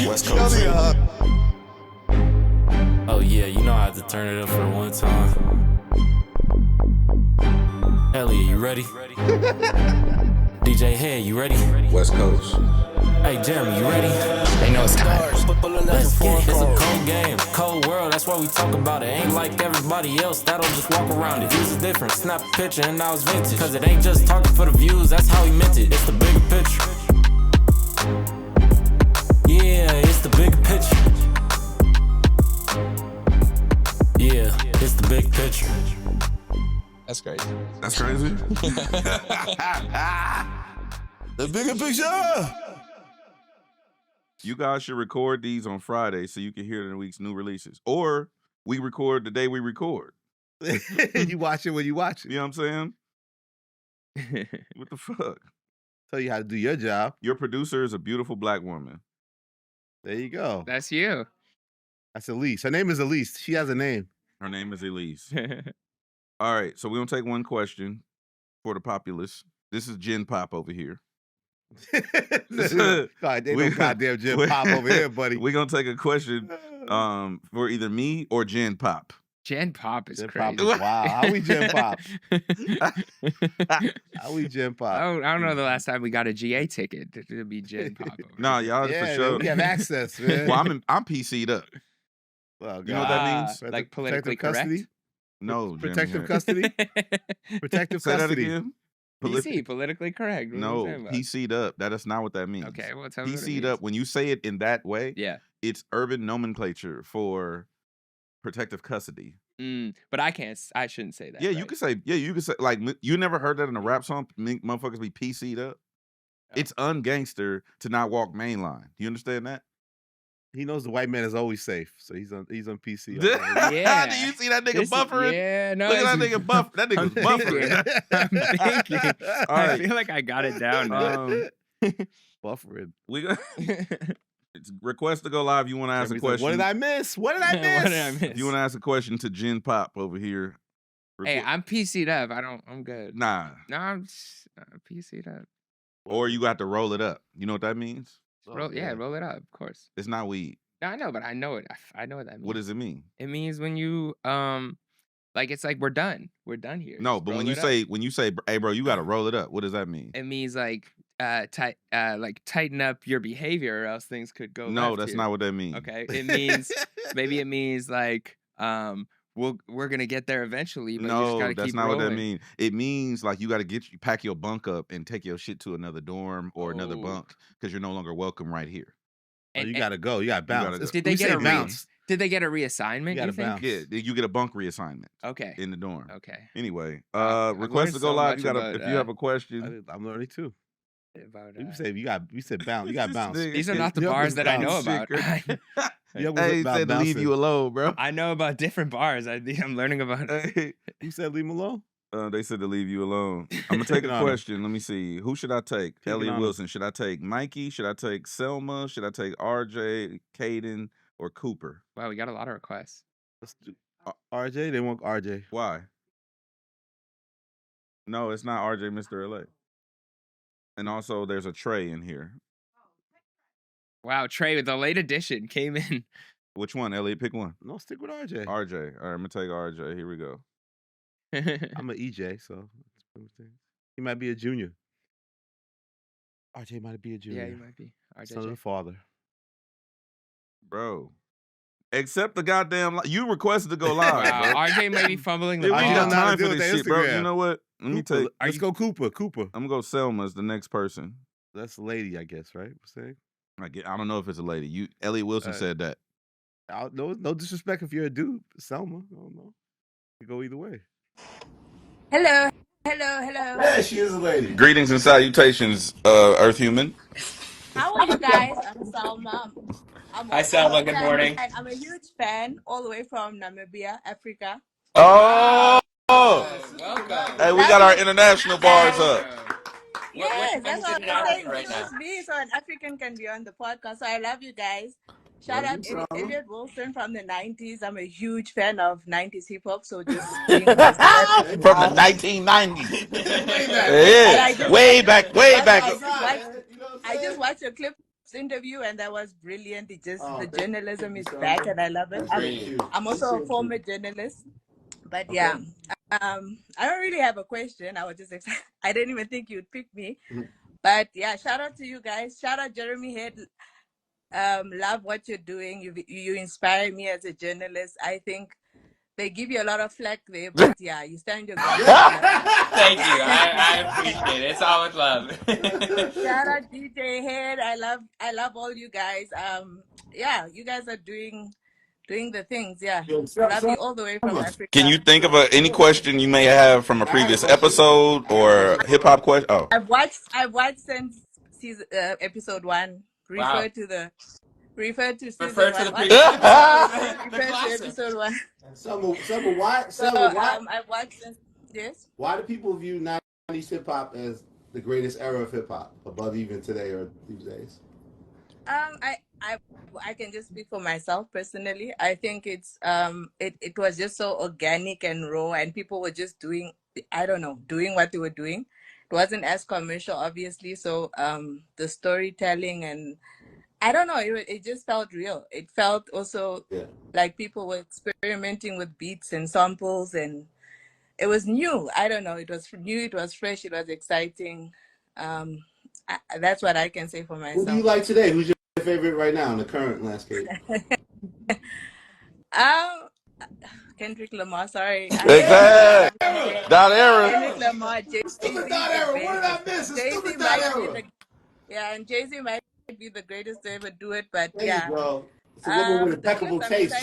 West Coast. Oh yeah, you know I have to turn it up for one time. Elliott, you ready? DJ Hed, you ready? West Coast. Hey Jeremy, you ready? They know it's time. Let's get it. It's a cold game, cold world, that's why we talk about it. Ain't like everybody else that'll just walk around it. Views is different, snap a picture and now it's vintage. Cause it ain't just talking for the views, that's how he meant it. It's the bigger picture. Yeah, it's the bigger picture. Yeah, it's the big picture. That's crazy. That's crazy. The bigger picture. You guys should record these on Friday so you can hear the week's new releases. Or we record the day we record. You watch it when you watch it. You know what I'm saying? What the fuck? Tell you how to do your job. Your producer is a beautiful black woman. There you go. That's you. That's Elise. Her name is Elise. She has a name. Her name is Elise. All right, so we're going to take one question for the populace. This is Gen Pop over here. God, they no goddamn Gen Pop over here, buddy. We're going to take a question for either me or Gen Pop. Gen Pop is Gen crazy. Pop is wild. How we Gen Pop? How we Gen Pop? I don't know the last time we got a GA ticket to be Gen Pop. Over No, here. y'all Yeah, for sure. we have access, man. Well, I'm PC'd up. Oh, You know what that means? Like politically correct? custody? No, Protective Jimmy. custody? Protective Say that custody. again. PC, politically correct. What No, are you saying about? PC'd up. That is not what that means. Okay, well, tell me what it PC'd means. up. When you say it in that way, Yeah. it's urban nomenclature for protective custody. But I shouldn't say that. Yeah, right? you could say. Yeah, you could say. Like, you never heard that in a rap song. Motherfuckers be PC'd up. Oh. It's ungangster to not walk mainline. You understand that? He knows the white man is always safe, so he's on PC. Yeah. Do you see that nigga This is- buffering? Yeah, no. Look at that it's- nigga buff. That nigga's buffering. I'm thinking. All I right. feel like I got it down now. Buffering. We got it's request to go live. You want to ask a Jeremy's like, question? what did I miss? What did I miss? What did I miss? If you want to ask a question to Gen Pop over here? Hey, I'm PC'd up. I'm good. Nah. No, I'm PC'd up. Or you got to roll it up. You know what that means? Roll it up, of course. It's not weed. No, I know, but I know it. I know what that means. What does it mean? It means when you like it's like we're done. We're done here. No, Just but roll when you it up. say, hey bro, you got to roll it up. What does that mean? It means like tighten up your behavior, or else things could go. No, left that's here. not what that means. Okay, it means maybe it means like we're gonna get there eventually, but you just No, gotta that's keep not rolling. what that means. It means like you got to pack your bunk up and take your shit to another dorm or another Oh. bunk because you're no longer welcome right here. Oh, And- you gotta go. You gotta bounce. gotta It's- go. Did they we get say a bounce? Did they get a reassignment? You gotta You think? bounce. Yeah, you get a bunk reassignment Okay. in the dorm. Okay. Anyway, I've request to learned go so live. You much gotta about, if you have a question. I'm learning too. About, You said we said bounce. You got to This bounce. nigga- these are not the You bars always that I know bounce about. shit, You always Hey, he about said to leave bouncing. you alone, bro. I know about different bars. I'm learning about. Hey, You said leave him alone. they said to leave you alone. I'm gonna take Picking a on him. question. Let me see. Who should I take? Picking Elliott on him. Wilson. Should I take Mikey? Should I take Selma? Should I take RJ, Caden, or Cooper? Wow, we got a lot of requests. Let's do RJ. They want RJ. Why? No, it's not RJ, Mr. LA. And also, there's a Trey in here. Wow, Trey, the late edition came in. Which one, Elliott? Pick one. No, stick with RJ. RJ. All right, I'm gonna take RJ. Here we go. I'm an EJ, so he might be a junior. RJ might be a junior. Yeah, you might be. Son of the RJ. father. Bro. Accept the goddamn you requested to go live, Wow, bro. RJ may be fumbling the Yeah, we I ain't don't got know how to time deal for with this that shit, bro. Instagram. You know what? Let me Cooper, take let's go Cooper. I'm gonna go Selma as the next person. That's the lady, I guess, right? We're saying. I don't know if it's a lady. Elliott Wilson said that. No disrespect if you're a dude. Selma, I don't know. You go either way. Hello. Yeah, she is a lady. Greetings and salutations, Earth human. How are you guys? I'm Salma. Hi, Salma. Good morning. And I'm a huge fan all the way from Namibia, Africa. Oh, Welcome. hey, we got our international bars up. Yes, that's what it I'm out saying. right now? Choose me so an African can be on the podcast. So I love you guys. Shout out to Elliott Wilson from the 90s. I'm a huge fan of 90s hip hop. So just being From the 1990s. And I Yeah, just- way back. I just watched a clip interview, and that was brilliant. It just Oh, the thank journalism you is so back, much. and I love it. That's very cute. I'm also a Appreciate former you. journalist, but Okay. yeah. I don't really have a question. I was just excited. I didn't even think you'd pick me. But yeah, shout out to you guys. Shout out Jeremy Hed. Love what you're doing. You inspire me as a journalist. I think they give you a lot of flack there, but yeah, you stand your ground. Thank you. I appreciate it. It's all with love. Shout out DJ Hed. I love all you guys. Yeah, you guys are doing the things. Yeah, love you all the way from Africa. Can you think of any question you may have from a previous episode or hip hop question? Oh, I've watched since season episode 1. Wow. Refer to season Refer to 1. the previous episode. Refer to episode 1. Summer, why? So Why? I've watched since. Yes. Why do people view 90s hip hop as the greatest era of hip hop, above even today or these days? I can just speak for myself personally. I think it's it was just so organic and raw, and people were just doing what they were doing. It wasn't as commercial, obviously. So the storytelling and I don't know, it just felt real. It felt also like people were experimenting with beats and samples, and it was new. I don't know. It was new. It was fresh. It was exciting. That's what I can say for myself. Who do you like today? Who's your favorite right now in the current landscape? Kendrick Lamar. Sorry. exactly. Dot era. Kendrick Lamar. Stupid dot era. What did I miss? Stupid dot era. Yeah, and Jay-Z might be the greatest to ever do it, but there yeah. You go. It's a woman with impeccable taste.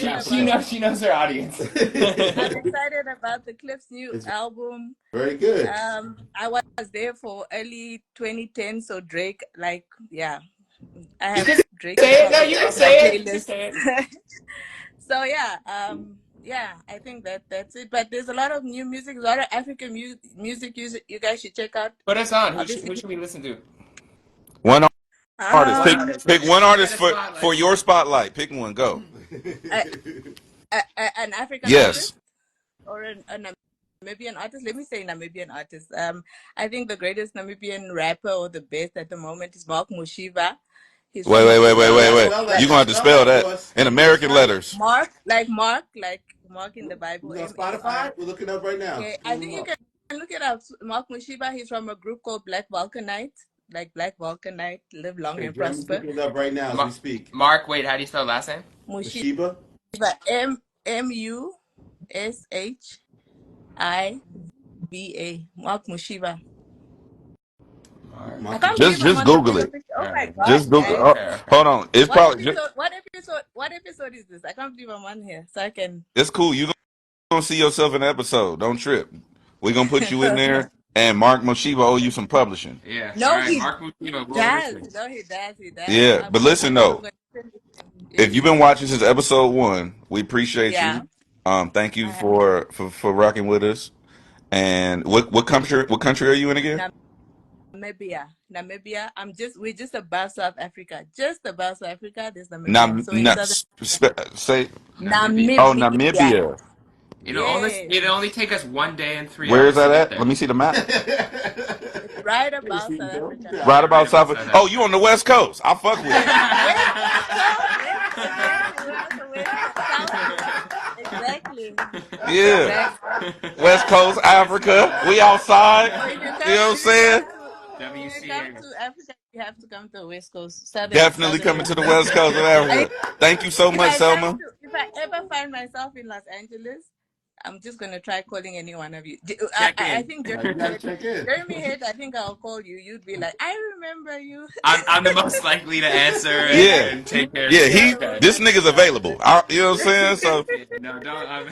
She knows her audience. I'm excited about the Clipse new album. Very good. I was there for early 2010, so Drake, like, yeah. I have Drake. Say it. No, you can say it. Just say it. So yeah, I think that's it. But there's a lot of new music, a lot of African music you guys should check out. Put us on. Who should we listen to? One artist. Pick one artist for your spotlight. Pick one. Go. An African yes. artist or a Namibian artist. Let me say Namibian artist. I think the greatest Namibian rapper or the best at the moment is Mark Mushiba. Wait. You're going to have to spell that in American letters. Mark in the Bible. On Spotify? We're looking up right now. Okay. I think you can look it up. Mark Mushiba, he's from a group called Black Vulcanite. Like Black Vulcanite, live long and prosper. Looking it up right now as we speak. Mark, wait, how do you spell last name? Mushiba? M-U-S-H-I-B-A. Mark Mushiba. Just Google it. Oh my God. Just Google. Oh, hold on. It's What episode is this? I can't believe I'm on here. So I can. It's cool. You're gonna see yourself in the episode. Don't trip. We're gonna put you in there, and Mark Mushiba owe you some publishing. Yeah. No, right. he Mark Mushiba. does. No, he does. Yeah, but listen though. If you've been watching since episode 1, we appreciate you. Thank you for rocking with us. And what country are you in again? Namibia. We're just above South Africa. Just above South Africa. There's Namibia. Say Namibia. Oh, Namibia. It'll only take us 1 day and 3 hours. Where is that at? Let me see the map. Right above South Africa. Right about South Africa. Oh, you on the West Coast. I'll fuck with you. Exactly. Yeah. West Coast, Africa. We outside. You know what I'm saying? When you come to Africa, you have to come to the West Coast. Definitely coming to the West Coast of Africa. Thank you so much, Selma. If I ever find myself in Los Angeles, I'm just gonna try calling any one of you. I think Jeremy Hed, I think I'll call you. You'd be like, I remember you. I'm the most likely to answer and take care of this nigga's available. You know what I'm saying? So no, don't.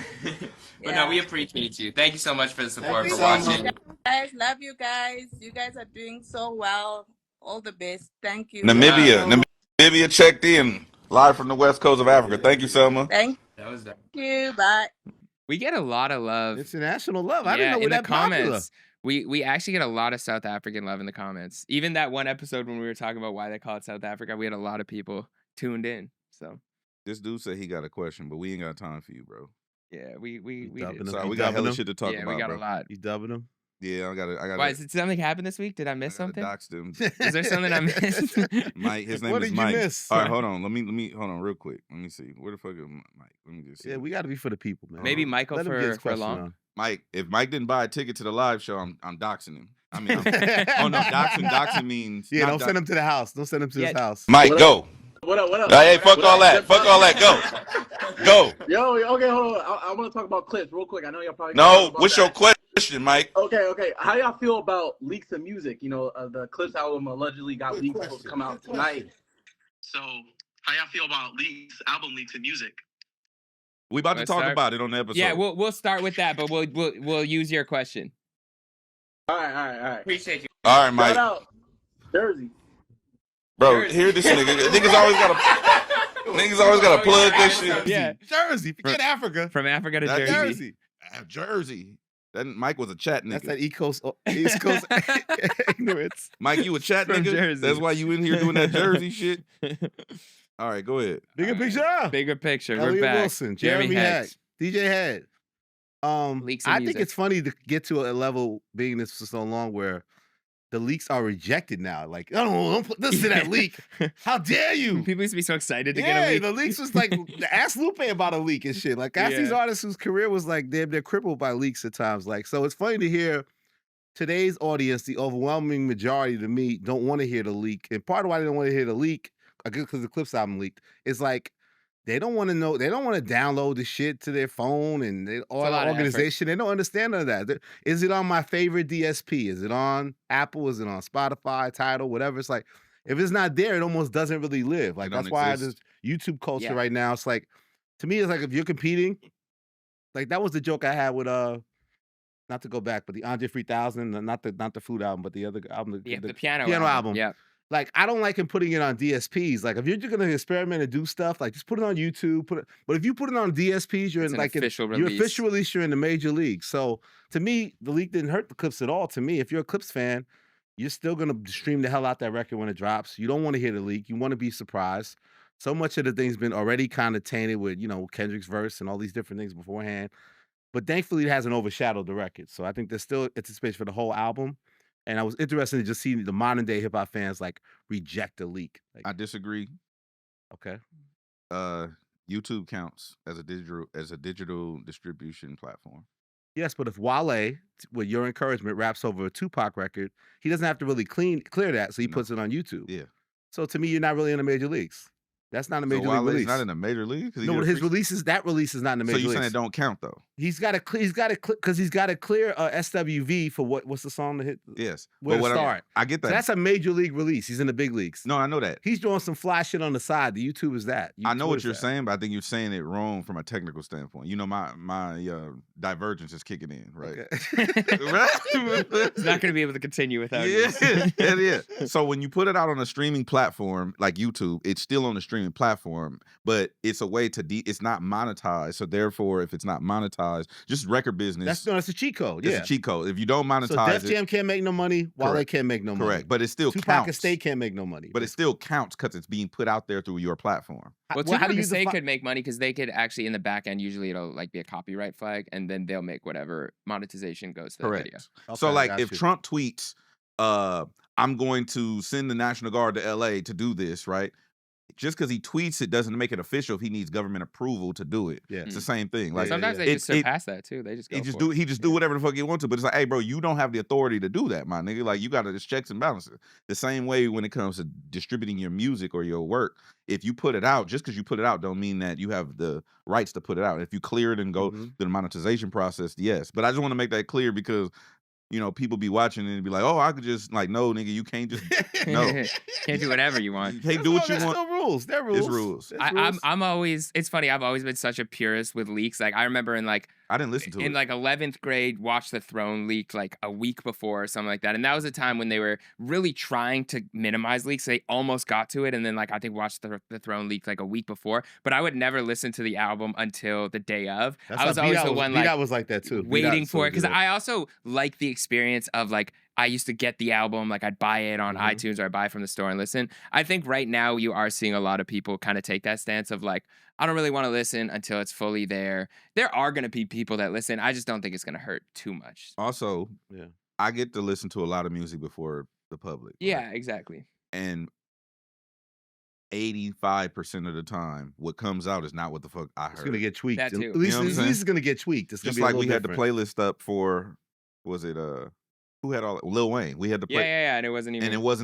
But no, we appreciate you. Thank you so much for the support, for watching. Guys, love you guys. You guys are doing so well. All the best. Thank you. Namibia checked in live from the West Coast of Africa. Thank you, Selma. Thank you. Bye. We get a lot of love. International love. I didn't know in the that comments. We actually get a lot of South African love in the comments. Even that one episode when we were talking about why they call it South Africa, we had a lot of people tuned in. So this dude said he got a question, but we ain't got time for you, bro. Yeah, we Sorry, we got hella shit to talk about. We got bro. a lot. You dubbing him? Yeah, I gotta. Why, did something happen this week? Did I miss something? Dox them. Is there something I missed? Mike, his name What is did Mike. you miss? All right, hold on. Let me hold on real quick. Let me see. Where the fuck is Mike? Let me just see. Yeah, we got to be for the people, man. Maybe Michael Let him get his for question long. on. Mike, if Mike didn't buy a ticket to the live show, I'm doxing him. I mean, oh no, doxing means Yeah, don't send him to the house. Don't send him to his house. Mike, go. What up? Hey, fuck all that. Fuck all that. Go. Yo, okay, hold on. I want to talk about Clipse real quick. I know y'all probably. No, what's your question, Mike? Okay. How y'all feel about leaks of music? You know, the Clipse album allegedly got leaked, supposed to come out tonight. So, how y'all feel about album leaks of music? We about to talk about it on the episode. Yeah, we'll start with that, but we'll use your question. All right. Appreciate you. All right, Mike. Shout out Jersey. Bro, hear this nigga. Niggas always gotta plug this shit. Yeah, Jersey. Forget Africa. from Africa to That's Jersey. Jersey. That Mike was a chat nigga. That's that East Coast ignorance. Mike, you a chat From nigga? Jersey. That's why you in here doing that Jersey shit? All right, go ahead. Bigger picture. Bigger picture. We're Elliott back. Wilson, Jeremy Hed, DJ Hed. Leaks of I think music. it's funny to get to a level being this for so long where the leaks are rejected now. Like, oh, don't put this in that leak. How dare you? People used to be so excited to get a leak. The leaks was like, ask Lupe about a leak and shit. Like, ask these artists whose career was like, they're crippled by leaks at times. Like, so it's funny to hear today's audience, the overwhelming majority to me, don't want to hear the leak. And part of why they don't want to hear the leak, because the Clipse album leaked, is like, they don't want to know. They don't want to download the shit to their phone and all the organization. They don't understand none of that. Is it on my favorite DSP? Is it on Apple? Is it on Spotify, Tidal, whatever? It's like, if it's not there, it almost doesn't really live. Like, that's why this YouTube culture right now, it's like, to me, it's like if you're competing, like that was the joke I had with not to go back, but the Andre 3000, not the Food album, but the other album, the piano album. Yeah. Like, I don't like him putting it on DSPs. Like, if you're just gonna experiment and do stuff, like just put it on YouTube. But if you put it on DSPs, you're in like official you're release. official release. You're in the major league. So to me, the leak didn't hurt the Clipse at all. To me, if you're a Clipse fan, you're still gonna stream the hell out that record when it drops. You don't want to hear the leak. You want to be surprised. So much of the thing's been already kind of tainted with Kendrick's verse and all these different things beforehand. But thankfully, it hasn't overshadowed the record. So I think there's still anticipation for the whole album. And I was interested to just see the modern day hip hop fans like reject the leak. Like, I disagree. Okay. YouTube counts as a digital distribution platform. Yes, but if Wale, with your encouragement, raps over a Tupac record, he doesn't have to really clear that, so he puts it on YouTube. Yeah. So to me, you're not really in the major leagues. That's not a major league Wale's release. not in the major league. No, but his releases, that release is not in the major leagues. So you're saying it don't count though? He's got to clear SWV for what's the song to hit? Yes. Where to start? I get that. So that's a major league release. He's in the big leagues. No, I know that. He's doing some fly shit on the side. The YouTube is that. I know what you're saying, but I think you're saying it wrong from a technical standpoint. You know, my divergence is kicking in, right? Okay. Right? He's not going to be able to continue without it. Yeah. So when you put it out on a streaming platform like YouTube, it's still on the streaming platform, but it's a way to it's not monetized. So therefore, if it's not monetized, just record business. That's a cheat code. It's a cheat code. If you don't monetize so Def Jam can't make no money, Wale can't make no money. Correct. But it still Tupac counts. Estate can't make no money. But it still counts because it's being put out there through your platform. Well, Tupac Estate could make money because they could actually, in the back end, usually it'll like be a copyright flag, and then they'll make whatever monetization goes to the video. Okay, so like if Trump tweets, I'm going to send the National Guard to LA to do this, right? Just because he tweets it doesn't make it official if he needs government approval to do it. Yeah. It's the same thing. Like sometimes they just surpass that too. They just go he just do whatever the fuck he wants to. But it's like, hey, bro, you don't have the authority to do that, my nigga. Like you got to just checks and balances. The same way when it comes to distributing your music or your work, if you put it out, just because you put it out don't mean that you have the rights to put it out. If you clear it and go through the monetization process, yes. But I just want to make that clear because people be watching and be like, oh, I could just like, no, nigga, you can't just can't do whatever you want. You can't do what you want. No rules. There are rules. It's rules. I'm always. It's funny. I've always been such a purist with leaks. Like I remember I didn't listen to it. In like 11th grade, Watch the Throne leaked like a week before or something like that. And that was a time when they were really trying to minimize leaks. They almost got to it. And then like I think Watch the Throne leaked like a week before. But I would never listen to the album until the day of. I was always the one like that was like that too. Waiting for it. Because I also like the experience of like I used to get the album, like I'd buy it on iTunes or I'd buy it from the store and listen. I think right now you are seeing a lot of people kind of take that stance of like, I don't really want to listen until it's fully there. There are going to be people that listen. I just don't think it's going to hurt too much. Also, I get to listen to a lot of music before the public. Yeah, exactly. And 85% of the time, what comes out is not what the fuck I heard. It's gonna get tweaked. That too. At least it's gonna get tweaked. It's just gonna be like we had the different. playlist up for, was it who had all Lil Wayne? We had the yeah, and it wasn't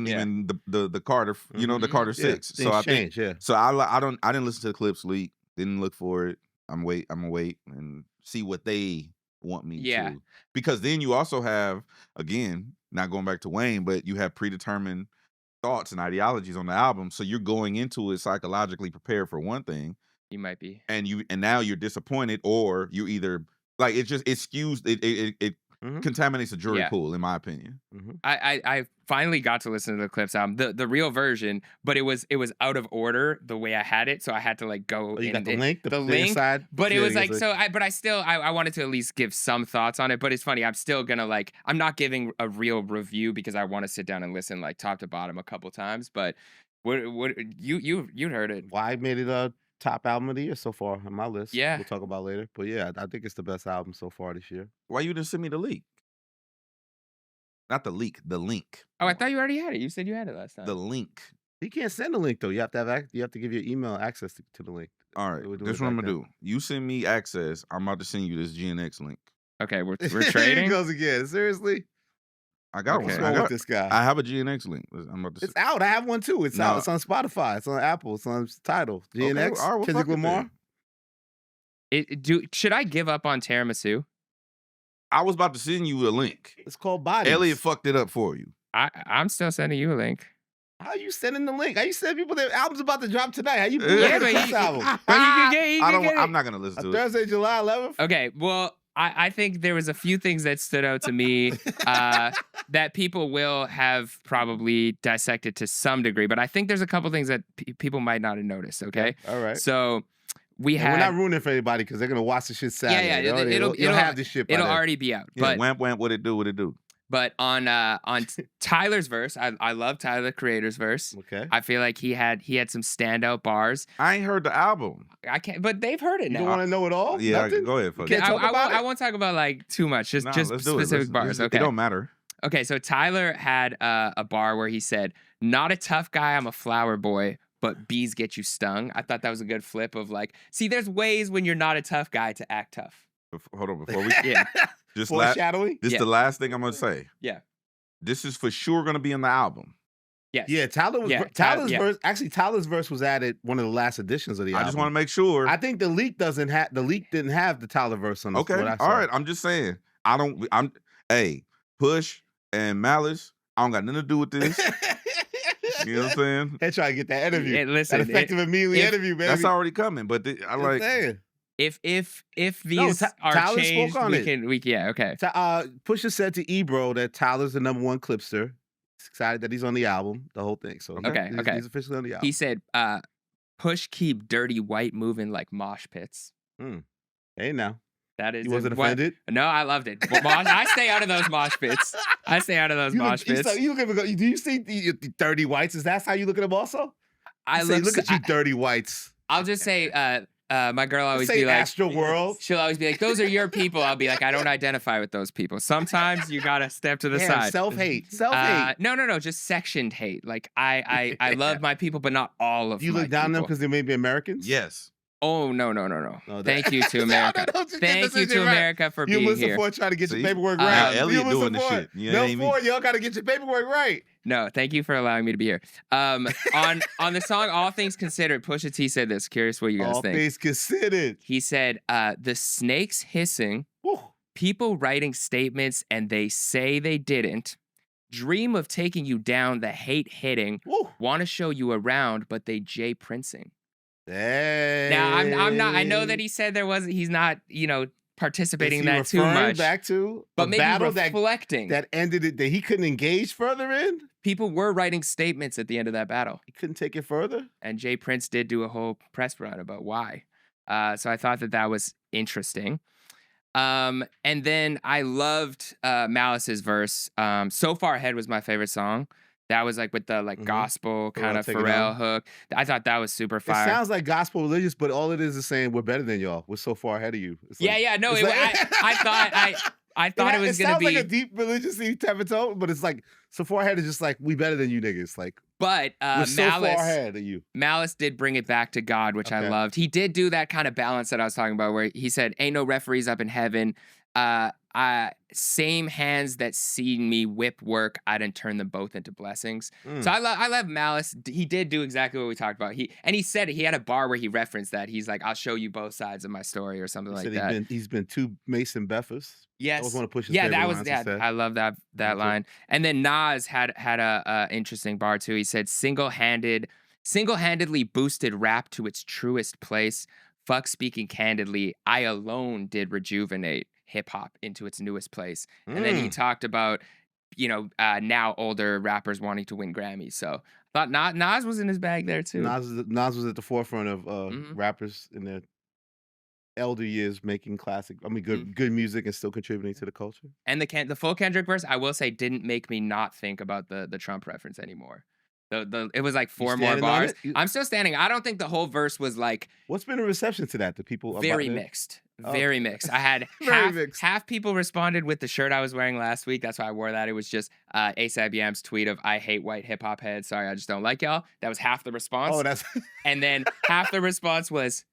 even the Carter, you know, the Carter 6. So I think so I didn't listen to the Clipse leak. Didn't look for it. I'm gonna wait and see what they want me to. Because then you also have, again, not going back to Wayne, but you have predetermined thoughts and ideologies on the album, so you're going into it psychologically prepared for one thing. You might be, and now you're disappointed, or you either like it skews it contaminates the jury pool, in my opinion. I finally got to listen to the Clipse album, the real version, but it was out of order the way I had it, so I had to like go. You got the link, the link inside, but it was like so. I wanted to at least give some thoughts on it, but it's funny. I'm still gonna like. I'm not giving a real review because I want to sit down and listen like top to bottom a couple times. But what you heard it? Why made it a top album of the year so far on my list? Yeah, we'll talk about later. But yeah, I think it's the best album so far this year. Why you didn't send me the leak? Not the leak, the link. Oh, I thought you already had it. You said you had it last time. The link. You can't send the link though. You have to give your email access to the link. All right, this is what I'm gonna do. You send me access. I'm about to send you this GNX link. Okay, we're trading. Here he goes again. Seriously. I got one. What's wrong with this guy? I have a GNX link. I'm about to. It's out. I have one too. It's out. It's on Spotify. It's on Apple. It's on Tidal. GNX. Okay, well, Kendrick Lamar. Should I give up on tiramisu? I was about to send you a link. It's called Bodies. Elliott fucked it up for you. I'm still sending you a link. How are you sending the link? How you send people their album's about to drop tonight? How you this album? I'm not gonna listen to Thursday, July 11th. Okay, well. I think there was a few things that stood out to me that people will have probably dissected to some degree, but I think there's a couple things that people might not have noticed, okay? All right. So we're not ruining for anybody because they're going to watch the shit Saturday. Yeah, it'll have this shit by It'll then. already be out. Yeah, wamp, what it do? But on Tyler's verse, I love Tyler the Creator's verse. Okay. I feel like he had some standout bars. I ain't heard the album. I can't, but they've heard it now. You don't want to know it all? Yeah, Nothing? go ahead. I won't talk about like too much. Just specific bars. Okay. It don't matter. Okay, so Tyler had a bar where he said, "Not a tough guy, I'm a flower boy, but bees get you stung." I thought that was a good flip of like, see, there's ways when you're not a tough guy to act tough. Hold on, before we just foreshadowing. This is the last thing I'm gonna say. Yeah. This is for sure gonna be in the album. Yes. Yeah, Tyler's verse. Actually, Tyler's verse was added one of the last editions of the album. I just want to make sure. I think the leak didn't have the Tyler verse on it. Okay, all right. I'm just saying. Push and Malice. I don't got nothing to do with this. You know what I'm saying? They try to get that interview. Yeah, listen, that effective immediately interview, baby. That's already coming. But I like. If these are Tyler changed, spoke on okay. Pusha said to Ebro that Tyler's the #1 Clipster. He's excited that he's on the album, the whole thing. So okay. He's officially on the album. He said, "Push keep dirty white moving like mosh pits." Hey now. That is. You wasn't offended? No, I loved it. I stay out of those mosh pits. Do you see the dirty whites? Is that how you look at them also? Look at you dirty whites. I'll just say, my girl always say be like, Astro World. She'll always be like, "Those are your people." I'll be like, "I don't identify with those people." Sometimes you gotta step to the side. Self-hate. No, just sectioned hate. Like I love my people, but not all of. You look down on them because they may be Americans. Yes. Oh no! Thank you to America. Thank you to America for being here. You trying to get your paperwork right. Elliott doing the shit. Y'all got to get your paperwork right. No, thank you for allowing me to be here. On the song "All Things Considered," Pusha T said this. Curious what you guys think. All things considered. He said, "The snakes hissing, people writing statements, and they say they didn't. Dream of taking you down, the hate hitting. Want to show you around, but they J Princing." Hey. Now I'm not. I know that he said he's not, participating in that too much. Back to but maybe battle reflecting that ended it, that he couldn't engage further in. People were writing statements at the end of that battle. He couldn't take it further. And Jay Prince did do a whole press run about why. So I thought that was interesting. And then I loved Malice's verse. So Far Ahead was my favorite song. That was like with the gospel kind of Pharrell hook. I thought that was super fire. It sounds like gospel religious, but all it is saying we're better than y'all. We're so far ahead of you. No, I I thought it was going to be like a deep religious type of tone, but it's like so far ahead is just like we better than you niggas. Like, but we're so far ahead of you. Malice did bring it back to God, which I loved. He did do that kind of balance that I was talking about, where he said, "Ain't no referees up in heaven. Same hands that seen me whip work, I didn't turn them both into blessings." So I love Malice. He did do exactly what we talked about. He said it. He had a bar where he referenced that. He's like, "I'll show you both sides of my story," or something like that. He's been to Mason Beffers. Yes. That was one of Push's that favorite was lines, that. I love that line. And then Nas had a interesting bar too. He said, single-handedly boosted rap to its truest place. Fuck speaking candidly, I alone did rejuvenate hip hop into its newest place. And then he talked about, now older rappers wanting to win Grammys. So I thought Nas was in his bag there too. Nas was at the forefront of rappers in their elder years making good music and still contributing to the culture. And the full Kendrick verse, I will say, didn't make me not think about the Trump reference anymore. It was like 4 more bars. I'm still standing. I don't think the whole verse was like. What's been the reception to that? The people very mixed. Very mixed. I had half people responded with the shirt I was wearing last week. That's why I wore that. It was just ASAP Yam's tweet of "I hate white hip hop heads. Sorry, I just don't like y'all." That was half the response. Oh, that's. And then half the response was,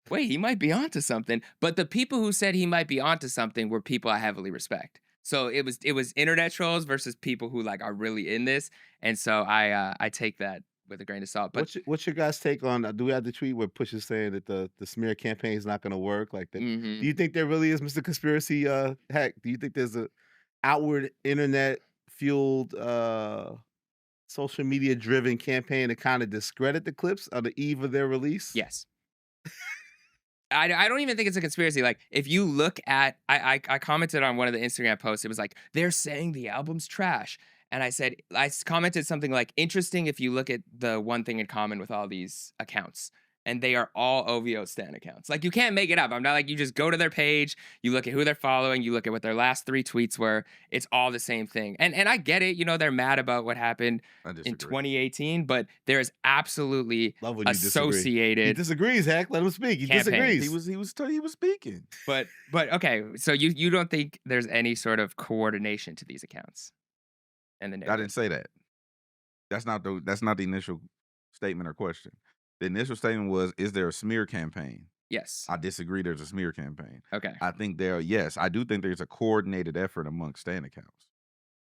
"Wait, he might be onto something." But the people who said he might be onto something were people I heavily respect. So it was internet trolls versus people who like are really in this, and so I take that with a grain of salt. But what's your guys' take on? Do we have the tweet where Push is saying that the smear campaign is not going to work? Like, do you think there really is, Mr. Conspiracy Hack? Do you think there's a outward internet fueled, social media driven campaign to kind of discredit the Clipse on the eve of their release? Yes. I don't even think it's a conspiracy. Like, if you look at, I commented on one of the Instagram posts. It was like, they're saying the album's trash. And I commented something like, interesting if you look at the one thing in common with all these accounts. And they are all OVO stan accounts. Like, you can't make it up. I'm not like, you just go to their page, you look at who they're following, you look at what their last 3 tweets were. It's all the same thing. And I get it. They're mad about what happened in 2018, but there is absolutely associated. He disagrees, Heck. Let him speak. He disagrees. He was speaking. But okay, so you don't think there's any sort of coordination to these accounts? And I didn't say that. That's not the initial statement or question. The initial statement was, is there a smear campaign? Yes. I disagree there's a smear campaign. Okay. I do think there's a coordinated effort amongst stan accounts.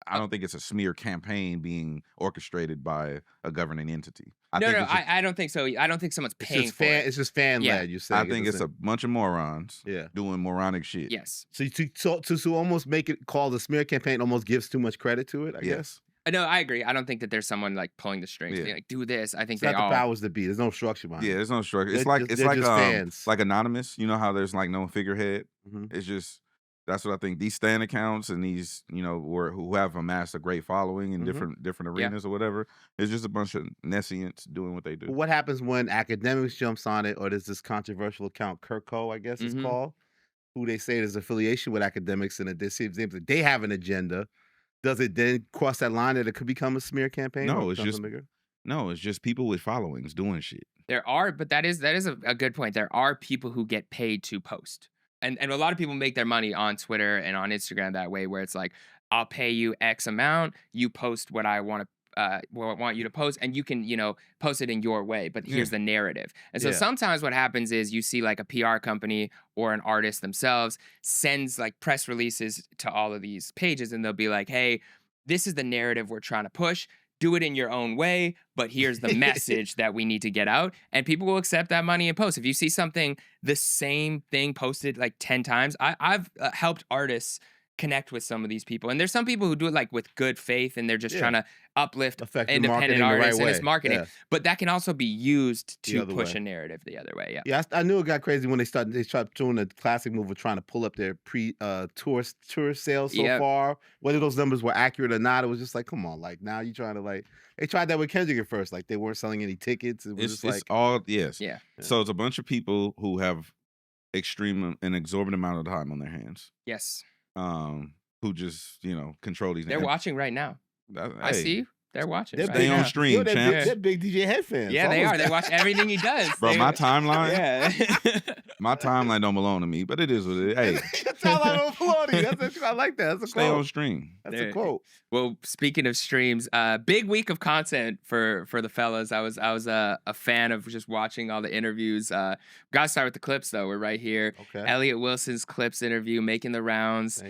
I don't think it's a smear campaign being orchestrated by a governing entity. I don't think so. I don't think someone's paying for it. It's just fan-led, you say. I think it's a bunch of morons doing moronic shit. Yes. So to almost make it called a smear campaign almost gives too much credit to it, I guess? No, I agree. I don't think that there's someone like pulling the strings, being like, do this. I think it's not the powers that be. There's no structure behind it. Yeah, there's no structure. It's like fans. Like Anonymous. You know how there's like no figurehead? It's just, that's what I think. These stan accounts and these, who have amassed a great following in different arenas or whatever, it's just a bunch of nescients doing what they do. But what happens when academics jumps on it, or there's this controversial account, Kirko, I guess it's called, who they say there's affiliation with academics, and it seems that they have an agenda. Does it then cross that line that it could become a smear campaign? No, it's just people with followings doing shit. There are, but that is a good point. There are people who get paid to post. And a lot of people make their money on Twitter and on Instagram that way, where it's like, I'll pay you X amount, you post what I want you to post, and you can, post it in your way, but here's the narrative. And so sometimes what happens is you see like a PR company or an artist themselves sends like press releases to all of these pages, and they'll be like, hey, this is the narrative we're trying to push. Do it in your own way, but here's the message that we need to get out. And people will accept that money and post. If you see something, the same thing posted like 10 times, I've helped artists connect with some of these people. And there's some people who do it like with good faith, and they're just trying to uplift independent artists and it's marketing. Yeah. But that can also be used to push a narrative the other way. Yeah, I knew it got crazy when they started doing the classic move of trying to pull up their tourist sales so far. Whether those numbers were accurate or not, it was just like, come on, like now you're trying to like, they tried that with Kendrick at first, like they weren't selling any tickets. It was Yeah. So it's a bunch of people who have an exorbitant amount of time on their hands. Yes. Who just, control these. They're watching right now. I see you. They're watching. They on stream, they're big DJ Hed fans. Yeah, they are. They watch everything he does. Bro, my timeline. My timeline don't belong to me, but it is what it is. Hey, your timeline don't belong to you. I like that. That's a stay quote. on stream. That's a quote. Well, speaking of streams, big week of content for the fellas. I was a fan of just watching all the interviews. Gotta start with the clips though. We're right here. Okay. Elliott Wilson's Clipse interview making the rounds.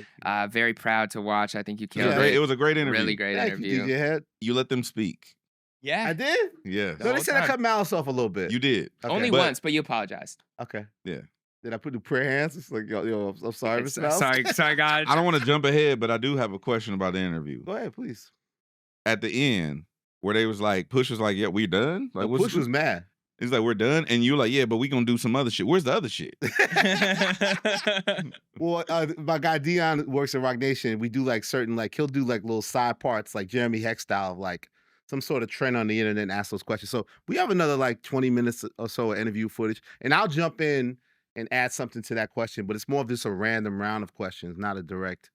Very proud to watch. I think you killed it. It was a great interview. Really great interview. You, DJ Hed. You let them speak. Yeah, I did. Yeah. No, they said I cut Malice off a little bit. You did. Okay. Only once, but you apologized. Okay. Yeah. Did I put the prayer hands? It's like, yo, I'm sorry, Mr. Malice. Sorry, guys. I don't want to jump ahead, but I do have a question about the interview. Go ahead, please. At the end, where they was like, Push was like, yeah, we done? Like, Push was mad. He's like, we're done? And you like, yeah, but we gonna do some other shit. Where's the other shit? Well, my guy Dion works at Rock Nation. We do like certain, like, he'll do like little side parts, like Jeremy Heck style, of like some sort of trend on the internet and ask those questions. So we have another like 20 minutes or so of interview footage, and I'll jump in and add something to that question, but it's more of just a random round of questions, not a direct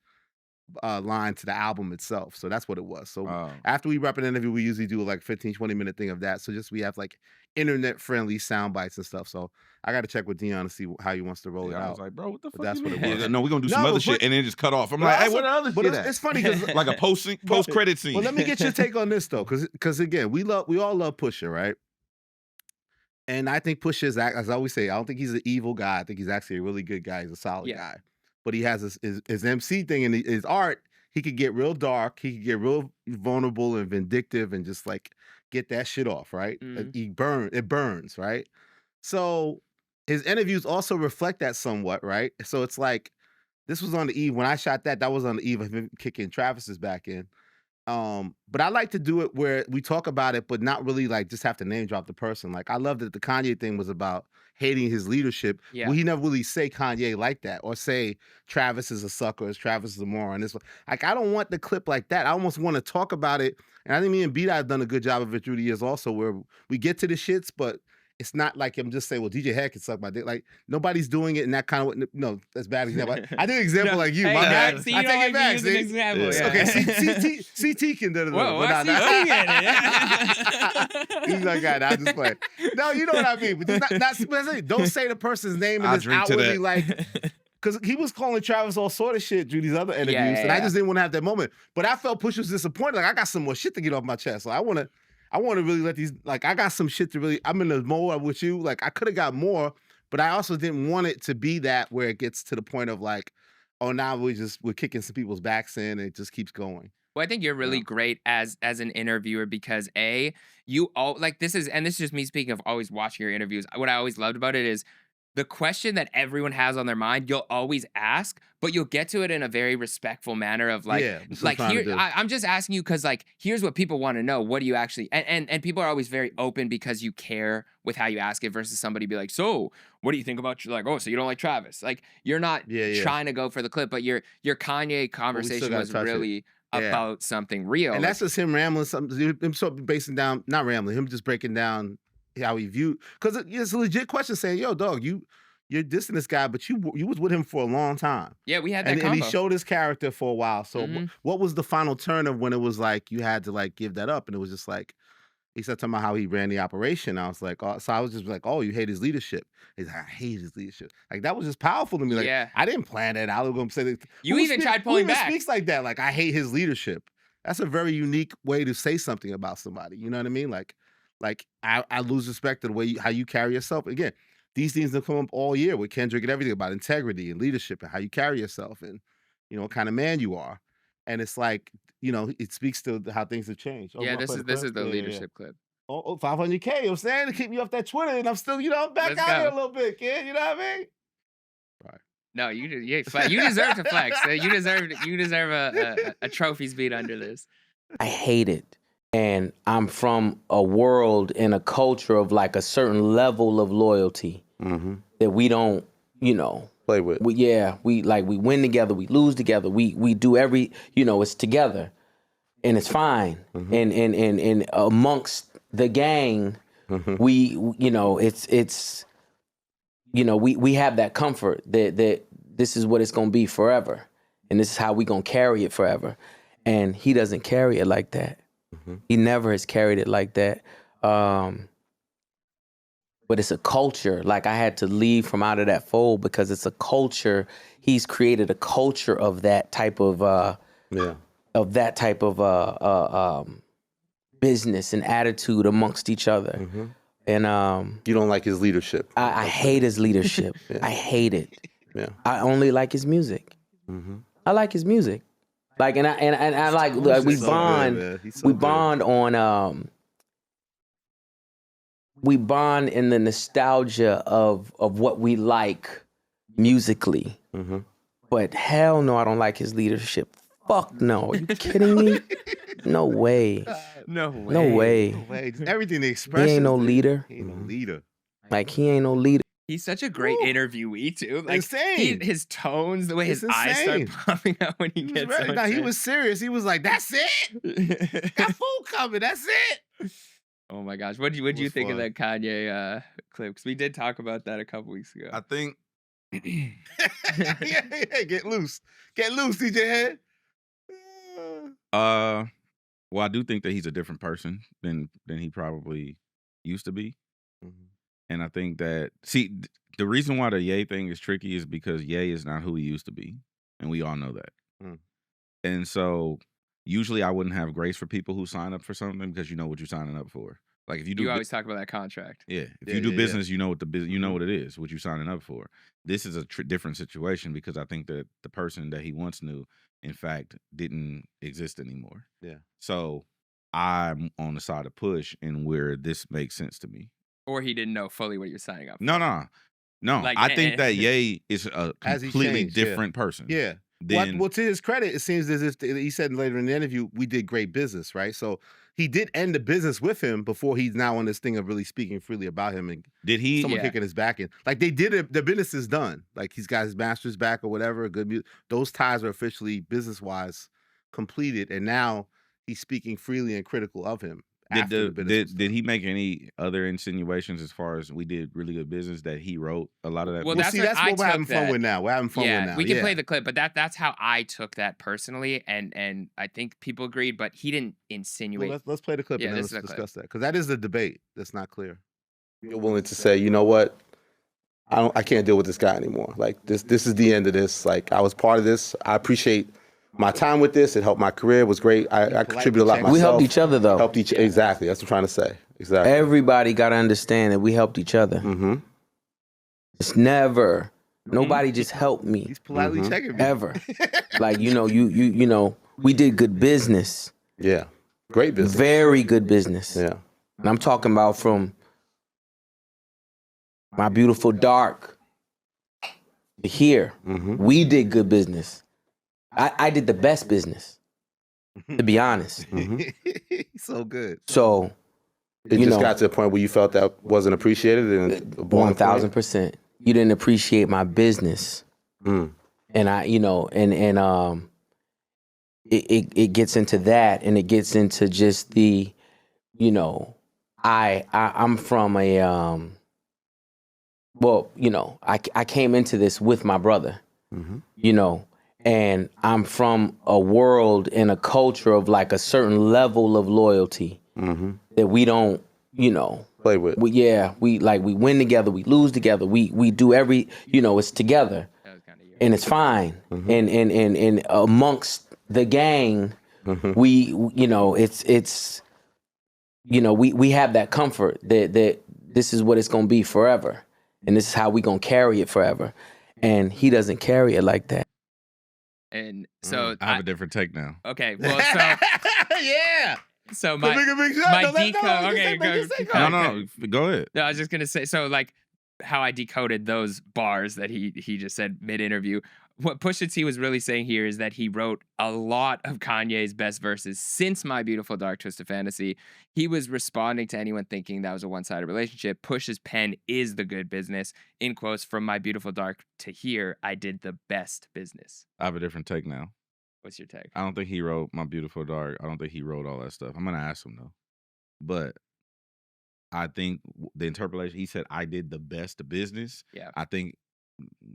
line to the album itself. So that's what it was. So after we wrap an interview, we usually do like 15, 20-minute thing of that. So just we have like internet-friendly sound bites and stuff. So I got to check with Dion to see how he wants to roll it out. I was like, bro, what the fuck? That's what it was. No, we're going to do some other shit and then just cut off. I'm like, hey, what the other shit at? It's funny because like a post-credit scene. Well, let me get your take on this though, because again, we all love Pusha, right? And I think Pusha is, as I always say, I don't think he's an evil guy. I think he's actually a really good guy. He's a solid guy. But he has his MC thing and his art. He could get real dark. He could get real vulnerable and vindictive and just like get that shit off, right? Mm-hmm. It burns, right? So his interviews also reflect that somewhat, right? So it's like, this was on the eve, when I shot that was on the eve of him kicking Travis's back in. But I like to do it where we talk about it, but not really like just have to name drop the person. Like I love that the Kanye thing was about hating his leadership. Yeah. Well, he never really say Kanye like that or say Travis is a sucker, or Travis is a moron. This like I don't want the clip like that. I almost want to talk about it. And I think me and B have done a good job of it through the years also, where we get to the shits, but it's not like I'm just saying, well, DJ Hed can suck my dick. Like nobody's doing it in that kind of way. No, that's bad example. I did an example like you. My bad. See, I take it back. See? Example, yeah. Okay, CT can do it. Whoa, but he's like, God, I just play. No, you know what I mean. But not don't say the person's name and it's outwardly like. Because he was calling Travis all sort of shit through these other interviews, and I just didn't want to have that moment. But I felt Push was disappointed. Like I got some more shit to get off my chest. So I want to really let these, like, I got some shit to really, I'm in the mode with you. Like, I could have got more, but I also didn't want it to be that where it gets to the point of like, oh, now we're kicking some people's backs in and it just keeps going. Well, I think you're really great as an interviewer because you all like this is just me speaking of always watching your interviews. What I always loved about it is the question that everyone has on their mind, you'll always ask, but you'll get to it in a very respectful manner of like, I'm just asking you because like, here's what people want to know. What do you actually, and people are always very open because you care with how you ask it versus somebody be like, so what do you think about, like, oh, so you don't like Travis? Like, you're not trying to go for the clip, but your Kanye conversation was really about something real. And that's just him rambling something, him sort of basing down, not rambling, him just breaking down how he viewed, because it's a legit question saying, yo, dog, you're dissing this guy, but you was with him for a long time. Yeah, we had that and he showed his character for a while. So what was the final turn of when it was like you had to like give that up? And it was just like, he started talking about how he ran the operation. I was like, oh, so I was just like, oh, you hate his leadership. He's like, I hate his leadership. Like that was just powerful to me. Like I didn't plan that. I was going to say that. You even tried pulling back. Who speaks like that? Like I hate his leadership. That's a very unique way to say something about somebody. You know what I mean? Like I lose respect to the way how you carry yourself. Again, these things have come up all year with Kendrick and everything about integrity and leadership and how you carry yourself and, you know, what kind of man you are. And it's like, you know, it speaks to how things have changed. Yeah, this is the leadership clip. Oh, 500K, you know what I'm saying? To keep me off that Twitter and I'm still, you know, I'm back out here a little bit, kid. You know what I mean? Right. No, you deserve to flex. You deserve a trophies beat under this. I hate it. And I'm from a world and a culture of like a certain level of loyalty that we don't, you know, play with. We win together, we lose together, we do every, you know, it's together, and it's fine. And amongst the gang, we, you know, it's, you know, we have that comfort that this is what it's gonna be forever, and this is how we gonna carry it forever. And he doesn't carry it like that. He never has carried it like that. but it's a culture. Like I had to leave from out of that fold because it's a culture. He's created a culture of that type of business and attitude amongst each other. Mm-hmm. And you don't like his leadership. I hate his leadership. Yeah. I hate it. Yeah. I only like his music. Mm-hmm. I like his music. Like and I like we bond. We bond on we bond in the nostalgia of what we like musically. Mm-hmm. But hell no, I don't like his leadership. Fuck no. Are you kidding me? No way. No way. No way. No way. Everything they express. He ain't no leader. He ain't no leader. Like he ain't no leader. He's such a great interviewee too. Like insane. His tones, the way his eyes start popping out when he gets so no, he was serious. He was like, "That's it. Got food coming. That's it." Oh my gosh, what do you think of that Kanye clip? Because we did talk about that a couple weeks ago. I think. yeah, get loose, DJ Hed. Well, I do think that he's a different person than he probably used to be. Mm-hmm. And I think that, the reason why the Ye thing is tricky is because Ye is not who he used to be. And we all know that. Mm. And so usually I wouldn't have grace for people who sign up for something because you know what you're signing up for. Like if you do, you always talk about that contract. Yeah. If you do business, you know what you know what it is, what you're signing up for. This is a different situation because I think that the person that he once knew, in fact, didn't exist anymore. Yeah. So I'm on the side of Push and where this makes sense to me. Or he didn't know fully what you're signing up for. No. Like, I think that Ye is a completely different person. Yeah. Well, to his credit, it seems as if he said later in the interview, we did great business, right? So he did end the business with him before he's now on this thing of really speaking freely about him and someone kicking his back in. Like they did it, the business is done. Like he's got his master's back or whatever. Good music. Those ties are officially business-wise completed, and now he's speaking freely and critical of him. Did he make any other insinuations as far as we did really good business that he wrote a lot of that? Well, that's what we're having fun with now. We're having fun with now. We can play the clip, but that's how I took that personally, and I think people agreed, but he didn't insinuate. Well, let's play the clip and then let's discuss that because that is the debate that's not clear. You're willing to say, you know what? I can't deal with this guy anymore. Like this is the end of this. Like I was part of this. I appreciate my time with this. It helped my career. It was great. I contributed a lot myself. We helped each other though. Exactly. That's what I'm trying to say. Exactly. Everybody got to understand that we helped each other. Mm-hmm. It's never nobody just helped me. He's politely checking me. Ever. Like you know, we did good business. Yeah. Great business. Very good business. Yeah. And I'm talking about from my beautiful dark to here. Mm-hmm. We did good business. I did the best business, to be honest. So good. So it just got to the point where you felt that wasn't appreciated, and 1000%. You didn't appreciate my business, and it gets into that, and it gets into just the, I'm from a I came into this with my brother, and I'm from a world and a culture of like a certain level of loyalty that we don't, play with. We win together, we lose together, we do it's together, and it's fine. And amongst the gang, we have that comfort that this is what it's gonna be forever, and this is how we gonna carry it forever. And he doesn't carry it like that. And so I have a different take now. Okay, well, so yeah. So my decode. No, go ahead. No, I was just gonna say, so like how I decoded those bars that he just said mid-interview. What Pusha T was really saying here is that he wrote a lot of Kanye's best verses since My Beautiful Dark Twisted Fantasy. He was responding to anyone thinking that was a one-sided relationship. Push's pen is the good business. In quotes, from My Beautiful Dark to here, I did the best business. I have a different take now. What's your take? I don't think he wrote My Beautiful Dark. I don't think he wrote all that stuff. I'm going to ask him, though. But I think the interpolation, he said, I did the best business. Yeah. I think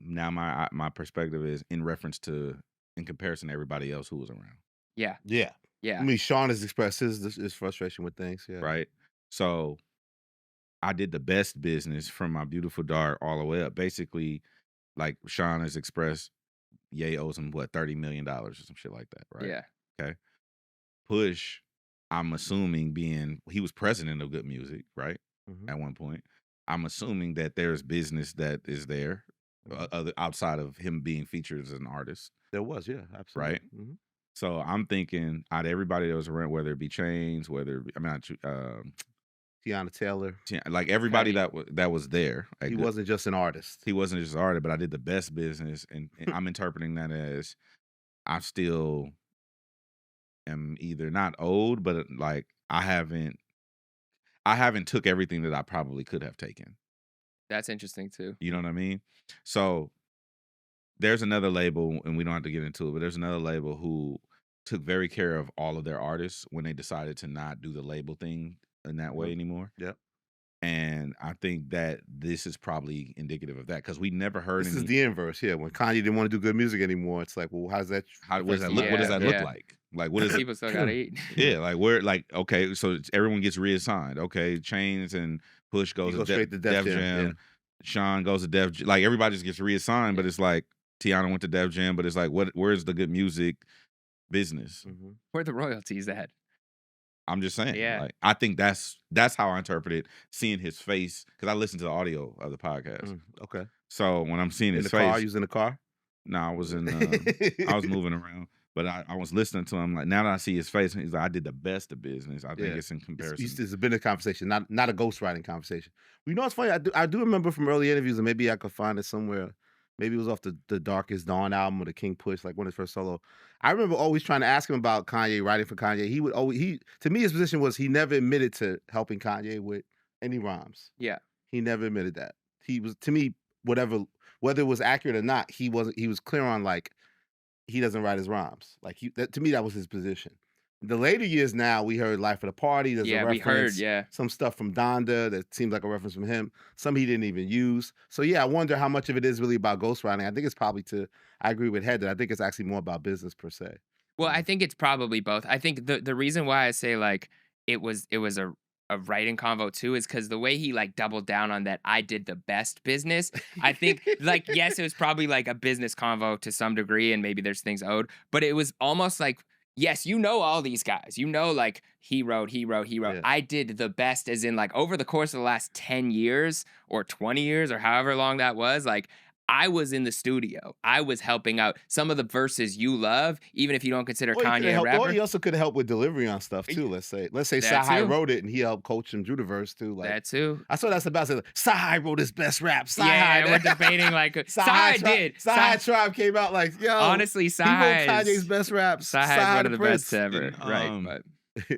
now my perspective is in comparison to everybody else who was around. Yeah. Yeah. Yeah. I mean, Sean has expressed his frustration with things. Yeah. Right. So I did the best business from my beautiful dark all the way up. Basically, like Sean has expressed, Ye owes him what, $30 million or some shit like that, right? Yeah. Okay. Push, I'm assuming he was president of Good Music, right? At one point. I'm assuming that there's business that is there outside of him being featured as an artist. There was, yeah, absolutely. Right? So I'm thinking out of everybody that was around, whether it be Chainz, whether it be, Tiana Taylor, like everybody that was there. He wasn't just an artist. He wasn't just an artist, but I did the best business, and I'm interpreting that as I still am either not owed, but like I haven't took everything that I probably could have taken. That's interesting too. You know what I mean? So there's another label, and we don't have to get into it, but there's another label who took very care of all of their artists when they decided to not do the label thing in that way anymore. Yep. And I think that this is probably indicative of that, because we never heard This is the inverse, yeah. When Kanye didn't want to do good music anymore, it's like, well, what does that look? What does that look like? Like, what is people still gotta eat? Yeah, like we're like, okay, so everyone gets reassigned. Okay, Chainz and Push goes to straight to Def Jam. Yeah. Sean goes to Def Jam. Like everybody just gets reassigned, but it's like Tiana went to Def Jam, but it's like, where's the good music business? Where are the royalties at? I'm just saying. Yeah. Like, I think that's how I interpret it, seeing his face, because I listened to the audio of the podcast. Okay. So when I'm seeing his face, car, you was in the car? No, I was in. I was moving around, but I was listening to him. Like, now that I see his face, he's like, I did the best of business. I think it's in comparison. It's a business conversation, not a ghostwriting conversation. You know what's funny? I do remember from early interviews, and maybe I could find it somewhere. Maybe it was off the Darkest Dawn album or the King Push, like one of his first solo. I remember always trying to ask him about Kanye, writing for Kanye. To me, his position was he never admitted to helping Kanye with any rhymes. Yeah. He never admitted that. He was, to me, whether it was accurate or not, he was clear on, like, he doesn't write his rhymes. Like, to me, that was his position. The later years now, we heard Life of the Party. There's a reference. We heard, some stuff from Donda that seemed like a reference from him. Some he didn't even use. So yeah, I wonder how much of it is really about ghostwriting. I think it's probably I agree with Hed that I think it's actually more about business per se. Well, I think it's probably both. I think the reason why I say like it was a writing convo too is because the way he like doubled down on that I did the best business. I think like, yes, it was probably like a business convo to some degree, and maybe there's things owed, but it was almost like, yes, you know all these guys. You know, like, he wrote. Yeah. I did the best, as in, like, over the course of the last 10 years or 20 years or however long that was, like, I was in the studio. I was helping out some of the verses you love, even if you don't consider Kanye a rapper. Or he also could help with delivery on stuff too. Let's say Sahai wrote it and he helped coach him through the verse too. Like, that too. I saw that's about to say, Sahai wrote his best rap. We're debating like Sahai did. Sahai Tribe came out like, yo. Honestly, Sahai he wrote Kanye's best rap. Sahai one of the best ever. Right, but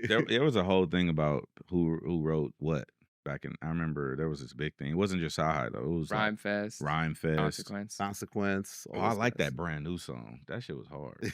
there was a whole thing about who wrote what. Back in, I remember there was this big thing. It wasn't just Sahai though. It was Rhyme Fest, Consequence. Oh, I like that brand new song. That shit was hard.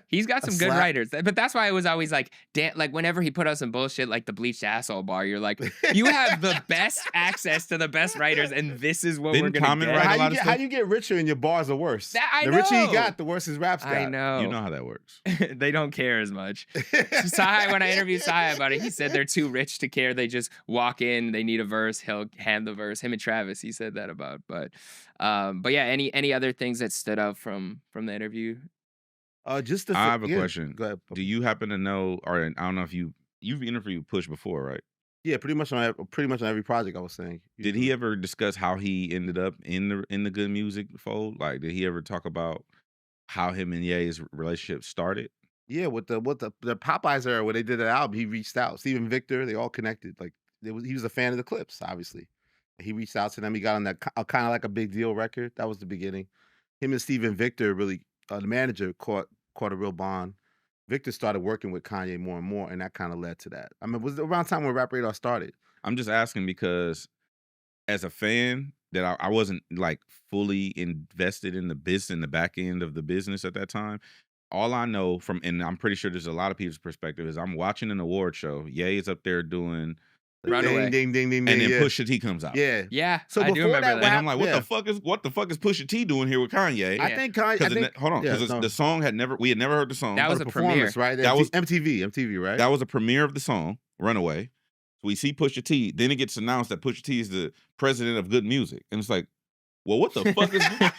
He's got some good writers, but that's why it was always like, like whenever he put out some bullshit like the bleached asshole bar, you're like, you have the best access to the best writers, and this is what we're gonna get. How you get richer and your bars are worse? The richer you got, the worse his raps got. I know. You know how that works. They don't care as much. Sahai, when I interviewed Sahai about it, he said they're too rich to care. They just walk in, they need a verse, he'll hand the verse. Him and Travis, he said that about. But yeah, any other things that stood out from the interview? I have a question. Go ahead. Do you happen to know, or I don't know if you've interviewed Push before, right? Yeah, pretty much on every project I was saying. Did he ever discuss how he ended up in the good music fold? Like, did he ever talk about how him and Ye's relationship started? Yeah, with the Popeyes era where they did that album, he reached out. Steven Victor, they all connected. Like, he was a fan of the Clipse, obviously. He reached out to them. He got on that kind of like a Big Deal record. That was the beginning. Him and Steven Victor really, the manager caught a real bond. Victor started working with Kanye more and more, and that kind of led to that. I mean, it was around time when Rap Radar started. I'm just asking because as a fan, that I wasn't like fully invested in the business, in the back end of the business at that time. All I know from, and I'm pretty sure there's a lot of people's perspective, is I'm watching an award show. Ye is up there doing Runaway, ding, ding, ding, and then yeah. Pusha T comes out. Yeah. So I do remember that. And I'm like, what the fuck is Pusha T doing here with Kanye? I think Kanye. Hold on, because the song we had never heard the song. That was a premiere, right? That was MTV, right? That was a premiere of the song Runaway. we see Pusha T. Then it gets announced that Pusha T is the president of good music. And it's like, well, what the fuck is this?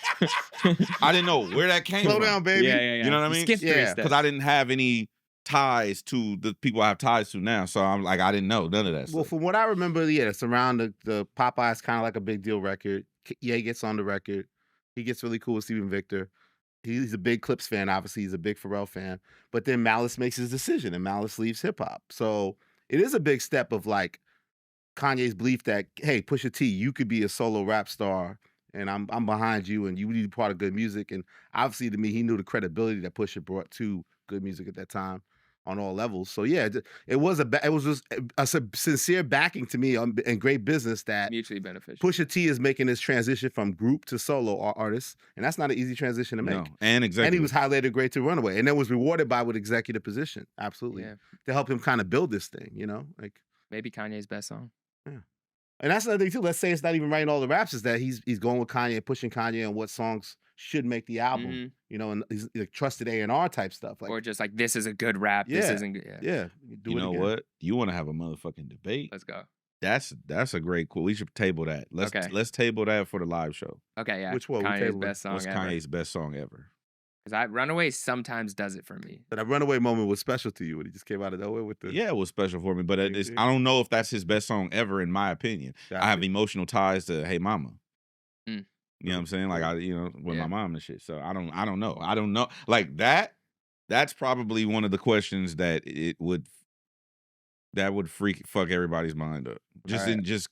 I didn't know where that came from. Slow down, baby. Yeah. You know what I mean? Skip 3 steps. Because I didn't have any ties to the people I have ties to now. So I'm like, I didn't know none of that stuff. Well, from what I remember, it's around the Popeye's kind of like a big deal record. Ye gets on the record. He gets really cool with Steven Victor. He's a big Clipse fan, obviously. He's a big Pharrell fan. But then Malice makes his decision, and Malice leaves hip-hop. So it is a big step of, like, Kanye's belief that, hey, Pusha T, you could be a solo rap star, and I'm behind you, and you need to be part of good music. And obviously, to me, he knew the credibility that Pusha brought to good music at that time on all levels. So yeah, it was just a sincere backing to me and great business that mutually beneficial. Pusha T is making this transition from group to solo artist, and that's not an easy transition to make. No. And he was highlighted great to Runaway, and then was rewarded by with executive position, absolutely, to help him kind of build this thing. Like maybe Kanye's best song. Yeah. And that's another thing too. Let's say it's not even writing all the raps, is that he's going with Kanye, pushing Kanye on what songs should make the album, and he's like trusted A&R type stuff. Like, or just like, this is a good rap, this isn't good. Yeah. You know what? You want to have a motherfucking debate? Let's go. That's a great cool. We should table that. Let's table that for the live show. Okay, yeah. Which one? Kanye's best song What's ever? Kanye's best song ever? Because Runaway sometimes does it for me. But that Runaway moment was special to you when he just came out of nowhere with the... Yeah, it was special for me, but I don't know if that's his best song ever, in my opinion. I have emotional ties to Hey Mama. You know what I'm saying? Like, with my mom and shit. So I don't know. I don't know. Like that's probably one of the questions that would fuck everybody's mind up. Just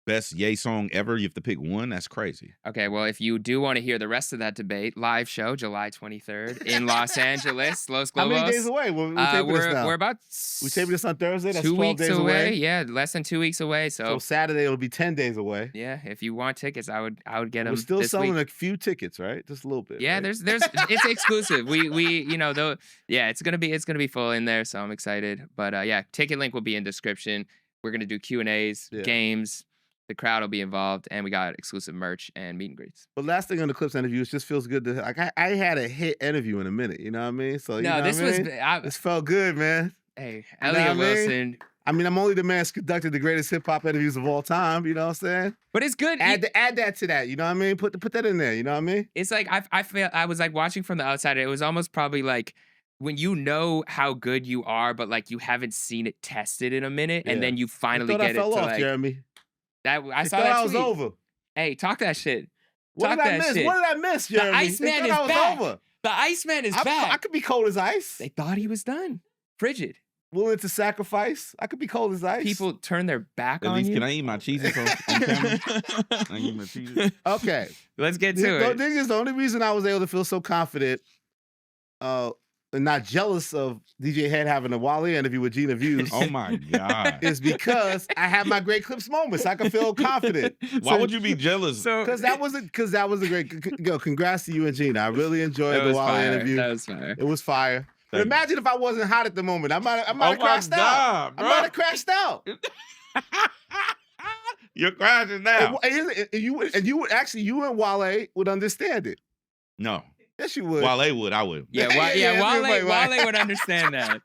best Ye song ever, you have to pick one. That's crazy. Okay, well, if you do want to hear the rest of that debate, live show July 23rd in Los Angeles, Los Globos. How many days away? We're taping this now. We're about we taping this on Thursday. That's 2 12 weeks days away. Yeah, less than 2 weeks away. So Saturday it'll be 10 days away. Yeah, if you want tickets, I would get them. We're still selling week. a few tickets, right? Just a little bit. Yeah, right? there's it's exclusive. We though. Yeah, it's gonna be full in there, so I'm excited. But ticket link will be in description. We're gonna do Q&As, games. The crowd will be involved, and we got exclusive merch and meet and greets. But last thing on the Clipse interview, it just feels good to like I had a hit interview in a minute. You know what I mean? So this felt good, man. Hey, Elliott Wilson. I mean, I'm only the man who's conducted the greatest hip hop interviews of all time. You know what I'm saying? But it's good. Add that to that. You know what I mean? Put that in there. You know what I mean? It's like I feel I was like watching from the outside. It was almost probably like when you know how good you are, but like you haven't seen it tested in a minute, and then you finally get I fell it to off, like Jeremy. I saw that I was over. Hey, talk that shit. What did I miss? What did I miss, Jeremy? The Iceman is back. Over. The Iceman is back. I could be cold as ice. They thought he was done. Frigid. Willing to sacrifice. I could be cold as ice. People turn their back on you. At least, you. can I eat my cheeses on camera? I eat my cheeses. Okay. Let's get to it. This is the only reason I was able to feel so confident and not jealous of DJ Hed having a Wale interview with Gina Views. Oh my God. Is because I have my great Clipse moments. I can feel confident. Why would you be jealous? Because that was a great. Yo, congrats to you and Gina. I really enjoyed the Wale interview. That was fire. It was fire. But imagine if I wasn't hot at the moment. I might have crashed out. I might have crashed out. You're crashing now. And you and Wale would understand it. No. Yes, you would. Wale would. I would. Yeah, Wale would understand that.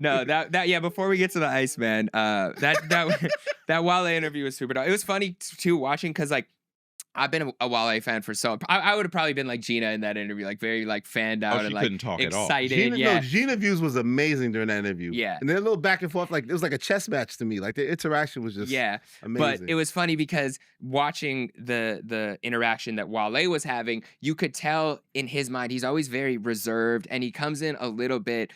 No, that before we get to the Iceman, that Wale interview was super dope. It was funny too watching because like I've been a Wale fan for I would have probably been like Gina in that interview, like very like fanned out and like couldn't talk excited. at all. Gina Views was amazing during that interview. Yeah, and their little back and forth, like it was like a chess match to me. Like the interaction was just amazing. But it was funny because watching the interaction that Wale was having, you could tell in his mind he's always very reserved, and he comes in a little bit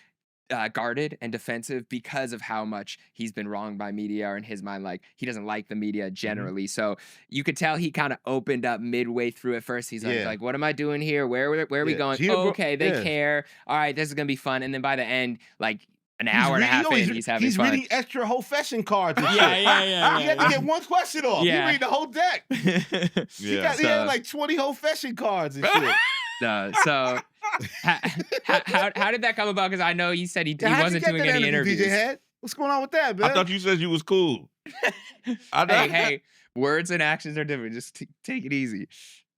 guarded and defensive because of how much he's been wronged by media, or in his mind, like he doesn't like the media generally. So you could tell he kind of opened up midway through at first. He's like, what am I doing here? Where are we going? Okay, they care. All right, this is going to be fun. And then by the end, like an hour and a half in, he's having fun. He's reading extra Hofession cards and shit. Yeah. He had to get one question off. Yeah. He read the whole deck. He had like 20 Hofession cards and shit. No, so how did that come about? Because I know you said he wasn't doing any interviews. DJ Hed? What's going on with that, man? I thought you said you was cool. Hey, words and actions are different. Just take it easy.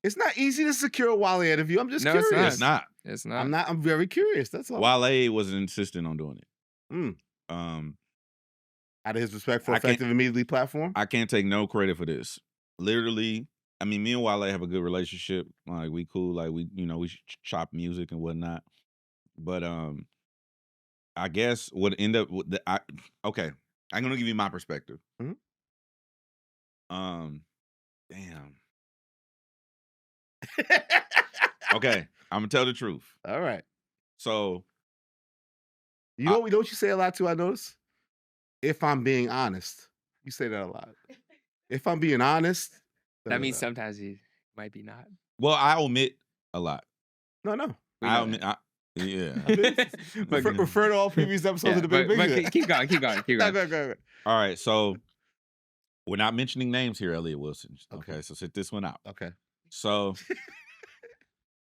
It's not easy to secure a Wale interview. I'm just curious. It's not. I'm very curious. That's all. Wale wasn't insistent on doing it. I Out of his respect for Effective Immediately platform? I can't take no credit for this. Literally, I mean, me and Wale have a good relationship. Like, we cool. Like, we chop music and whatnot. But I guess what end up with okay, I'm gonna give you my perspective. Mm-hmm. Damn. Okay, I'm gonna tell the truth. All right. So, you know what you say a lot too, I notice? If I'm being honest. You say that a lot. If I'm being honest. That means sometimes he might be not. Well, I omit a lot. No. I omit. Yeah. Refer to all previous episodes of the Big Picture. Keep going. Go. All right, so we're not mentioning names here, Elliott Wilson. Okay, so sit this one out. Okay. So,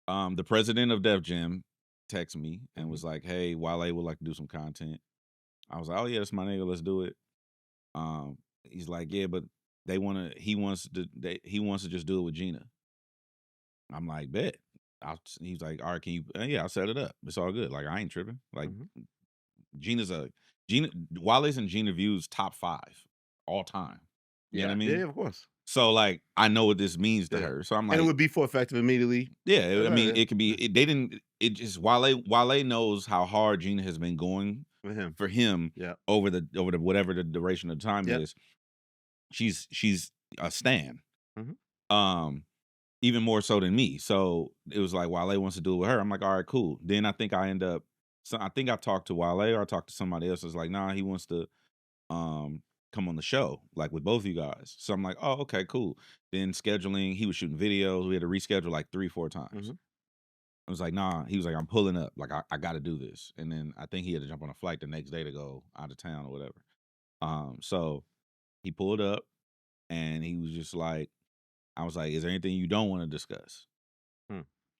the president of Def Jam texted me and was like, "Hey, Wale would like to do some content." I was like, "Oh yeah, that's my nigga. Let's do it." He's like, "Yeah, but he wants to just do it with Gina." I'm like, "Bet." He's like, "All right, can you?" Yeah, I'll set it up. It's all good. Like, I ain't tripping. Like, Wale's and Gina View's top 5 all time. You know what I mean? Yeah, of course. So, like, I know what this means to her. So I'm like, and it would be for Effective Immediately. Yeah, I mean, it could be. It just Wale knows how hard Gina has been going for him over the whatever the duration of time is. She's a stan. Even more so than me. So it was like Wale wants to do it with her. I'm like, all right, cool. Then I think I talked to Wale or I talked to somebody else. It's like, nah, he wants to come on the show, like with both of you guys. So I'm like, oh, okay, cool. Then scheduling, he was shooting videos. We had to reschedule like 3-4 times. I was like, nah. He was like, I'm pulling up. Like, I got to do this. And then I think he had to jump on a flight the next day to go out of town or whatever. So he pulled up and he was just like, I was like, is there anything you don't want to discuss?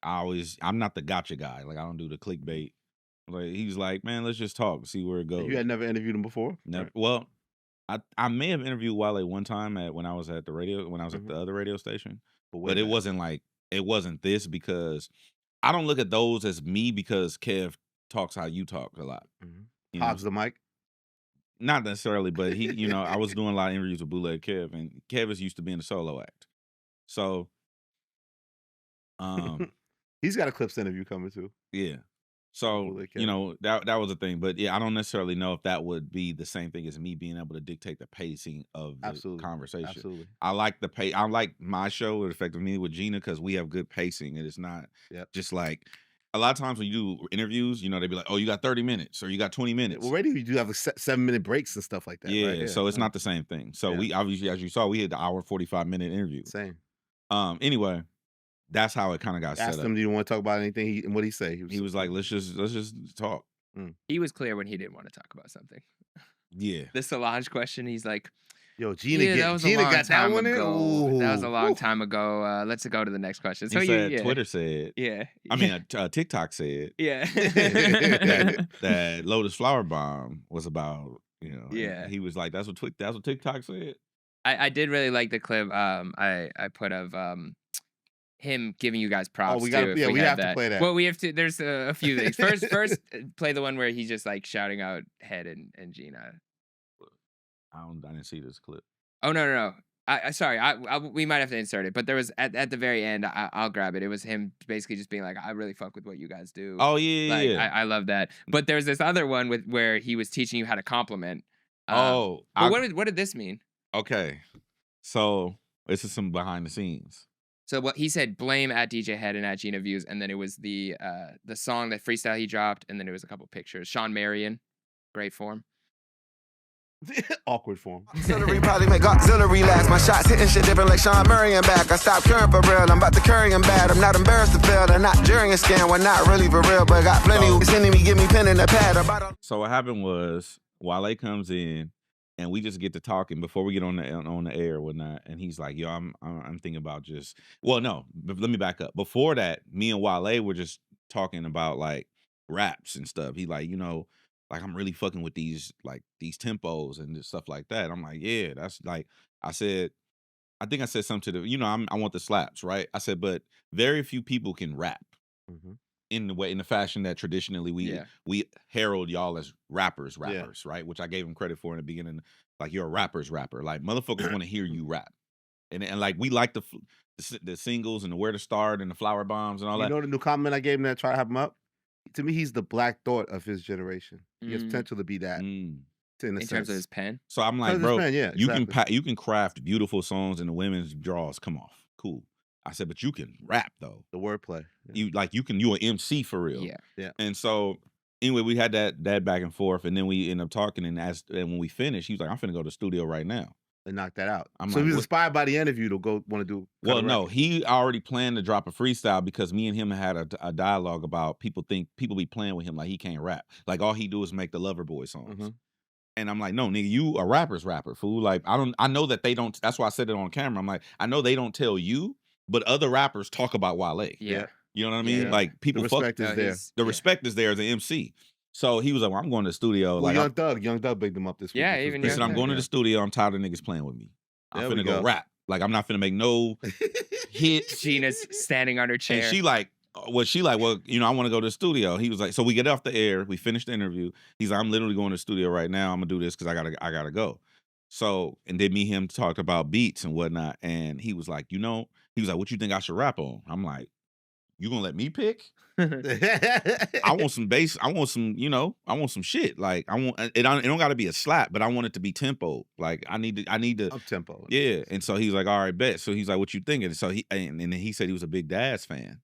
I'm not the gotcha guy. Like, I don't do the clickbait. Like, he was like, man, let's just talk, see where it goes. You had never interviewed him before? Never. Right. Well, I may have interviewed Wale one time when I was at the radio, at the other radio station. But it wasn't this, because I don't look at those as me, because Kev talks how you talk a lot. Hogs the mic? Not necessarily, but he, I was doing a lot of interviews with Bootleg Kev, and Kev is used to being a solo act. So, he's got a Clipse interview coming too. Yeah. So, that was a thing. But yeah, I don't necessarily know if that would be the same thing as me being able to dictate the pacing of the conversation. Absolutely. I like the pace. I like my show, Effective Me with Gina, because we have good pacing. And it's not just like, a lot of times when you do interviews, they be like, oh, you got 30 minutes or you got 20 minutes. Well, radio, you do have 7-minute breaks and stuff like that. Yeah. Right? So it's not the same thing. So we obviously, as you saw, we had the hour 45-minute interview. Same. Anyway, that's how it kind of got set up. Asked him, do you want to talk about anything? And what did he say? He was like, let's just talk. He was clear when he didn't want to talk about something. Yeah. The Solange question, he's like, yo, Gina got that one in? That was a long time ago. Let's go to the next question. So he said, Twitter said. Yeah. I mean, TikTok said. Yeah. that Lotus Flower Bomb was about, Yeah. He was like, that's what TikTok said. I did really like the clip I put of him giving you guys props. We have to play that. Well, we have to. There's a few things. First, play the one where he's just like shouting out Hed and Gina. I didn't see this clip. Oh no. Sorry. We might have to insert it, but there was at the very end. I'll grab it. It was him basically just being like, "I really fuck with what you guys do." Oh yeah. I love that. But there's this other one where he was teaching you how to compliment. What did this mean? Okay, so this is some behind the scenes. So what he said, blame at DJ Hed and at Gina Views, and then it was the song, that freestyle he dropped, and then it was a couple pictures. Sean Marion, great form. Awkward form. Auxiliary probably make auxiliary last. My shots hitting shit different like Sean Marion back. I stopped caring for real. I'm about to curry him bad. I'm not embarrassed to fail. They're not during a scam. We're not really for real, but got plenty who sending me, give me pen and a pad. So what happened was Wale comes in. And we just get to talking before we get on the air or whatnot. And he's like, yo, I'm thinking about but let me back up. Before that, me and Wale were just talking about like raps and stuff. He like, like I'm really fucking with these tempos and stuff like that. I'm like, yeah, that's like, I think I said something to I want the slaps, right? I said, but very few people can rap. in the fashion that traditionally we herald y'all as rappers, right? Which I gave him credit for in the beginning. Like, you're a rapper's rapper. Like, motherfuckers want to hear you rap. And like, we like the singles and the Where to Start and the Flower Bombs and all that. You know the new comment I gave him that try to have him up? To me, he's the Black Thought of his generation. He has potential to be that. In terms of his pen. So I'm like, bro, pen, you can craft beautiful songs and the women's draws come off. Cool. I said, but you can rap though. The wordplay. You're an MC for real. Yeah. And so anyway, we had that back and forth, and then we ended up talking, and when we finished, he was like, I'm finna go to the studio right now. And knock that out. I'm so like, he was inspired by the interview to go want to do. Well, no, he already planned to drop a freestyle because me and him had a dialogue about people be playing with him like he can't rap. Like, all he do is make the Lover Boy songs. And I'm like, no, nigga, you a rapper's rapper, fool. Like, I know that they don't. That's why I said it on camera. I'm like, I know they don't tell you, but other rappers talk about Wale. Yeah. You know what I mean? Yeah. Like, people the respect is there. The respect is there as an MC. So he was like, well, I'm going to the studio. Well, like, Young Thug bigged him up this week. Yeah, even listen, I'm going to the studio. I'm tired of niggas playing with me. I'm finna go rap. Like, I'm not finna make no hits. Gina's standing on her chair. And she like, well, I want to go to the studio. He was like, so we get off the air. We finished the interview. He's like, I'm literally going to the studio right now. I'm gonna do this because I gotta go. So, and then me and him talked about beats and whatnot. And he was like, what you think I should rap on? I'm like, you gonna let me pick? I want some bass. I want some shit. Like, I want it don't gotta be a slap, but I want it to be tempo. Like, I need to up tempo. Yeah. And so he's like, all right, bet. So he's like, what you thinking? So and then he said he was a big Daz fan.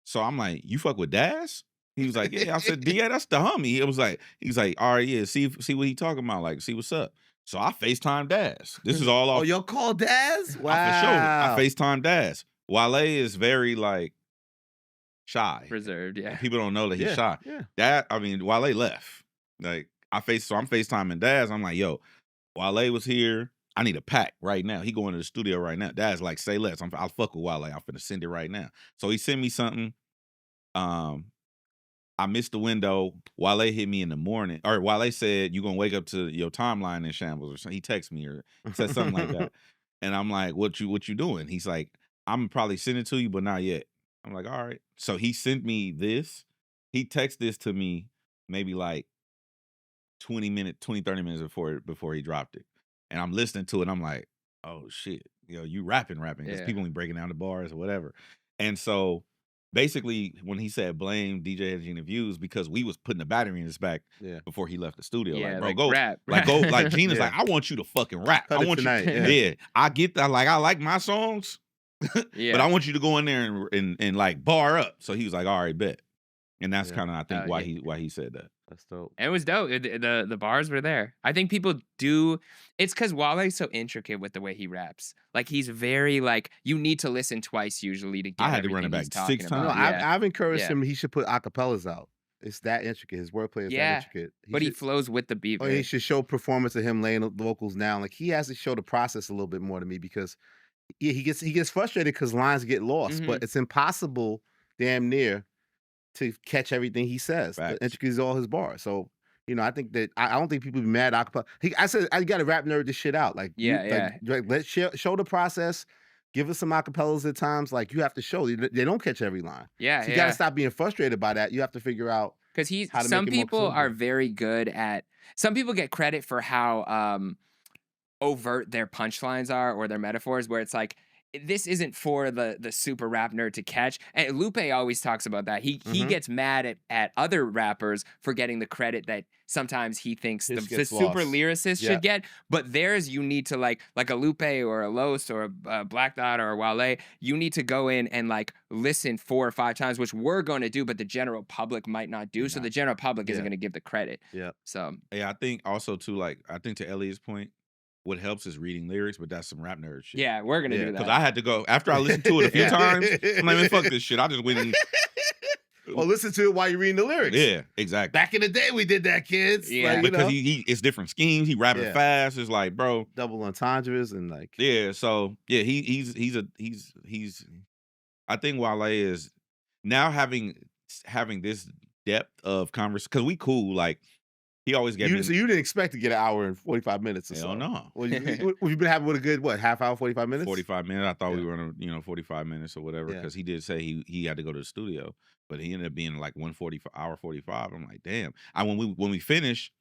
So I'm like, you fuck with Daz? He was like, yeah. I said, yeah, that's the homie. He was like, all right, yeah, see what he talking about, like, see what's up. So I FaceTime Daz. This is all off. Oh, y'all call Daz? Wow. For sure. I FaceTime Daz. Wale is very, like, shy. Reserved, yeah. People don't know that he's shy. Yeah. Wale left. Like, I'm FaceTiming Daz. I'm like, yo, Wale was here. I need a pack right now. He going to the studio right now. Daz like, say less. I'll fuck with Wale. I'm finna send it right now. So he sent me something. I missed the window. Wale hit me in the morning. Or Wale said, you gonna wake up to your timeline in shambles or something. He texted me or said something like that. And I'm like, what you doing? He's like, I'm probably sending it to you, but not yet. I'm like, all right. So he sent me this. He texted this to me maybe like 30 minutes before he dropped it. And I'm listening to it. I'm like, oh shit, you rapping because people ain't breaking down the bars or whatever. And so basically, when he said blame DJ Hed Got views because we was putting the battery in his back before he left the studio. Yeah, like, bro, go rap. Like Gina's like, I want you to fucking rap. Cut I it want tonight, you. yeah. I get that. Like, I like my songs, but I want you to go in there and like bar up. So he was like, all right, bet. And that's kind of, I think, why he said that. That's dope. It was dope. The bars were there. I think people do. It's because Wale's so intricate with the way he raps. Like, he's very like, you need to listen twice usually to get. I had to run it back 6 times. No, I've encouraged him. He should put acapellas out. It's that intricate. His wordplay is that intricate. He flows with the beat. He should show performance of him laying the vocals down. Like, he has to show the process a little bit more to me because he gets frustrated because lines get lost. But it's impossible, damn near, to catch everything he says. The intricacies is all his bars. So, I think that I don't think people be mad at acapella. I said I got to rap nerd this shit out. Like, let's show the process. Give us some acapellas at times. Like, you have to show they don't catch every line. Yeah, so you got to stop being frustrated by that. You have to figure out because some people are very good at. Some people get credit for how overt their punchlines are or their metaphors, where it's like, this isn't for the super rap nerd to catch. And Lupe always talks about that. He gets mad at other rappers for getting the credit that sometimes he thinks the super lyricist should get. But theirs, you need to like a Lupe or a Los or a Black Dot or a Wale, you need to go in and like listen 4 or 5 times, which we're going to do, but the general public might not do. So the general public isn't going to give the credit. Yeah. So I think also too, like, I think to Elliott's point, what helps is reading lyrics, but that's some rap nerd shit. Yeah, we're gonna do that. Because I had to go after I listened to it a few times. I'm like, man, fuck this shit. I just went and Well, listen to it while you're reading the lyrics. Yeah, exactly. Back in the day, we did that, kids. Yeah, like, because it's different schemes. He rapping fast. It's like, bro, double entendres and like So he's I think Wale is now having this depth of conversation because we cool like. He always gave me. So you didn't expect to get an hour and 45 minutes or so? Hell no. Well, you've been having with a good half hour, 45 minutes? 45 minutes. I thought we were on 45 minutes or whatever because he did say he had to go to the studio, but he ended up being like 1:45 hour 45. I'm like, damn. When we finished,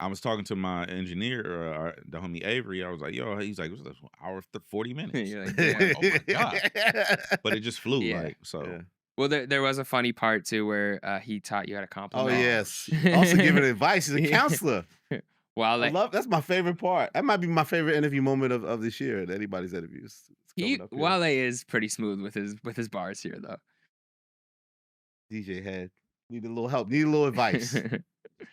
I was talking to my engineer, the homie Avery. I was like, yo, he's like, it was an hour 40 minutes. You're like, damn. Oh my god! But it just flew like so. Yeah. Well, there was a funny part too where he taught you how to compliment. Oh yes, also giving advice. He's a counselor. Wale, that's my favorite part. That might be my favorite interview moment of this year at anybody's interviews. Wale is pretty smooth with his bars here though. DJ Hed, need a little help. Need a little advice.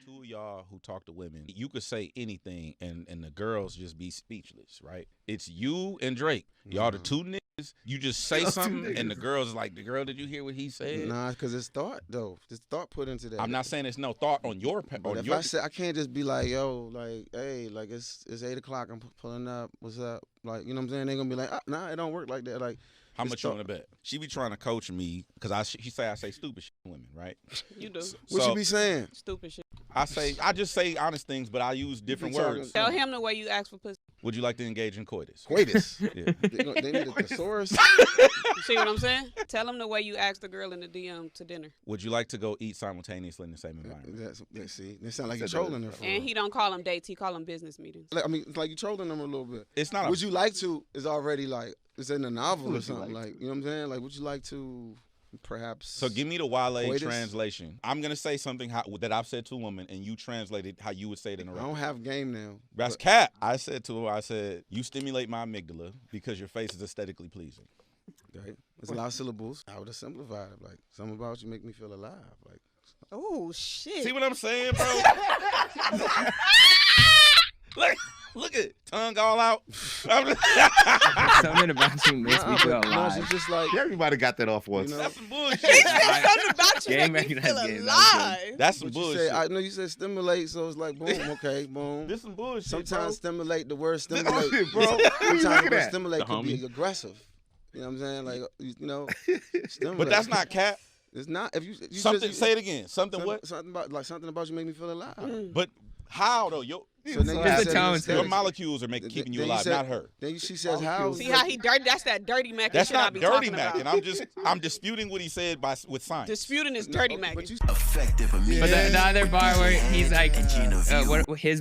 Two of y'all who talk to women, you could say anything and the girls just be speechless, right? It's you and Drake. Y'all the two niggas. You just say something and the girls is like, the girl, did you hear what he said? Nah, because it's thought though. There's thought put into that. I'm not saying there's no thought on your I say, I can't just be like, yo, like, hey, like it's 8 o'clock. I'm pulling up. What's up? Like, you know what I'm saying? They're gonna be like, nah, it don't work like that. Like, how much you want to bet? She be trying to coach me because she say I say stupid shit to women, right? You do. What you be saying? Stupid shit. I just say honest things, but I use different words. Tell him the way you ask for pussy. Would you like to engage in coitus? Coitus. Yeah. They need a thesaurus. You see what I'm saying? Tell him the way you ask the girl in the DM to dinner. Would you like to go eat simultaneously in the same environment? See, they sound like you're trolling her. And he don't call them dates. He call them business meetings. I mean, it's like you're trolling them a little bit. It's not. Would you like to? Is already like it's in a novel or something. Like you know what I'm saying? Like, would you like to? Perhaps. So give me the Wale translation. I'm gonna say something that I've said to a woman, and you translate it how you would say it in a record. I don't have game now. That's cat. I said to her, I said, you stimulate my amygdala because your face is aesthetically pleasing. Right. There's a lot of syllables. I would have simplified it. Like something about you make me feel alive. Like. Oh shit. See what I'm saying, bro? Look at tongue all out. Something about you makes me feel alive. It's just like everybody got that off once. You know? That's some bullshit. He said something about you make me feel alive. That's some bullshit. I know you said stimulate, so it's like boom, okay, boom. This some bullshit. Sometimes stimulate, the word stimulate, bro. Sometimes the word stimulate could be aggressive. You know what I'm saying? Like you know, stimulate. But that's not cat. It's not. If you something, say it again. Something what? Something about you make me feel alive. But how though? So your molecules are keeping you alive, not her. Then she says how. See how he dirty? That's that dirty Mac. That's not dirty Mac, and I'm disputing what he said with science. Disputing is dirty Mac. Effective. But the other bar where he's like,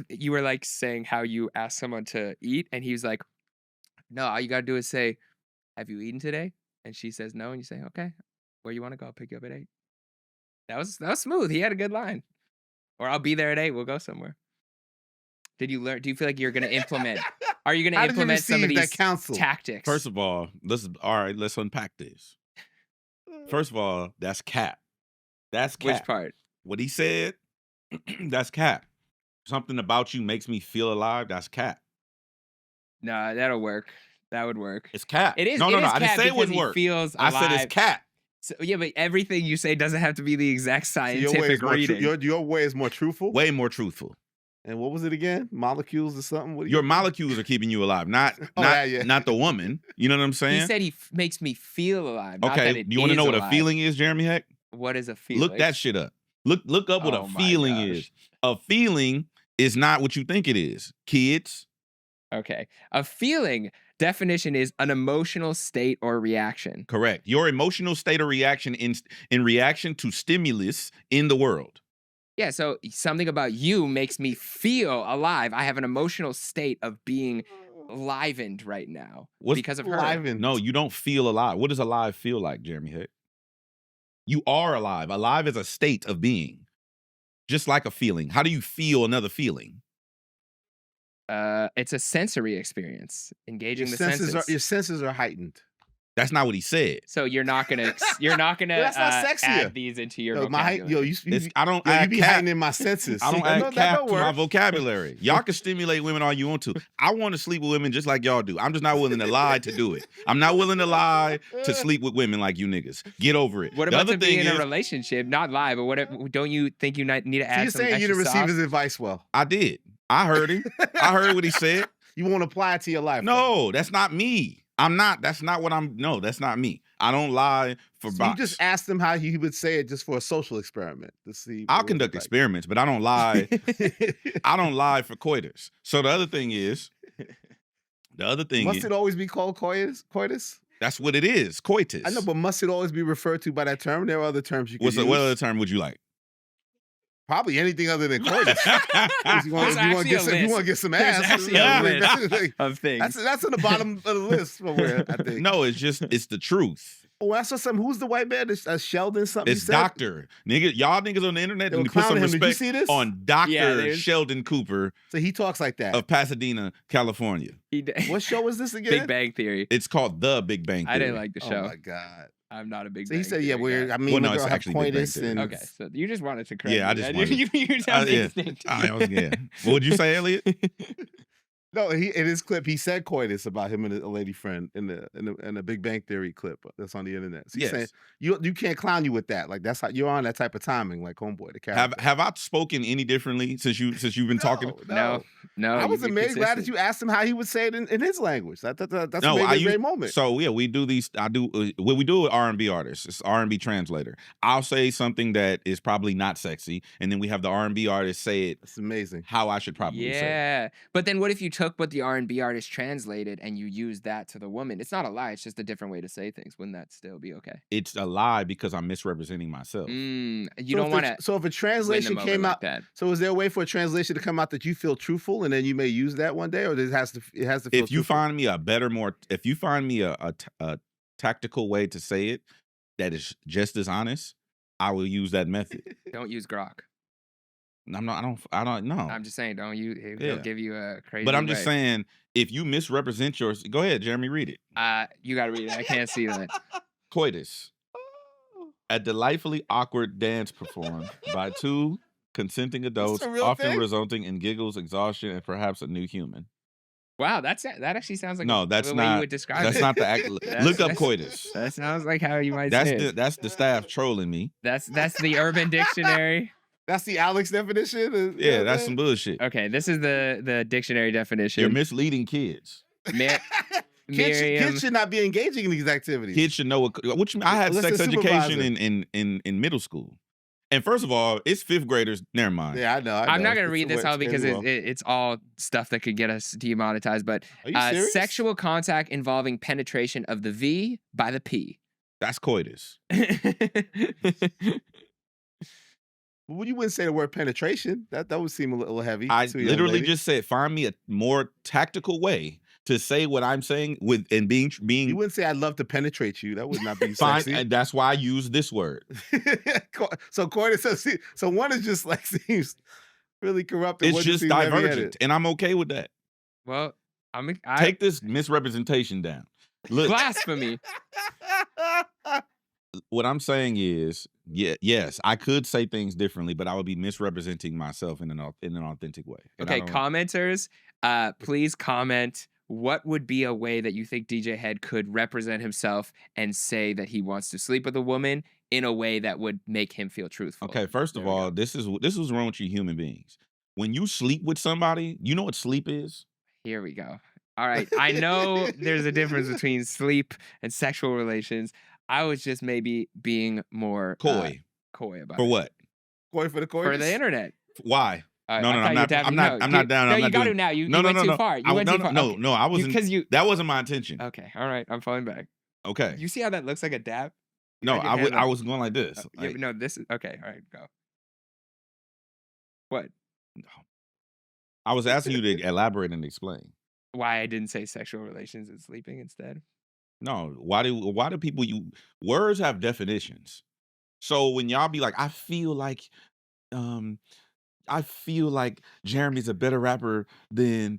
you were like saying how you ask someone to eat, and he was like, no, all you gotta do is say, have you eaten today? And she says no, and you say, okay, where you want to go? I'll pick you up at 8. That was smooth. He had a good line. Or I'll be there at 8. We'll go somewhere. Did you learn? Do you feel like you're going to implement? Are you going to implement some of these tactics? First of all, let's unpack this. First of all, that's cap. That's cap. Which part? What he said, that's cap. Something about you makes me feel alive. That's cap. No, that'll work. That would work. It's cap. It is. No. I didn't say it wouldn't work. Feels I alive. said it's cap. So, yeah, but everything you say doesn't have to be the exact scientific reading. Your way is more truthful. Way more truthful. And what was it again? Molecules or something? Your molecules are keeping you alive, not the woman. You know what I'm saying? He said he makes me feel alive. Not Okay, that you want to know what alive. a feeling is, Jeremy Heck? What is a feeling? Look that shit up. Look up what a feeling is. A feeling is not what you think it is, kids. Okay. A feeling, definition is an emotional state or reaction. Correct. Your emotional state or reaction in reaction to stimulus in the world. Yeah, so something about you makes me feel alive. I have an emotional state of being livened right now because of her. Livened? No, you don't feel alive. What does alive feel like, Jeremy Heck? You are alive. Alive is a state of being, just like a feeling. How do you feel another feeling? It's a sensory experience. Engaging the senses. Your senses are heightened. That's not what he said. So you're not gonna That's not sexy. add these into your vocabulary. I don't you add be cap. heightening my senses. I don't add cap to my vocabulary. Y'all can stimulate women all you want to. I want to sleep with women just like y'all do. I'm just not willing to lie to do it. I'm not willing to lie to sleep with women like you niggas. Get over it. What about to be in a relationship? Not lie, but don't you think you need to add you're some saying you extra didn't receive sauce? his advice well. I did. I heard him. I heard what he said. You won't apply it to your life. No, that's not me. I'm not. That's not what I'm. No, that's not me. I don't lie for So box. you just asked him how he would say it just for a social experiment to see. I'll conduct experiments, but I don't lie. I don't lie for coitus. So the other thing is, must it always be called coitus? That's what it is, coitus. I know, but must it always be referred to by that term? There are other terms you can use. What other term would you like? Probably anything other than coitus. If you want to get some ass, actually a list of things. That's on the bottom of the list somewhere, I think. No, it's the truth. Oh, I saw something. Who's the white man? Sheldon something. It's Doctor. Nigga, y'all niggas on the internet need to put some respect Did you see this? on Dr. Sheldon Cooper. So he talks like that. Of Pasadena, California. What show is this again? Big Bang Theory. It's called The Big Bang Theory. I didn't like the show. Oh my God. I'm not a big. So he said, "Yeah, we're." I mean, well, no, it's actually coitus Big Bang Theory. Okay, so you just wanted to correct. Yeah, I just wanted. You sound instinct. Yeah. What would you say, Elliot? No, in his clip, he said coitus about him and a lady friend in the Big Bang Theory clip that's on the internet. So he's saying you can't clown you with that. Like that's how you're on that type of timing, like homeboy. The character. Have I spoken any differently since you've been talking? No. I was amazed. Glad that you asked him how he would say it in his language. That's a great moment. So yeah, we do these. I do what we do with R&B artists. It's R&B translator. I'll say something that is probably not sexy, and then we have the R&B artist say it. It's amazing how I should probably say it. Yeah, but then what if you took what the R&B artist translated and you used that to the woman? It's not a lie. It's just a different way to say things. Wouldn't that still be okay? It's a lie because I'm misrepresenting myself. You don't want to. So if a translation came out, so is there a way for a translation to come out that you feel truthful, and then you may use that one day, or it has to feel if you truthful? find me if you find me a tactical way to say it that is just as honest, I will use that method. Don't use grok. I don't know. I'm just saying, don't use. He'll give you a crazy. But I'm just saying, if you misrepresent yours, go ahead, Jeremy, read it. You gotta read it. I can't see that. Coitus, a delightfully awkward dance performed by two consenting adults, often resulting in giggles, exhaustion, and perhaps a new human. Wow, that actually sounds like that's the not. way you would describe that's it. not the act. Look up coitus. That sounds like how you might say it. That's the staff trolling me. That's the Urban Dictionary. That's the Alex definition? Yeah, that's some bullshit. Okay, this is the dictionary definition. You're misleading kids. Kids should not be engaging in these activities. Kids should know what you mean. I had sex education in middle school. And first of all, it's fifth graders. Never mind. Yeah, I know. I'm not going to read this all because it's all stuff that could get us demonetized. But are you serious? Sexual contact involving penetration of the V by the P. That's coitus. Well, you wouldn't say the word penetration. That would seem a little heavy. I literally just said, find me a more tactical way to say what I'm saying and being. You wouldn't say I'd love to penetrate you. That would not be sexy. And that's why I use this word. So coitus. So one is just like seems really corrupt. It's just divergent, and I'm okay with that. Well, take this misrepresentation down. Look, blasphemy. What I'm saying is, yes, I could say things differently, but I would be misrepresenting myself in an authentic way. Okay, commenters, please comment. What would be a way that you think DJ Hed could represent himself and say that he wants to sleep with a woman in a way that would make him feel truthful? Okay, first of all, this is what's wrong with you human beings. When you sleep with somebody, you know what sleep is? Here we go. All right, I know there's a difference between sleep and sexual relations. I was just maybe being more coy about for it. what? Coy for the coitus? For the internet. Why? No, I'm not down. No, you got to now. You went too far. You went too far. No, I wasn't. That wasn't my intention. Okay, all right, I'm falling back. Okay. You see how that looks like a dab? No, I was going like this. Yeah, no, this is okay. All right, go. What? No. I was asking you to elaborate and explain why I didn't say sexual relations and sleeping instead. No, why do people words have definitions? So when y'all be like, I feel like Jeremy's a better rapper than,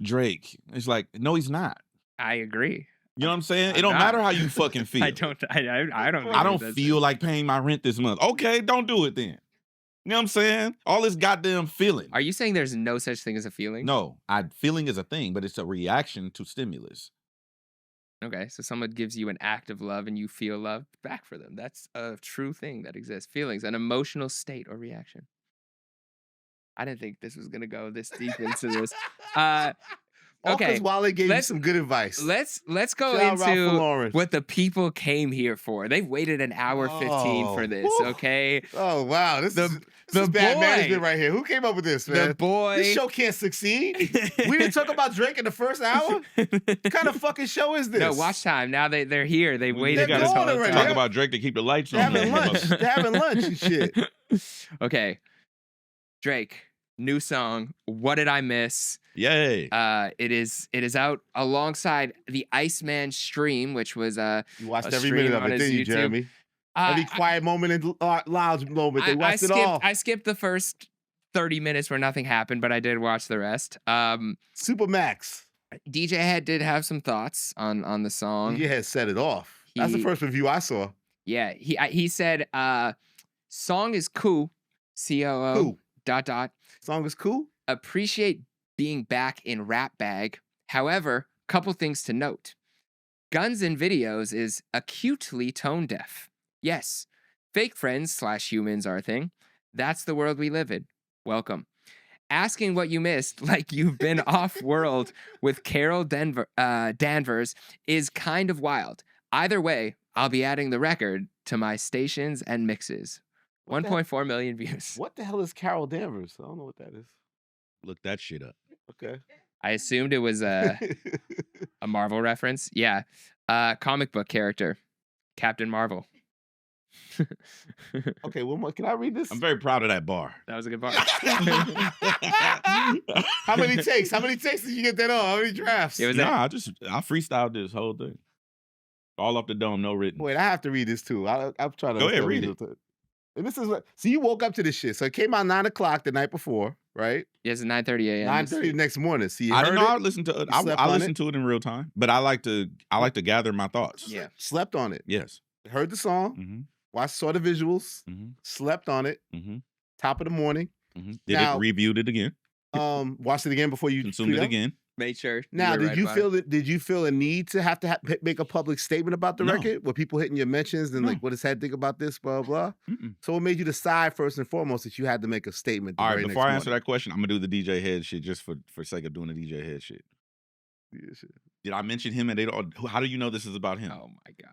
Drake. It's like, no, he's not. I agree. You know what I'm saying? It don't matter how you fucking feel. I don't feel like paying my rent this month. Okay, don't do it then. You know what I'm saying? All this goddamn feeling. Are you saying there's no such thing as a feeling? No, feeling is a thing, but it's a reaction to stimulus. Okay, so someone gives you an act of love and you feel love back for them. That's a true thing that exists. Feelings, an emotional state or reaction. I didn't think this was going to go this deep into this. Okay, Wale gave you some good advice. Let's go Shout out into Ralph Lauren. what the people came here for. They've waited an hour 15 for this. whew. Okay. Oh wow, this is bad boy. management right here. Who came up with this, man? The boy. This show can't succeed. We didn't talk about Drake in the first hour. What kind of fucking show is this? No, watch time. Now they're here. They waited. They're this going whole already. time. Talk about Drake to keep the lights They're on. having lunch. They're having lunch and shit. Okay, Drake, new song. What did I miss? Yay! It is out alongside the Iceman stream, which was You watched a every minute stream of on it, his didn't you, YouTube. Jeremy? Every quiet moment and loud moment, they watched it all. I skipped the first 30 minutes where nothing happened, but I did watch the rest. Supermax. DJ Hed did have some thoughts on the song. DJ Hed set it off. That's the first review I saw. Yeah, he said, song is cool, COO, ... Song is cool. Appreciate being back in Rap Bag. However, couple things to note. Guns and Videos is acutely tone deaf. Yes, fake friends / humans are a thing. That's the world we live in. Welcome. Asking what you missed, like you've been off-world with Carol Danvers, is kind of wild. Either way, I'll be adding the record to my stations and mixes. 1.4 million views. What the hell is Carol Danvers? I don't know what that is. Look that shit up. Okay. I assumed it was a Marvel reference. Yeah. Comic book character. Captain Marvel. Okay, can I read this? I'm very proud of that bar. That was a good bar. How many takes? How many takes did you get that on? How many drafts? I freestyled this whole thing. All off the dome, no written. Wait, I have to read this too. I'm trying to go ahead, read it. And this is so you woke up to this shit. So it came out 9 o'clock the night before, right? Yes, 9:30 a.m. 9:30 the next morning. So you I heard didn't know. it? I listened to it. I listened to it in real time, but I like to gather my thoughts. Yeah, slept on it. Yes, heard the song. Saw the visuals. Slept on it. Top of the morning. Reviewed it again. Watched it again before you consumed it again. Made sure. Now, did you feel a need to have to make a public statement about the record? Were people hitting your mentions and like, what does Hed think about this, blah, blah? So what made you decide first and foremost that you had to make a statement? All right, before I answer that question, I'm going to do the DJ Hed shit just for sake of doing the DJ Hed shit. Yeah, shit. Did I mention him? And they don't. How do you know this is about him? Oh my god!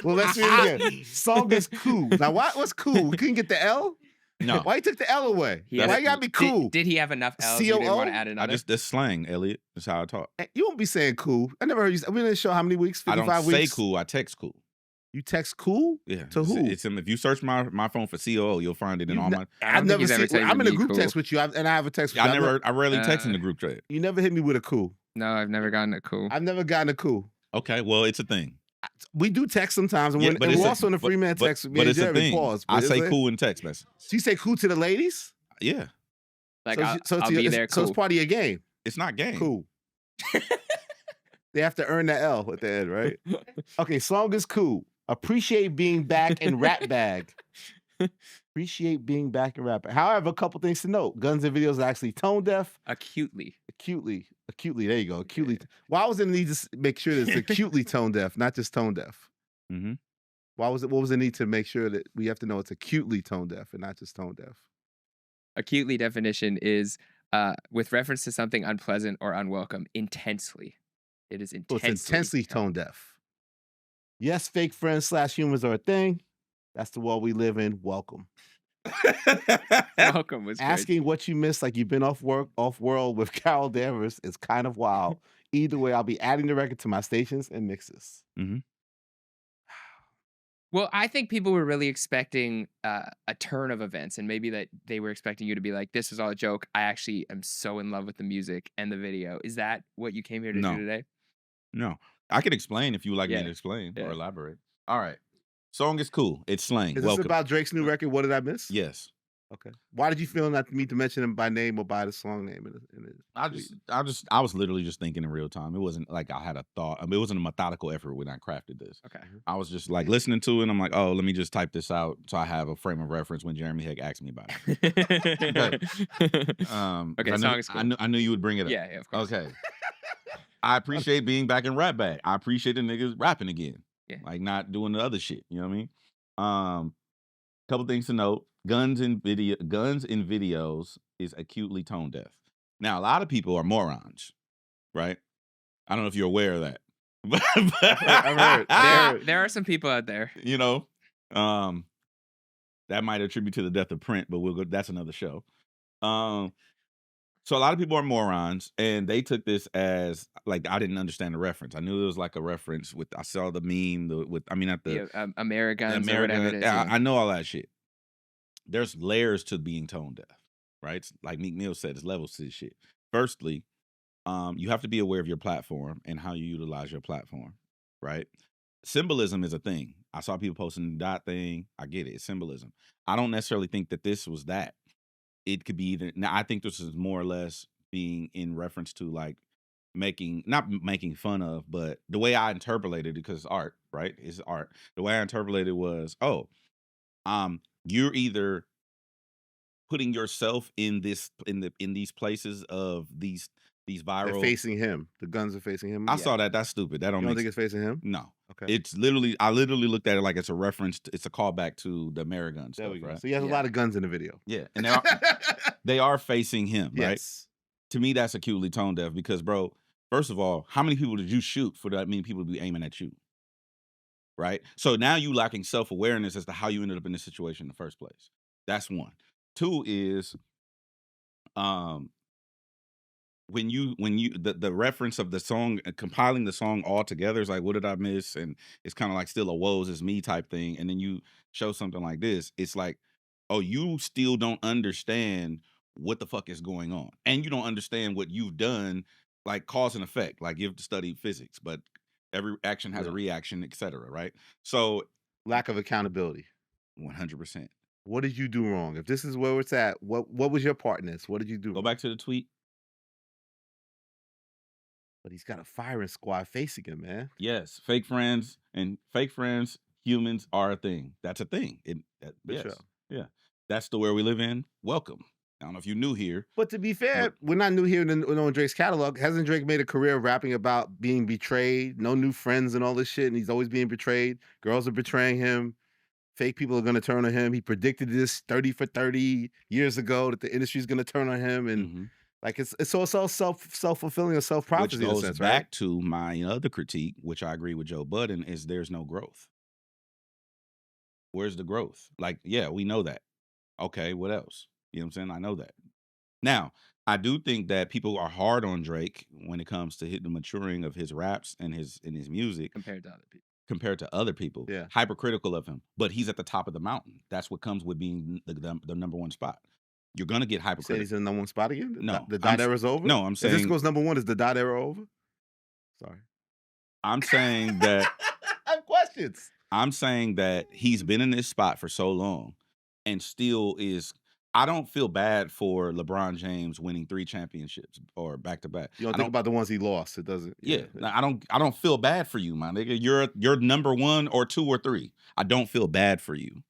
Well, let's read it again. Song is cool. Now, what's cool? We couldn't get the L. No. Why you took the L away? Why you gotta be cool? Did he have enough L's? You didn't want to add another? That's slang, Elliott. That's how I talk. You won't be saying cool. I never heard you. We didn't show how many weeks. 55 I don't say weeks? cool. I text cool. You text cool? Yeah. To who? It's if you search my phone for COO, you'll find it in all my. I've never seen. I'm in a group text with you, and I have a text. With you. I rarely text in the group chat. You never hit me with a cool. No, I've never gotten a cool. I've never gotten a cool. Okay, well, it's a thing. We do text sometimes, and we're also in the free man text with me and Jeremy. Pause. I say cool in text message. So you say cool to the ladies? Yeah. Like I'll be there. So it's part of your game. It's not game. Cool. They have to earn the L at the end, right? Okay, song is cool. Appreciate being back in Rap Bag. Appreciate being back in Rap Bag. However, a couple things to note. Guns and Videos are actually tone deaf. Acutely. There you go. Acutely. Why was it need to make sure that it's acutely tone deaf, not just tone deaf? Why was it? What was the need to make sure that we have to know it's acutely tone deaf and not just tone deaf? Acutely definition is with reference to something unpleasant or unwelcome. Intensely. It is intensely. So it's intensely tone deaf. Yes, fake friends / humans are a thing. That's the world we live in. Welcome. Welcome was asking what you missed, like you've been off world with Carol Danvers, is kind of wild. Either way, I'll be adding the record to my stations and mixes. Well, I think people were really expecting a turn of events, and maybe that they were expecting you to be like, "This is all a joke. I actually am so in love with the music and the video." Is that what you came here to do today? No, I can explain if you like me to explain or elaborate. All right. Song is cool. It's slang. Is this about Drake's new record? What did I miss? Yes. Okay. Why did you feel not me to mention him by name or by the song name? I was literally just thinking in real time. It wasn't like I had a thought. I mean, it wasn't a methodical effort when I crafted this. Okay. I was just like listening to it. And I'm like, oh, let me just type this out so I have a frame of reference when Jeremy Heck asked me about it. Okay. Song is cool. I knew you would bring it up. Yeah, of course. Okay. I appreciate being back in Rap Bag. I appreciate the niggas rapping again. Yeah. Like not doing the other shit. You know what I mean? Couple things to note. Guns in videos is acutely tone deaf. Now, a lot of people are morons, right? I don't know if you're aware of that. I've heard. There are some people out there. You know, that might attribute to the death of print, but we'll go. That's another show. So a lot of people are morons, and they took this as like I didn't understand the reference. I knew it was like a reference with. I saw the meme not the Americans or whatever it is. I know all that shit. There's layers to being tone deaf, right? It's like Meek Mill said, it's levels to this shit. Firstly, you have to be aware of your platform and how you utilize your platform, right? Symbolism is a thing. I saw people posting the dot thing. I get it. It's symbolism. I don't necessarily think that this was that. It could be either. Now, I think this is more or less being in reference to like not making fun of, but the way I interpolated it, because it's art, right? It's art. The way I interpolated it was, you're either putting yourself in these places of these viral. They're facing him. The guns are facing him. I saw that. That's stupid. That don't. You don't think it's facing him? No. Okay. It's literally. I literally looked at it like it's a reference. It's a callback to the Amerigun stuff. There we go. Right? So he has a lot of guns in the video. Yeah, and they are facing him. Right. Yes. To me, that's acutely tone deaf because, bro. First of all, how many people did you shoot for that many people to be aiming at you? Right. So now you lacking self-awareness as to how you ended up in this situation in the first place. That's one. Two is, when you the reference of the song, compiling the song all together is like, what did I miss? And it's kind of like still a woes is me type thing. And then you show something like this, it's like, oh, you still don't understand what the fuck is going on, and you don't understand what you've done, like cause and effect. Like you have to study physics, but every action has a reaction, etc. Right? So lack of accountability. 100%. What did you do wrong? If this is where it's at, what was your part in this? What did you do? Go back to the tweet. But he's got a firing squad facing him, man. Yes, fake friends, humans are a thing. That's a thing. Yes. Sure. Yeah, that's the world we live in. Welcome. I don't know if you're new here. But to be fair, we're not new here in Drake's catalog. Hasn't Drake made a career rapping about being betrayed, no new friends and all this shit, and he's always being betrayed? Girls are betraying him. Fake people are going to turn on him. He predicted this 30 for 30 years ago that the industry is going to turn on him. And like it's also self-fulfilling or self-prophecy. Which goes in a sense, back right? to my other critique, which I agree with Joe Budden, is there's no growth. Where's the growth? Like, yeah, we know that. Okay, what else? You know what I'm saying? I know that. Now, I do think that people are hard on Drake when it comes to the maturing of his raps and his music. Compared to other people. Yeah. Hypercritical of him. But he's at the top of the mountain. That's what comes with being the number one spot. You're going to get hypercritical. Say he's in the number one spot again? No. The dot era's over? No, I'm saying. If this goes number one, is the dot era over? Sorry. I'm saying that. I have questions. I'm saying that he's been in this spot for so long and still is. I don't feel bad for LeBron James winning 3 championships or back to back. You don't think about the ones he lost. It doesn't. Yeah. I don't feel bad for you, my nigga. You're number 1 or 2 or 3. I don't feel bad for you.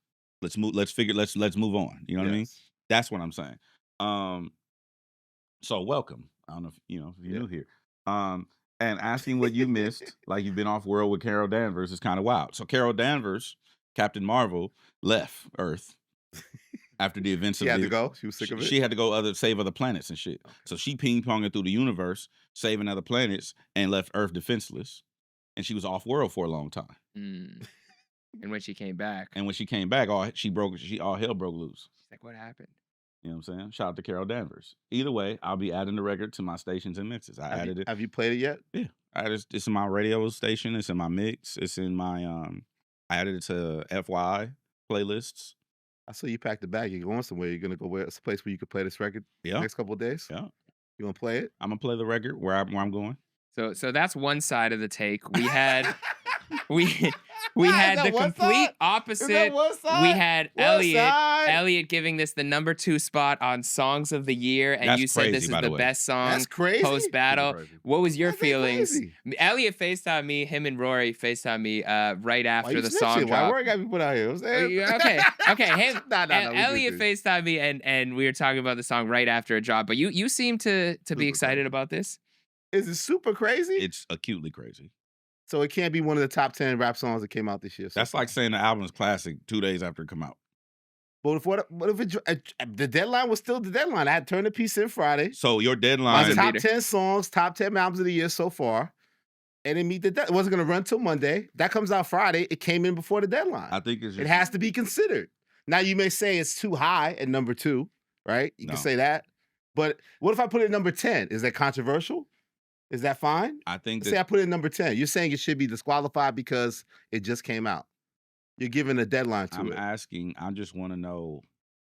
Let's move. Let's move on. You know what I mean? That's what I'm saying. So welcome. I don't know if you're new here. And asking what you missed, like you've been off world with Carol Danvers, is kind of wild. So Carol Danvers, Captain Marvel, left Earth. After the events she had to go. She was sick of it. She had to go save other planets and shit. Okay. So she ping-ponging through the universe, saving other planets, and left Earth defenseless. And she was off world for a long time. And when she came back, all hell broke loose. She's like, what happened? You know what I'm saying? Shout out to Carol Danvers. Either way, I'll be adding the record to my stations and mixes. I added it. Have you played it yet? Yeah, it's in my radio station. It's in my mix. It's in my I added it to FYI playlists. I saw you packed the bag. You're going somewhere. You're gonna go where it's a place where you could play this record. Yeah. Next couple of days. Yeah. You gonna play it? I'm gonna play the record where I'm going. So that's one side of the take. We had we had the complete opposite. We had Elliott giving this the number 2 spot on Songs of the Year, and That's you said crazy, this is by the the way. best song That's crazy. post battle. What was your That's feelings? crazy. Elliott FaceTimed me. Him and Rory FaceTimed me right after the song Why dropped. Rory got me put out here? Okay. Him, Elliott we FaceTimed me, and we were talking about the song right after it dropped. But you seem to be excited about this. Is it super crazy? It's acutely crazy. So it can't be one of the top 10 rap songs that came out this year. That's like saying the album's classic 2 days after it come out. But if the deadline was still the deadline, I had turned the piece in Friday. So your deadline, my top 10 songs, top 10 albums of the year so far, and it wasn't going to run till Monday. That comes out Friday. It came in before the deadline. I think it has to be considered. Now you may say it's too high at number 2, right? You can say that. But what if I put it at number 10? Is that controversial? Is that fine? I think say I put it at number 10. You're saying it should be disqualified because it just came out. You're giving a deadline to it. I just want to know,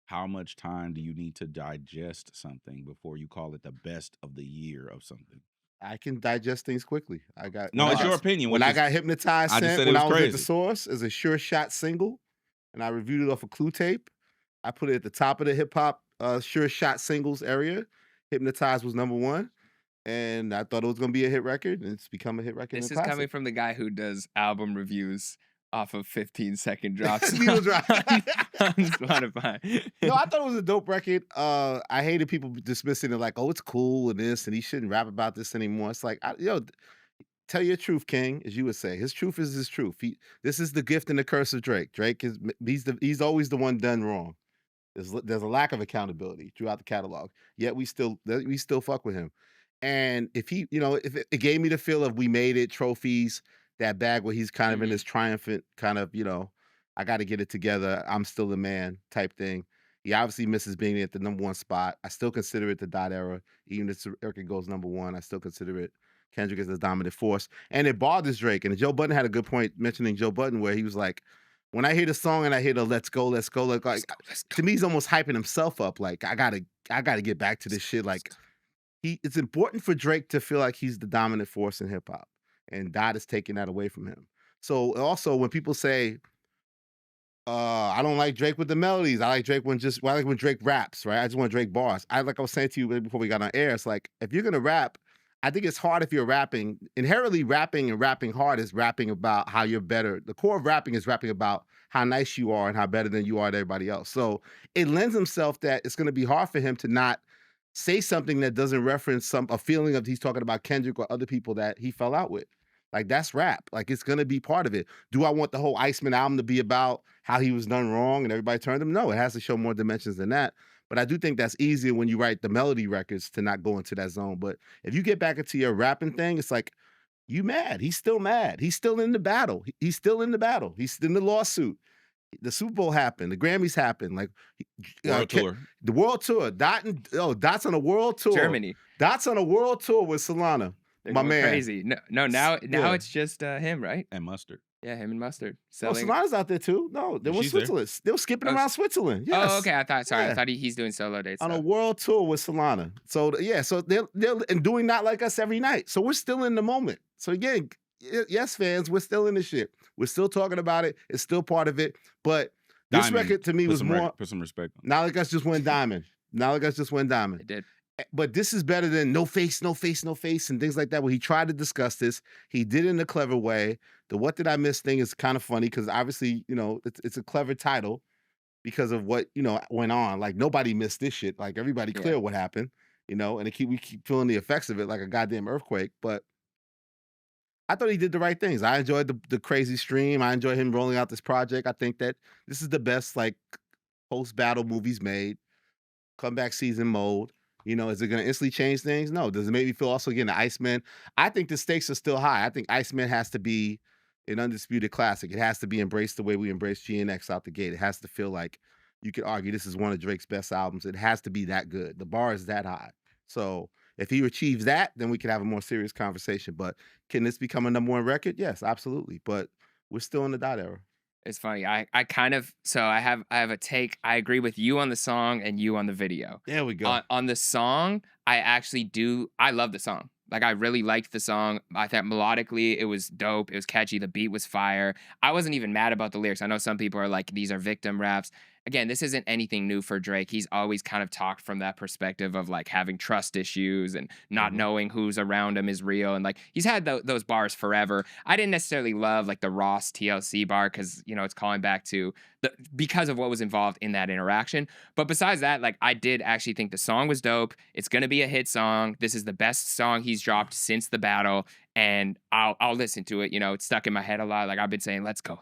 how much time do you need to digest something before you call it the best of the year of something? I can digest things quickly. It's your opinion. When I got Hypnotized when I was at the Source as a Sure Shot single, and I reviewed it off a Clue tape, I put it at the top of the hip hop Sure Shot singles area. Hypnotized was number 1. And I thought it was going to be a hit record, and it's become a hit record. This is coming from the guy who does album reviews off of 15-second drops on Spotify. No, I thought it was a dope record. I hated people dismissing it like, oh, it's cool and this, and he shouldn't rap about this anymore. It's like, tell your truth, King, as you would say. His truth is his truth. This is the gift and the curse of Drake. Drake he's always the one done wrong. There's a lack of accountability throughout the catalog. Yet we still fuck with him. And if if it gave me the feel of we made it, trophies, that bag where he's kind of in this triumphant kind of, I got to get it together, I'm still the man type thing. He obviously misses being at the number 1 spot. I still consider it the dot era. Even if Erkin goes number 1, I still consider it Kendrick as the dominant force. And it bothers Drake. And Joe Budden had a good point mentioning Joe Budden, where he was like, when I hear the song and I hear the let's go, to me, he's almost hyping himself up. Like, I gotta get back to this shit. Like, it's important for Drake to feel like he's the dominant force in hip hop, and Dot is taking that away from him. So also when people say, I don't like Drake with the melodies, I like Drake when Drake raps, right? I just want Drake bars. Like I was saying to you before we got on air, it's like, if you're gonna rap, I think it's hard if you're rapping. Inherently rapping and rapping hard is rapping about how you're better. The core of rapping is rapping about how nice you are and how better than you are to everybody else. So it lends himself that it's gonna be hard for him to not say something that doesn't reference a feeling of he's talking about Kendrick or other people that he fell out with. Like, that's rap. Like, it's going to be part of it. Do I want the whole Iceman album to be about how he was done wrong and everybody turned him? No, it has to show more dimensions than that. But I do think that's easier when you write the melody records to not go into that zone. But if you get back into your rapping thing, it's like, you mad. He's still mad. He's still in the battle. He's still in the battle. He's in the lawsuit. The Super Bowl happened. The Grammys happened. Like, world tour. The world tour. Dot's on a world tour. Germany. Dot's on a world tour with Solana. My man. Crazy. No. Now it's just him, right? And Mustard. Yeah, him and Mustard. Solana's out there too. No, they were Switzerland. They were skipping around Switzerland. Yes. Oh, okay. I thought he's doing solo dates on a world tour with Solana. So yeah, so they're and doing Not Like Us every night. So we're still in the moment. So again, yes, fans, we're still in the shit. We're still talking about it. It's still part of it. But this record to me was more. Put some respect on. Not Like Us just went diamond. Not Like Us just went diamond. It did. But this is better than No Face, No Face, No Face, and things like that, where he tried to discuss this. He did it in a clever way. The What Did I Miss thing is kind of funny because obviously, it's a clever title because of what, went on. Like, nobody missed this shit. Like, everybody clear what happened, and we keep feeling the effects of it like a goddamn earthquake. But I thought he did the right things. I enjoyed the crazy stream. I enjoyed him rolling out this project. I think that this is the best, like, post-battle movies made. Comeback season mode. Is it going to instantly change things? No. Does it make me feel also getting the Iceman? I think the stakes are still high. I think Iceman has to be an undisputed classic. It has to be embraced the way we embrace GNX out the gate. It has to feel like you could argue this is one of Drake's best albums. It has to be that good. The bar is that high. So if he achieves that, then we could have a more serious conversation. But can this become a number 1 record? Yes, absolutely. But we're still in the Dot era. It's funny. I have a take. I agree with you on the song and you on the video. There we go. On the song, I love the song. Like, I really liked the song. I thought melodically it was dope. It was catchy. The beat was fire. I wasn't even mad about the lyrics. I know some people are like, these are victim raps. Again, this isn't anything new for Drake. He's always kind of talked from that perspective of like having trust issues and not knowing who's around him is real. And like, he's had those bars forever. I didn't necessarily love like the Ross TLC bar because, it's calling back to because of what was involved in that interaction. But besides that, like, I did actually think the song was dope. It's going to be a hit song. This is the best song he's dropped since the battle. and I'll listen to it. You know, it's stuck in my head a lot. Like I've been saying, let's go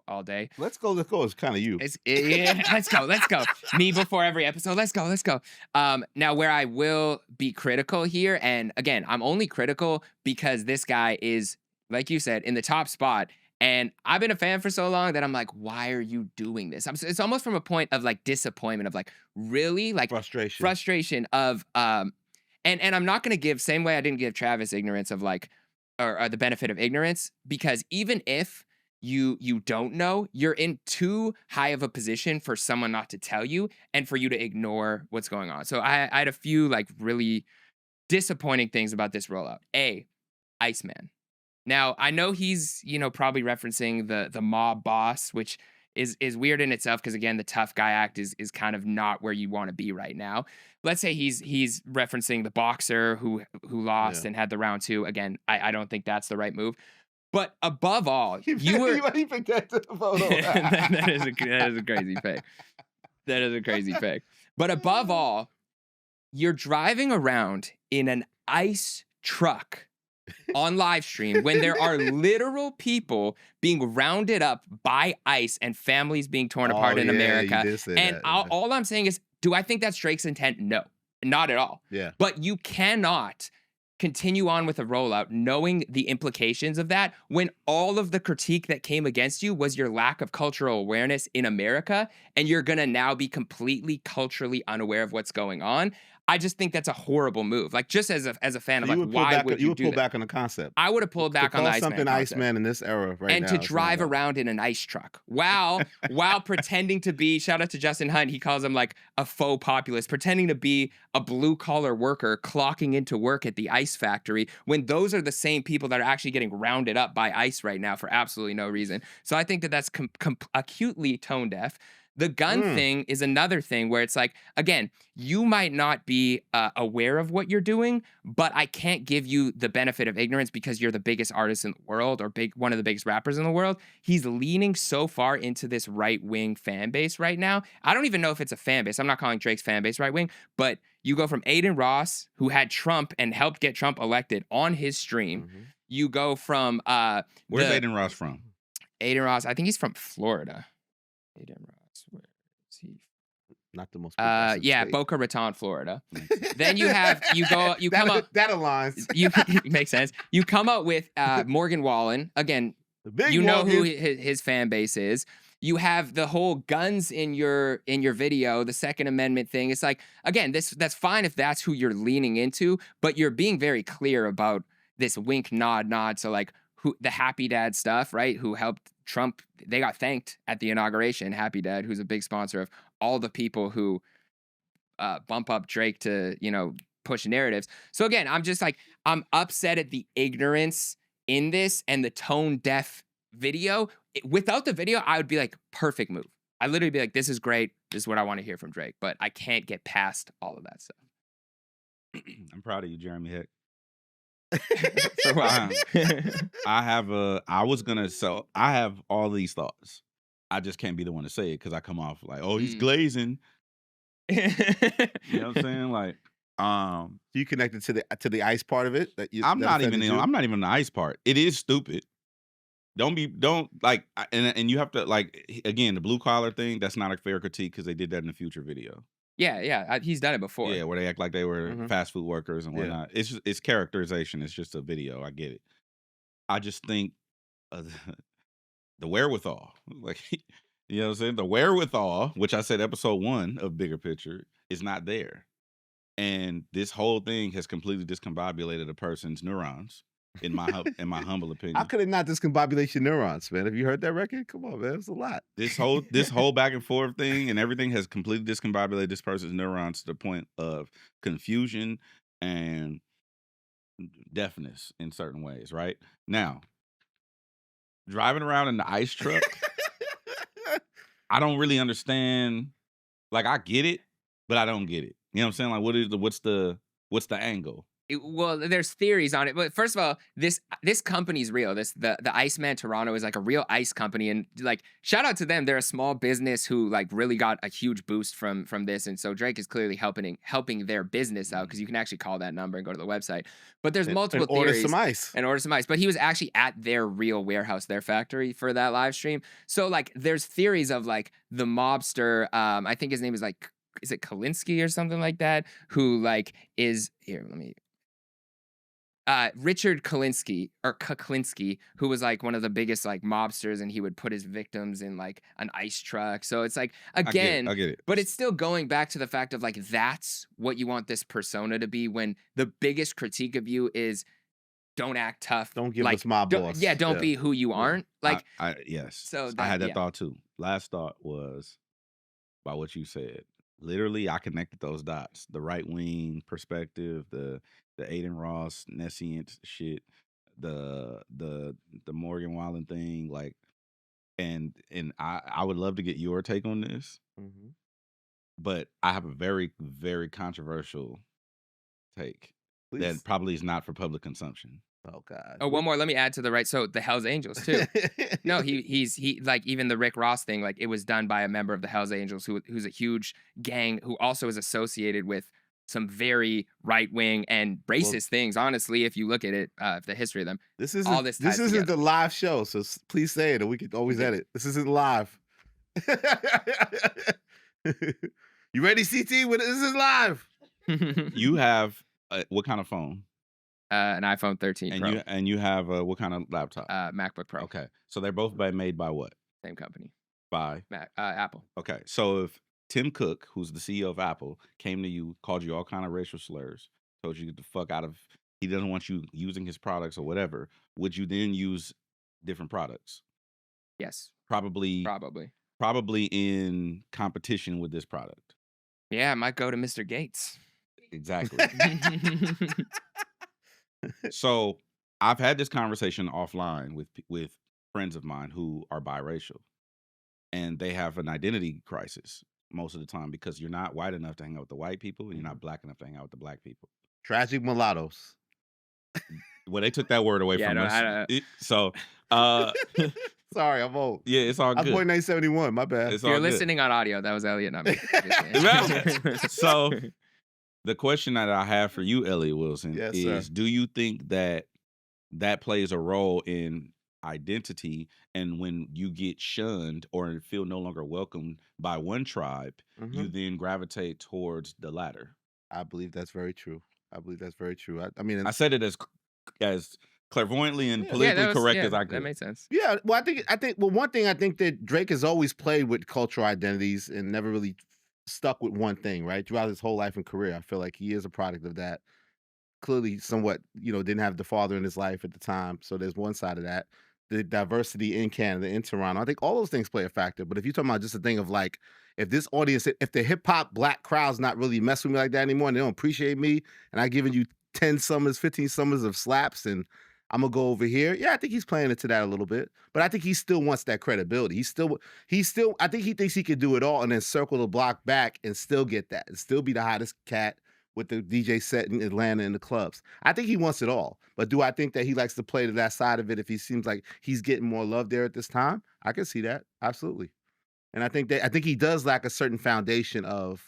all day. Let's go is kind of you. Yeah, let's go. Me before every episode. Let's go. Now where I will be critical here, and again, I'm only critical because this guy is, like you said, in the top spot. And I've been a fan for so long that I'm like, why are you doing this? It's almost from a point of like disappointment of like, really? Like frustration of, and I'm not going to give, same way I didn't give Travis ignorance of like, or the benefit of ignorance, because even if you don't know, you're in too high of a position for someone not to tell you and for you to ignore what's going on. So I had a few like really disappointing things about this rollout. Iceman. Now, I know he's, you know, probably referencing the mob boss, which is weird in itself because, again, the tough guy act is kind of not where you want to be right now. Let's say he's referencing the boxer who lost and had the round 2. Again, I don't think that's the right move. But above all, you were... You picked that to the photo. that is a crazy pick. That is a crazy pick. But above all, you're driving around in an ice truck on live stream when there are literal people being rounded up by ICE and families being torn apart in America. And all I'm saying is, do I think that's Drake's intent? No, not at all. Yeah. But you cannot continue on with a rollout knowing the implications of that when all of the critique that came against you was your lack of cultural awareness in America, and you're gonna now be completely culturally unaware of what's going on. I just think that's a horrible move. Like, just as a fan, I'm like, why would you do that? You would pull back on the concept. I would have pulled back on the Iceman something Iceman in this era right now. And to drive around in an ice truck while pretending to be, shout out to Justin Hunt, he calls him like a faux populist, pretending to be a blue-collar worker clocking into work at the ice factory when those are the same people that are actually getting rounded up by ICE right now for absolutely no reason. So I think that that's acutely tone deaf. The gun thing is another thing where it's like, again, you might not be aware of what you're doing, but I can't give you the benefit of ignorance because you're the biggest artist in the world or one of the biggest rappers in the world. He's leaning so far into this right-wing fan base right now. I don't even know if it's a fan base. I'm not calling Drake's fan base right-wing, but you go from Aiden Ross, who had Trump and helped get Trump elected on his stream. You go from... Where's Aiden Ross from? Aiden Ross, I think he's from Florida. Aiden Ross. Where is he? Not the most. Yeah, Boca Raton, Florida. Then you come up. That aligns. You makes sense. You come up with Morgan Wallen again. You know who his fan base is. You have the whole guns in your video, the Second Amendment thing. It's like, again, that's fine if that's who you're leaning into, but you're being very clear about this wink, nod. So like, who the Happy Dad stuff, right? Who helped Trump? They got thanked at the inauguration. Happy Dad, who's a big sponsor of all the people who bump up Drake to, you know, push narratives. So again, I'm just like, I'm upset at the ignorance in this and the tone deaf video. Without the video, I would be like, perfect move. I literally be like, this is great. This is what I want to hear from Drake. But I can't get past all of that stuff. I'm proud of you, Jeremy Heck. I have all these thoughts. I just can't be the one to say it because I come off like, oh, he's glazing. You know what I'm saying? Like, you connected to the ice part of it. I'm not even the ice part. It is stupid. And you have to, like, again, the blue collar thing. That's not a fair critique because they did that in the Future video. Yeah, he's done it before. Yeah, where they act like they were fast food workers and whatnot. It's characterization. It's just a video. I get it. I just think the wherewithal, like, you know what I'm saying? The wherewithal, which I said episode 1 of Bigger Picture, is not there. And this whole thing has completely discombobulated a person's neurons. In my humble opinion. How could it not discombobulate your neurons, man? Have you heard that record? Come on, man. It's a lot. This whole back and forth thing and everything has completely discombobulated this person's neurons to the point of confusion and deafness in certain ways, right? Now, driving around in the ice truck, I don't really understand. Like, I get it, but I don't get it. You know what I'm saying? Like, what's the angle? well, there's theories on it, but first of all, this company's real. The Iceman Toronto is like a real ice company, and like shout out to them. They're a small business who like really got a huge boost from this, and so Drake is clearly helping their business out because you can actually call that number and go to the website. But there's multiple theories. Order some ice. But he was actually at their real warehouse, their factory for that live stream. So like there's theories of like the mobster. I think his name is like, is it Kalinsky or something like that? Who like is here? Let me. Richard Kalinsky or Kuklinski, who was like one of the biggest like mobsters, and he would put his victims in like an ice truck. So it's like, again, I get it. But it's still going back to the fact of like, that's what you want this persona to be, when the biggest critique of you is don't act tough. Don't give like, us mob boss. Yeah, don't be who you aren't. Like, yes. So I had that thought too. Last thought was about what you said. Literally, I connected those dots. The right wing perspective, the Aiden Ross, Nescient shit, the Morgan Wallen thing, like, and I would love to get your take on this, but I have a very, very controversial take that probably is not for public consumping. Oh God. Oh, one more. Let me add to the right. So the Hells Angels too. No, he like even the Rick Ross thing. Like it was done by a member of the Hells Angels who's a huge gang who also is associated with some very right wing and racist things. Honestly, if you look at it, the history of them, this isn't all this. This isn't the live show, so please say it, and we could always edit. This isn't live. You ready, CT? This is live. You have what kind of phone? An iPhone 13 Pro. And you have what kind of laptop? MacBook Pro. Okay, so they're both made by what? Same company. By Apple. Okay, so if Tim Cook, who's the CEO of Apple, came to you, called you all kind of racial slurs, told you to get the fuck out of, he doesn't want you using his products or whatever, would you then use different products? Yes. Probably in competition with this product. Yeah, I might go to Mr. Gates. Exactly. So I've had this conversation offline with friends of mine who are biracial, and they have an identity crisis most of the time because you're not white enough to hang out with the white people, and you're not black enough to hang out with the black people. Tragic mulattoes. Well, they took that word away from us. Sorry, I'm old. Yeah, it's all good. I'm born 1971. My bad. If you're listening on audio, that was Elliott, not me. So the question that I have for you, Elliott Wilson, is: do you think that plays a role in identity, and when you get shunned or feel no longer welcomed by one tribe, you then gravitate towards the latter? I believe that's very true. I mean, I said it as clairvoyantly and politically correct as I could. That makes sense. Yeah, well, I think one thing I think that Drake has always played with cultural identities and never really stuck with one thing, right? Throughout his whole life and career, I feel like he is a product of that. Clearly, somewhat, didn't have the father in his life at the time, so there's one side of that. The diversity in Canada, in Toronto, I think all those things play a factor. But if you're talking about just a thing of like, if this audience, if the hip hop black crowd's not really messing with me like that anymore, and they don't appreciate me, and I've given you 10 summers, 15 summers of slaps, and I'm gonna go over here. Yeah, I think he's playing into that a little bit, but I think he still wants that credibility. He's still. I think he thinks he could do it all and then circle the block back and still get that, and still be the hottest cat with the DJ set in Atlanta in the clubs. I think he wants it all, but do I think that he likes to play to that side of it if he seems like he's getting more love there at this time? I can see that, absolutely. And I think he does lack a certain foundation of,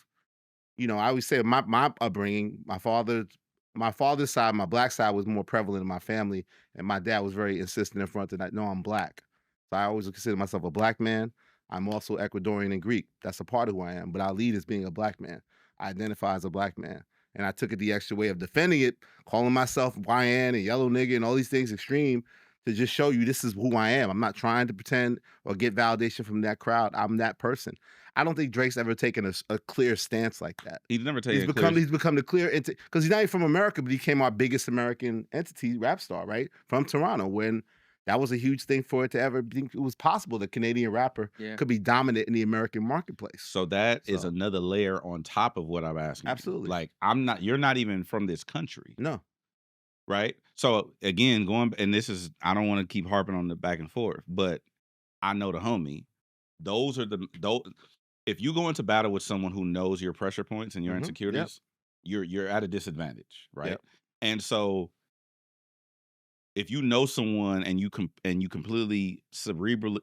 I always say my upbringing, my father's side, my black side was more prevalent in my family, and my dad was very insistent in front that, no, I'm black. So I always consider myself a black man. I'm also Ecuadorian and Greek. That's a part of who I am, but I lead as being a black man. I identify as a black man. And I took it the extra way of defending it, calling myself YN and yellow nigga and all these things extreme to just show you this is who I am. I'm not trying to pretend or get validation from that crowd. I'm that person. I don't think Drake's ever taken a clear stance like that. He's never taken He's become the clear, because he's not even from America, but he became our biggest American entity, rap star, right? From Toronto, when that was a huge thing for it to ever think it was possible that Canadian rapper could be dominant in the American marketplace. So that is another layer on top of what I'm asking. Absolutely. Like, you're not even from this country. No. Right? So again, I don't want to keep harping on the back and forth, but I know the homie. If you go into battle with someone who knows your pressure points and your insecurities, you're at a disadvantage, right? Yep. And so if you know someone and you completely cerebrally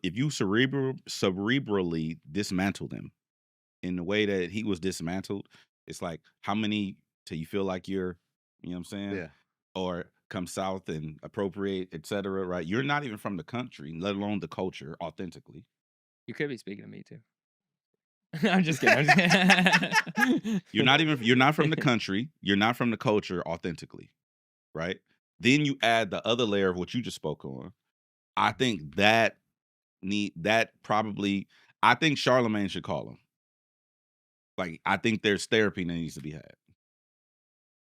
dismantle them in the way that he was dismantled, it's like, how many till you feel like you're, you know what I'm saying? Yeah. Or come south and appropriate, etc. Right? You're not even from the country, let alone the culture, authentically. You could be speaking to me too. I'm just kidding. You're not from the country. You're not from the culture authentically, right? Then you add the other layer of what you just spoke on. I think I think Charlemagne should call him. Like, I think there's therapy that needs to be had.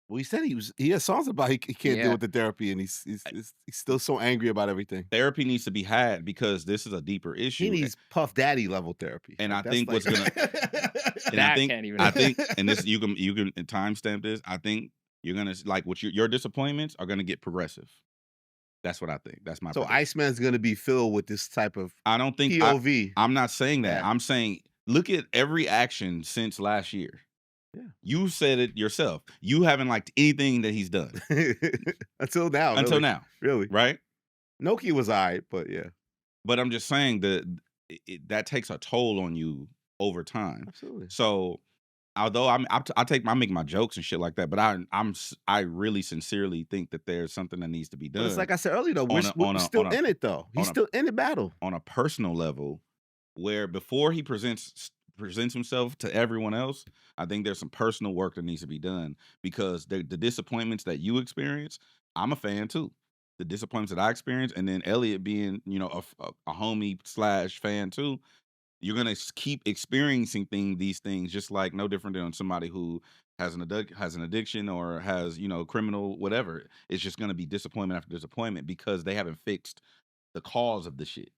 Well, he said he has songs about he can't deal with the therapy, and he's still so angry about everything. Therapy needs to be had because this is a deeper issue. He needs Puff Daddy level therapy. And like, I think what's gonna and I think and this you can timestamp this. I think you're gonna like what your disappointments are gonna get progressive. That's what I think. That's my prediction. Iceman's gonna be filled with this type of I don't think POV. I'm not saying that. I'm saying look at every action since last year. Yeah. You said it yourself. You haven't liked anything that he's done. Until now. Until now. Really. Right? Noki was all right, but yeah. But I'm just saying that that takes a toll on you over time. Absolutely. So although I make my jokes and shit like that, but I really sincerely think that there's something that needs to be done. But it's like I said earlier, though, we're still in it, though. He's still in the battle. On a personal level, where before he presents himself to everyone else, I think there's some personal work that needs to be done because the disappointments that you experience, I'm a fan too. The disappointments that I experienced, and then Elliott being, a homie / fan too, you're gonna keep experiencing these things just like no different than somebody who has an addiction or has criminal whatever. It's just gonna be disappointment after disappointment because they haven't fixed the cause of the shit.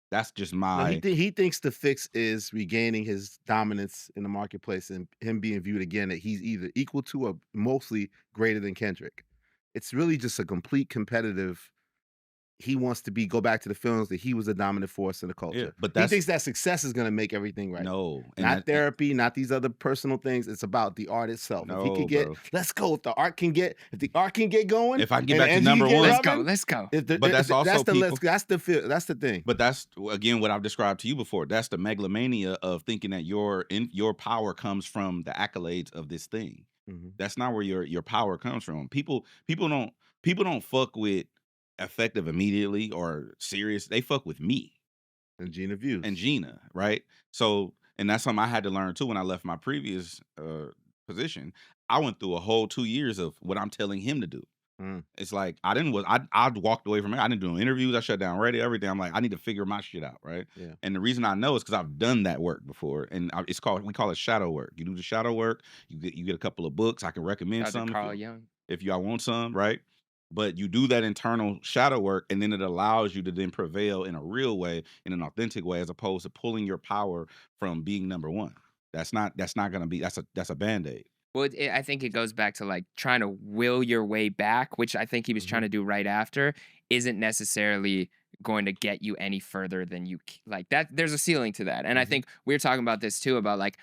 That's just my. No, he thinks the fix is regaining his dominance in the marketplace and him being viewed again that he's either equal to or mostly greater than Kendrick. It's really just a complete competitive. He wants to go back to the films that he was a dominant force in the culture. Yeah, but he thinks that success is going to make everything right. No, not therapy, not these other personal things. It's about the art itself. No, if he could get, let's go. If the art can get going, if I can get back to number one, let's go. But that's also that's the thing. But that's again what I've described to you before. That's the megalomania of thinking that your power comes from the accolades of this thing. Mm-hmm. That's not where your power comes from. People don't fuck with effective immediately or serious. They fuck with me and Gina views and Gina, right? So, and that's something I had to learn too when I left my previous position. I went through a whole 2 years of what I'm telling him to do. It's like I walked away from it. I didn't do no interviews. I shut down radio, everything. I'm like, I need to figure my shit out, right? Yeah. And the reason I know is because I've done that work before, and we call it shadow work. You do the shadow work. You get a couple of books. I can recommend some if y'all want some, right? But you do that internal shadow work, and then it allows you to then prevail in a real way, in an authentic way, as opposed to pulling your power from being number one. That's not gonna be. That's a Band-Aid. Well, I think it goes back to like trying to will your way back, which I think he was trying to do right after, isn't necessarily going to get you any further than you like. That there's a ceiling to that, and I think we were talking about this too about like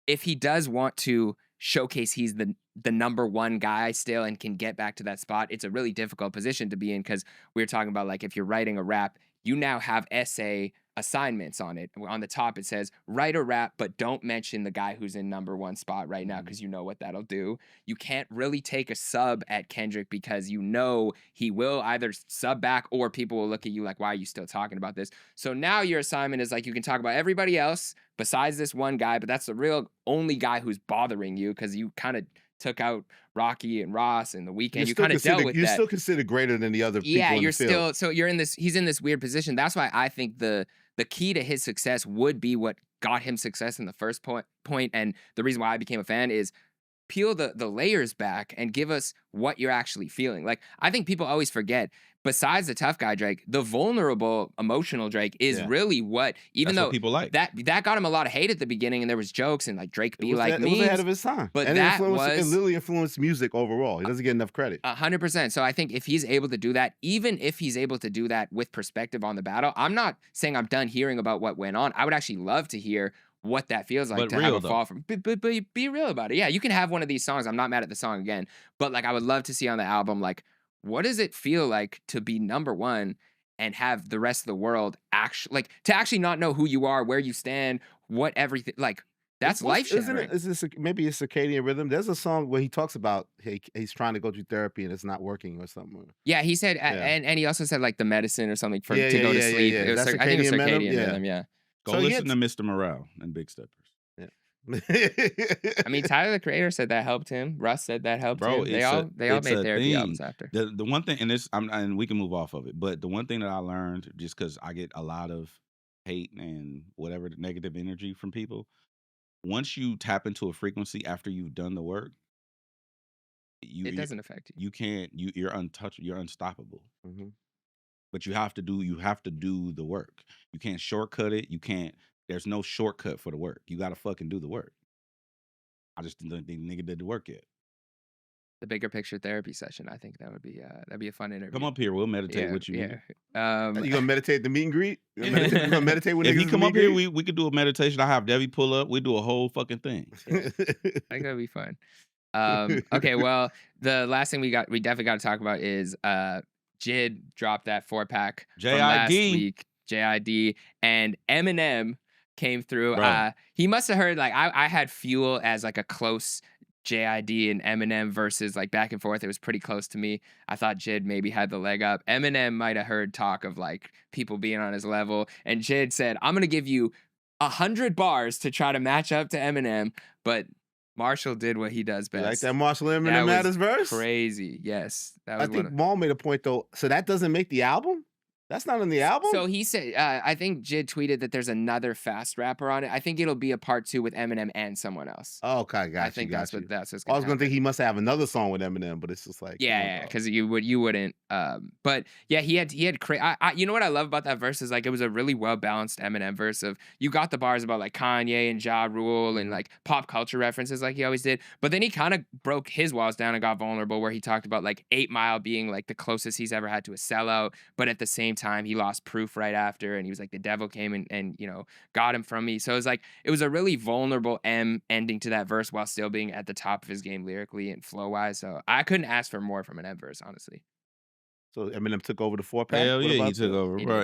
if he does want to showcase he's the number one guy still and can get back to that spot, it's a really difficult position to be in because we were talking about like if you're writing a rap, you now have essay assignments on it. On the top it says write a rap but don't mention the guy who's in number one spot right now because you know what that'll do. You can't really take a sub at Kendrick because you know he will either sub back or people will look at you like, why are you still talking about this? So now your assignment is like you can talk about everybody else besides this one guy, but that's the real only guy who's bothering you because you kind of took out Rocky and Ross and The Weeknd. You kind of dealt with that. You're still considered gretter than the other people. Yeah, in you're the field. still. So you're in this. He's in this weird position. That's why I think the key to his success would be what got him success in the first point. And the reason why I became a fan is peel the layers back and give us what you're actually feeling. Like I think people always forget. Besides the tough guy Drake, the vulnerable, emotional Drake is really what. Even That's though what people like that got him a lot of hate at the beginning, and there was jokes and like Drake be like me. It was ahead of his time, but and that it literally influenced music overall. He doesn't get enough credit. 100%. So I think if he's able to do that, even if he's able to do that with perspective on the battle, I'm not saying I'm done hearing about what went on. I would actually love to hear what that feels like But to real, have a fall from. But be real about it. Yeah, you can have one of these songs. I'm not mad at the song again, but like I would love to see on the album, like, what does it feel like to be #1 and have the rest of the world actually not know who you are, where you stand, what everything like. That's life shattering. Is this maybe a circadian rhythm? There's a song where he talks about he's trying to go through therapy and it's not working or something. Yeah, he said, and he also said like the medicine or something to go to sleep. Yeah. It was, I think it was circadian rhythm. Yeah. Go listen to Mr. Morale and Big Steppers. I mean, Tyler the Creator said that helped him. Russ said that helped him. They all made therapy albums after. The one thing, and we can move off of it, but the one thing that I learned, just because I get a lot of hate and whatever the negative energy from people, once you tap into a frequency after you've done the work, it doesn't affect you. You can't. You're untouchable. You're unstoppable. Mm-hmm. But you have to do the work. You can't shortcut it. You can't. There's no shortcut for the work. You got to fucking do the work. I just didn't think the nigga did the work yet. The bigger picture therapy session. I think that'd be a fun interview. Come up here. We'll meditate with you. Yeah. You gonna meditate at the meet and greet? You gonna meditate with if niggas he come up here, we could do a meditation. I have Debbie pull up. We do a whole fucking thing. I think that'd be fun. Okay, well, the last thing we definitely got to talk about is JID dropped that 4-pack from last week. JID and Eminem came through. He must have heard, like, I had Fuel as like a close JID and Eminem versus like back and forth. It was pretty close to me. I thought JID maybe had the leg up. Eminem might have heard talk of like people being on his level, and JID said, "I'm gonna give you 100 bars to try to match up to Eminem," but Marshall did what he does best. You like that Marshall Eminem Matters verse? Crazy. Yes. That was I think Maul made a point though. So that doesn't make the album? That's not on the album? So he said, I think JID tweeted that there's another fast rapper on it. I think it'll be a part 2 with Eminem and someone else. Oh, okay, gotcha. I think that's what's going to happen. I was going to think he must have another song with Eminem, but it's just like... Yeah, because you wouldn't. But yeah, he had you know what I love about that verse is like it was a really well-balanced Eminem verse of you got the bars about like Kanye and Ja Rule and like pop culture references like he always did. But then he kind of broke his walls down and got vulnerable where he talked about like 8 Mile being like the closest he's ever had to a sellout. But at the same time, he lost proof right after, and he was like, the devil came and you know got him from me. So it was like it was a really vulnerable ending to that verse while still being at the top of his game lyrically and flow wise. So I couldn't ask for more from an M verse, honestly. So Eminem took over the 4-pack. Hell yeah, he took over, bro.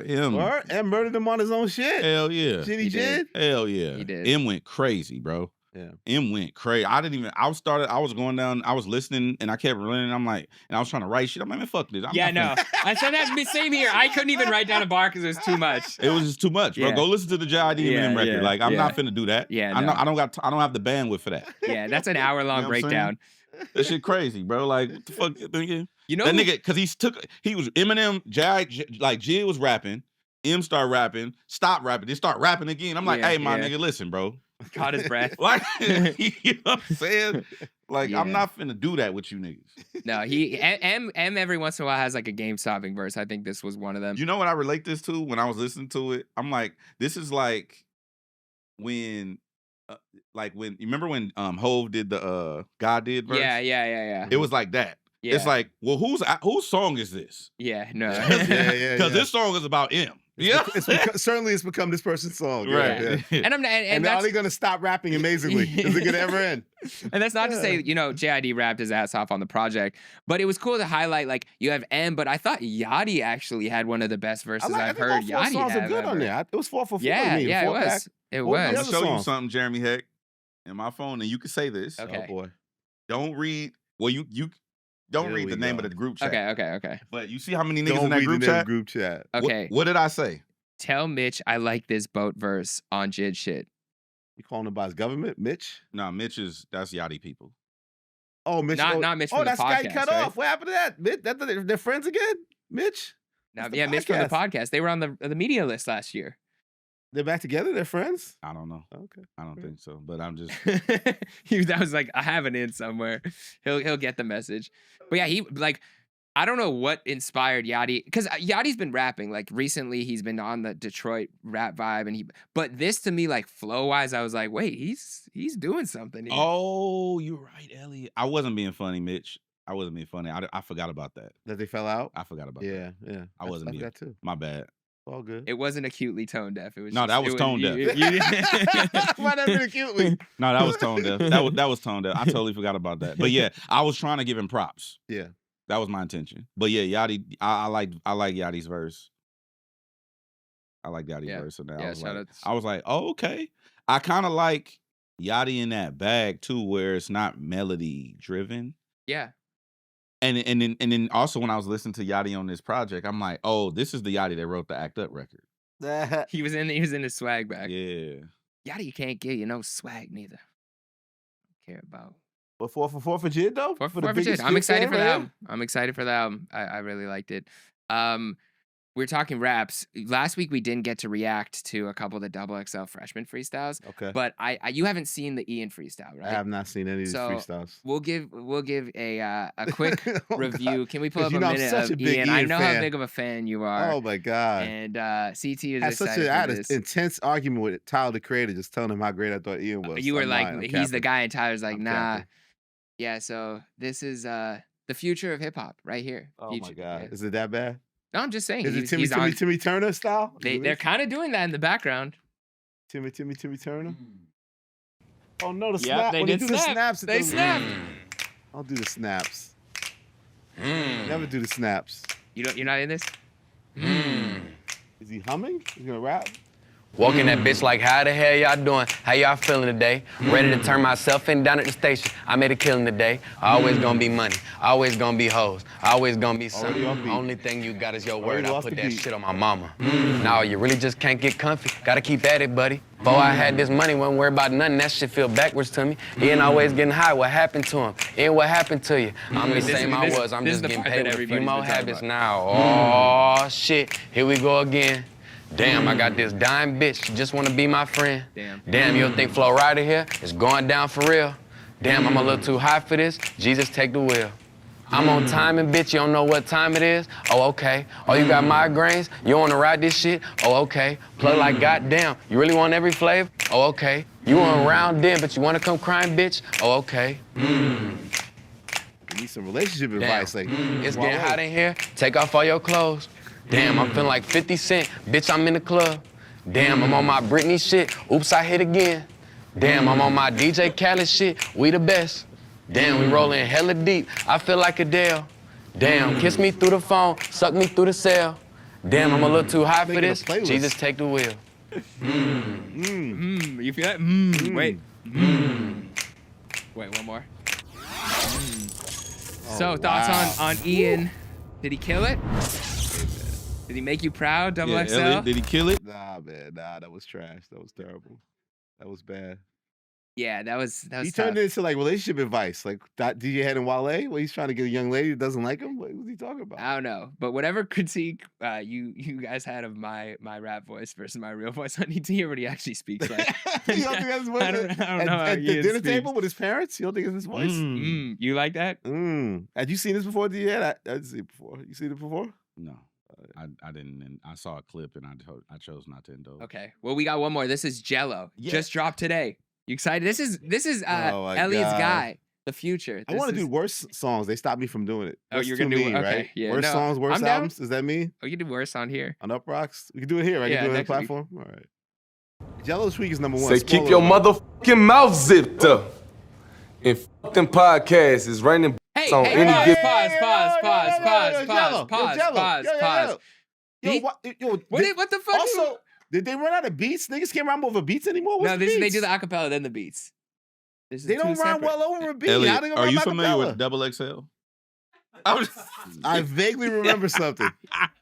M murdered him on his own shit. Hell yeah, he did. Hell yeah, he did. M went crazy, bro. Yeah, M went crazy. I was going down, I was listening, and I kept running. I'm like, and I was trying to write shit. I'm like, man, fuck this. I said that same here. I couldn't even write down a bar because it was too much. It was just too much, bro. Yeah. Go listen to the JID Eminem record. Yeah, like, I'm not finna do that. Yeah, I don't have the bandwidth for that. Yeah, that's an hour-long breakdown. That shit crazy, bro. Like, what the fuck you thinking? You know that nigga, because he was Eminem, JID was rapping, M started rapping, stopped rapping, then start rapping again. I'm like, hey, my nigga, listen, bro. Caught his breath. Like, you know what I'm saying? Like, I'm not finna do that with you niggas. No, M every once in a while has like a game-stopping verse. I think this was one of them. You know what I relate this to when I was listening to it? I'm like, this is like when you remember when Hove did the God did verse? Yeah. It was like that. Yeah. It's like, well, whose song is this? Yeah, no. Because this song is about M. Yeah, certainly it's become this person's song, right? Yeah. And are they gonna stop rapping amazingly? Is it gonna ever end? And that's not to say, you know, JID rapped his ass off on the project, but it was cool to highlight like you have M, but I thought Yachty actually had one of the best verses I've heard. Yachty songs are good on there. It was 4 for 4. Yeah, it was. It was. I'm gonna show you something, Jeremy Heck, in my phone, and you can say this. Okay. Oh boy. Don't read. Well, you don't read the name of the group chat. Okay. But you see how many niggas in that group chat? Okay. What did I say? Tell Mitch I like this boat verse on JID shit. You calling him by his government, Mitch? No, that's Yachty people. Oh, Mitch. Not Mitch from the podcast. Oh, that's guy cut right? off. What happened to that? Mitch, they're friends again? Mitch? Mitch from the podcast. They were on the media list last year. They're back together? They're friends? I don't know. Okay. I don't think so. But I'm just that was like, I have an in somewhere. He'll get the message. But yeah, he like I don't know what inspired Yachty, because Yachty's been rapping like recently. He's been on the Detroit rap vibe, but this to me, like flow wise, I was like, wait, he's doing something here. Oh, you're right, Elliott. I wasn't being funny, Mitch. I wasn't being funny. I forgot about that. That they fell out? I forgot about that. Yeah. I wasn't being. That too. My bad. All good. It wasn't acutely tone deaf. It was No, that was tone deaf. Why that been acutely? No, that was tone deaf. That was tone deaf. I totally forgot about that. But yeah, I was trying to give him props. Yeah. That was my intention. But yeah, Yachty, I like Yachty's verse. I like Yachty's verse. So now I was like, oh, okay. I kind of like Yachty in that bag too, where it's not melody driven. Yeah. And then also when I was listening to Yachty on this project, I'm like, oh, this is the Yachty that wrote the Act Up record. he was in his swag bag. Yeah. Yachty can't give you no swag neither. Don't care about. But 4 for JID though? 4 for JID. I'm excited for the album. I'm excited for the album. I really liked it. We're talking raps. Last week we didn't get to react to a couple of the XXL Freshman Freestyles. Okay. But you haven't seen the Ian freestyle, right? I have not seen any of these freestyles. We'll give a quick review. Can we pull up a minute such of a big Ian? I know fan. how big of a fan you are. Oh my God. And CT is I had an intense argument with Tyler the Creator, just telling him how great I thought Ian was. You were like, he's the guy, and Tyler's like, nah. Capping. Yeah, so this is the future of hip hop right here. Oh future. my God. Yeah. Is it that bad? No, I'm just saying. Is it Timmy Turner style? They're kind of doing that in the background. Timmy Turner? Oh no, the snap. They when did do snap. The snaps, they snap. I'll do the snaps. Never do the snaps. You're not in this? Is he humming? He's gonna rap? Walking that bitch like, how the hell y'all doing? How y'all feeling today? Ready to turn myself in down at the station. I made a killing today. Always gonna be money. Always gonna be hoes. Always gonna be something. Only thing you got is your word. I put that shit on my mama. No, you really just can't get comfy. Gotta keep at it, buddy. Before I had this money, wasn't worried about nothing. That shit feel backwards to me. Ian always getting high. What happened to him? Ian, what happened to you? I'm the same I was. I'm just getting paid with a few more habits now. Oh, shit. Here we go again. Damn, I got this dime bitch. She just wanna be my friend. Damn, you don't think Flo Rida here is going down for real? Damn, I'm a little too high for this. Jesus, take the wheel. I'm on timing, bitch. You don't know what time it is? Oh, okay. Oh, you got migraines? You wanna ride this shit? Oh, okay. Play like goddamn. You really want every flavor? Oh, okay. You want round in, but you wanna come crying, bitch? Oh, okay. You need some relationship advice. Like, it's getting hot in here. Take off all your clothes. Damn, I'm feeling like 50 Cent. Bitch, I'm in the club. Damn, I'm on my Britney shit. Oops, I hit again. Damn, I'm on my DJ Khaled shit. We the best. Damn, we rolling hella deep. I feel like Adele. Damn, kiss me through the phone. Suck me through the cell. Damn, I'm a little too high for this. Jesus, take the wheel. You feel that? Wait. Wait, one more. So, thoughts on Ian? Did he kill it? Did he make you proud, XXL? Elliott, did he kill it? Nah, man. Nah, that was trash. That was terrible. That was bad. Yeah, that was He turned it into like relationship advice, like DJ Hed and Wale, where he's trying to get a young lady that doesn't like him. What was he talking about? I don't know, but whatever critique you guys had of my rap voice versus my real voice, I need to hear what he actually speaks like. You don't think that's his voice? I don't know how at he the dinner speaks. table with his parents? You don't think it's his voice? You like that? Had you seen this before, DJ Hed? I didn't see it before. You seen it before? No. I didn't, and I saw a clip and I chose not to indulge. Okay. Well, we got one more. This is Jello. Yeah. Just dropped today. You excited? This is Elliott's guy, the future. I want to do worst songs. They stopped me from doing it. Oh, That's you're too gonna do mean, okay. right? Yeah, Worst songs, worst albums. Is that me? Oh, you do worse on here. On Up Rocks? We can do it here, right? Yeah, You can do it on the next week. platform? All right. Jello this week is number one. Say keep your motherfucking mouth zipped up. And fuck them podcasts. It's raining on any given. Pause. What the fuck? Also, did they run out of beats? Niggas can't rhyme over beats anymore? What's No, the they beats? do the acapella, then the beats. They don't rhyme well over a beat. Elliott, How they gonna are rhyme you acapella? familiar with XXL? I vaguely remember something.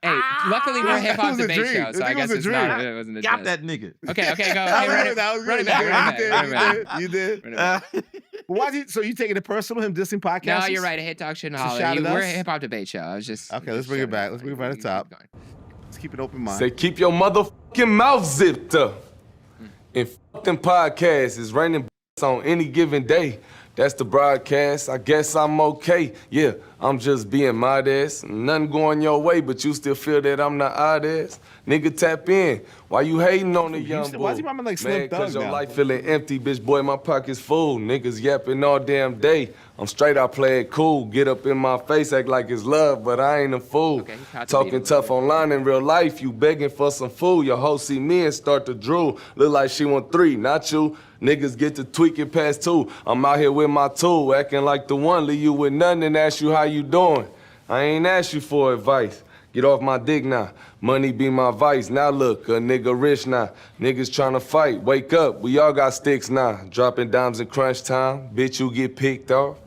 Hey, luckily we're a hip hop It was a debate dream. show, so I It guess was a it's dream. not. It wasn't a Got test. that nigga. Okay, go. That was Run it good. back. You did. Why did so you taking it personal? Him dissing podcasts? No, you're right. A hit talk shouldn't To holler. shout at We're a us? hip hop debate show. I was just Okay, let's bring it back. Let's bring it back to the top. Let's keep an open mind. Say keep your motherfucking mouth zipped up. And fuck them podcasts. It's raining on any given day. That's the broadcast. I guess I'm okay. Yeah, I'm just being modest. Nothing going your way, but you still feel that I'm not oddest. Nigga, tap in. Why you hating on the young boy? Why is he rhyming like Slim Man, Thug cause your now? life feeling empty, bitch boy, my pocket's full. Niggas yapping all damn day. I'm straight, I play it cool. Get up in my face, act like it's love, but I ain't a fool. Talking tough online in real life, you begging for some food. Your hoe see me and start to drool. Look like she want 3, not you. Niggas get to tweaking past 2. I'm out here with my tool, acting like the one. Leave you with nothing and ask you how you doing. I ain't asked you for advice. Get off my dick now. Money be my vice. Now look, a nigga rich now. Niggas tryna fight. Wake up, we all got sticks now. Dropping dimes in crunch time. Bitch, you get picked off.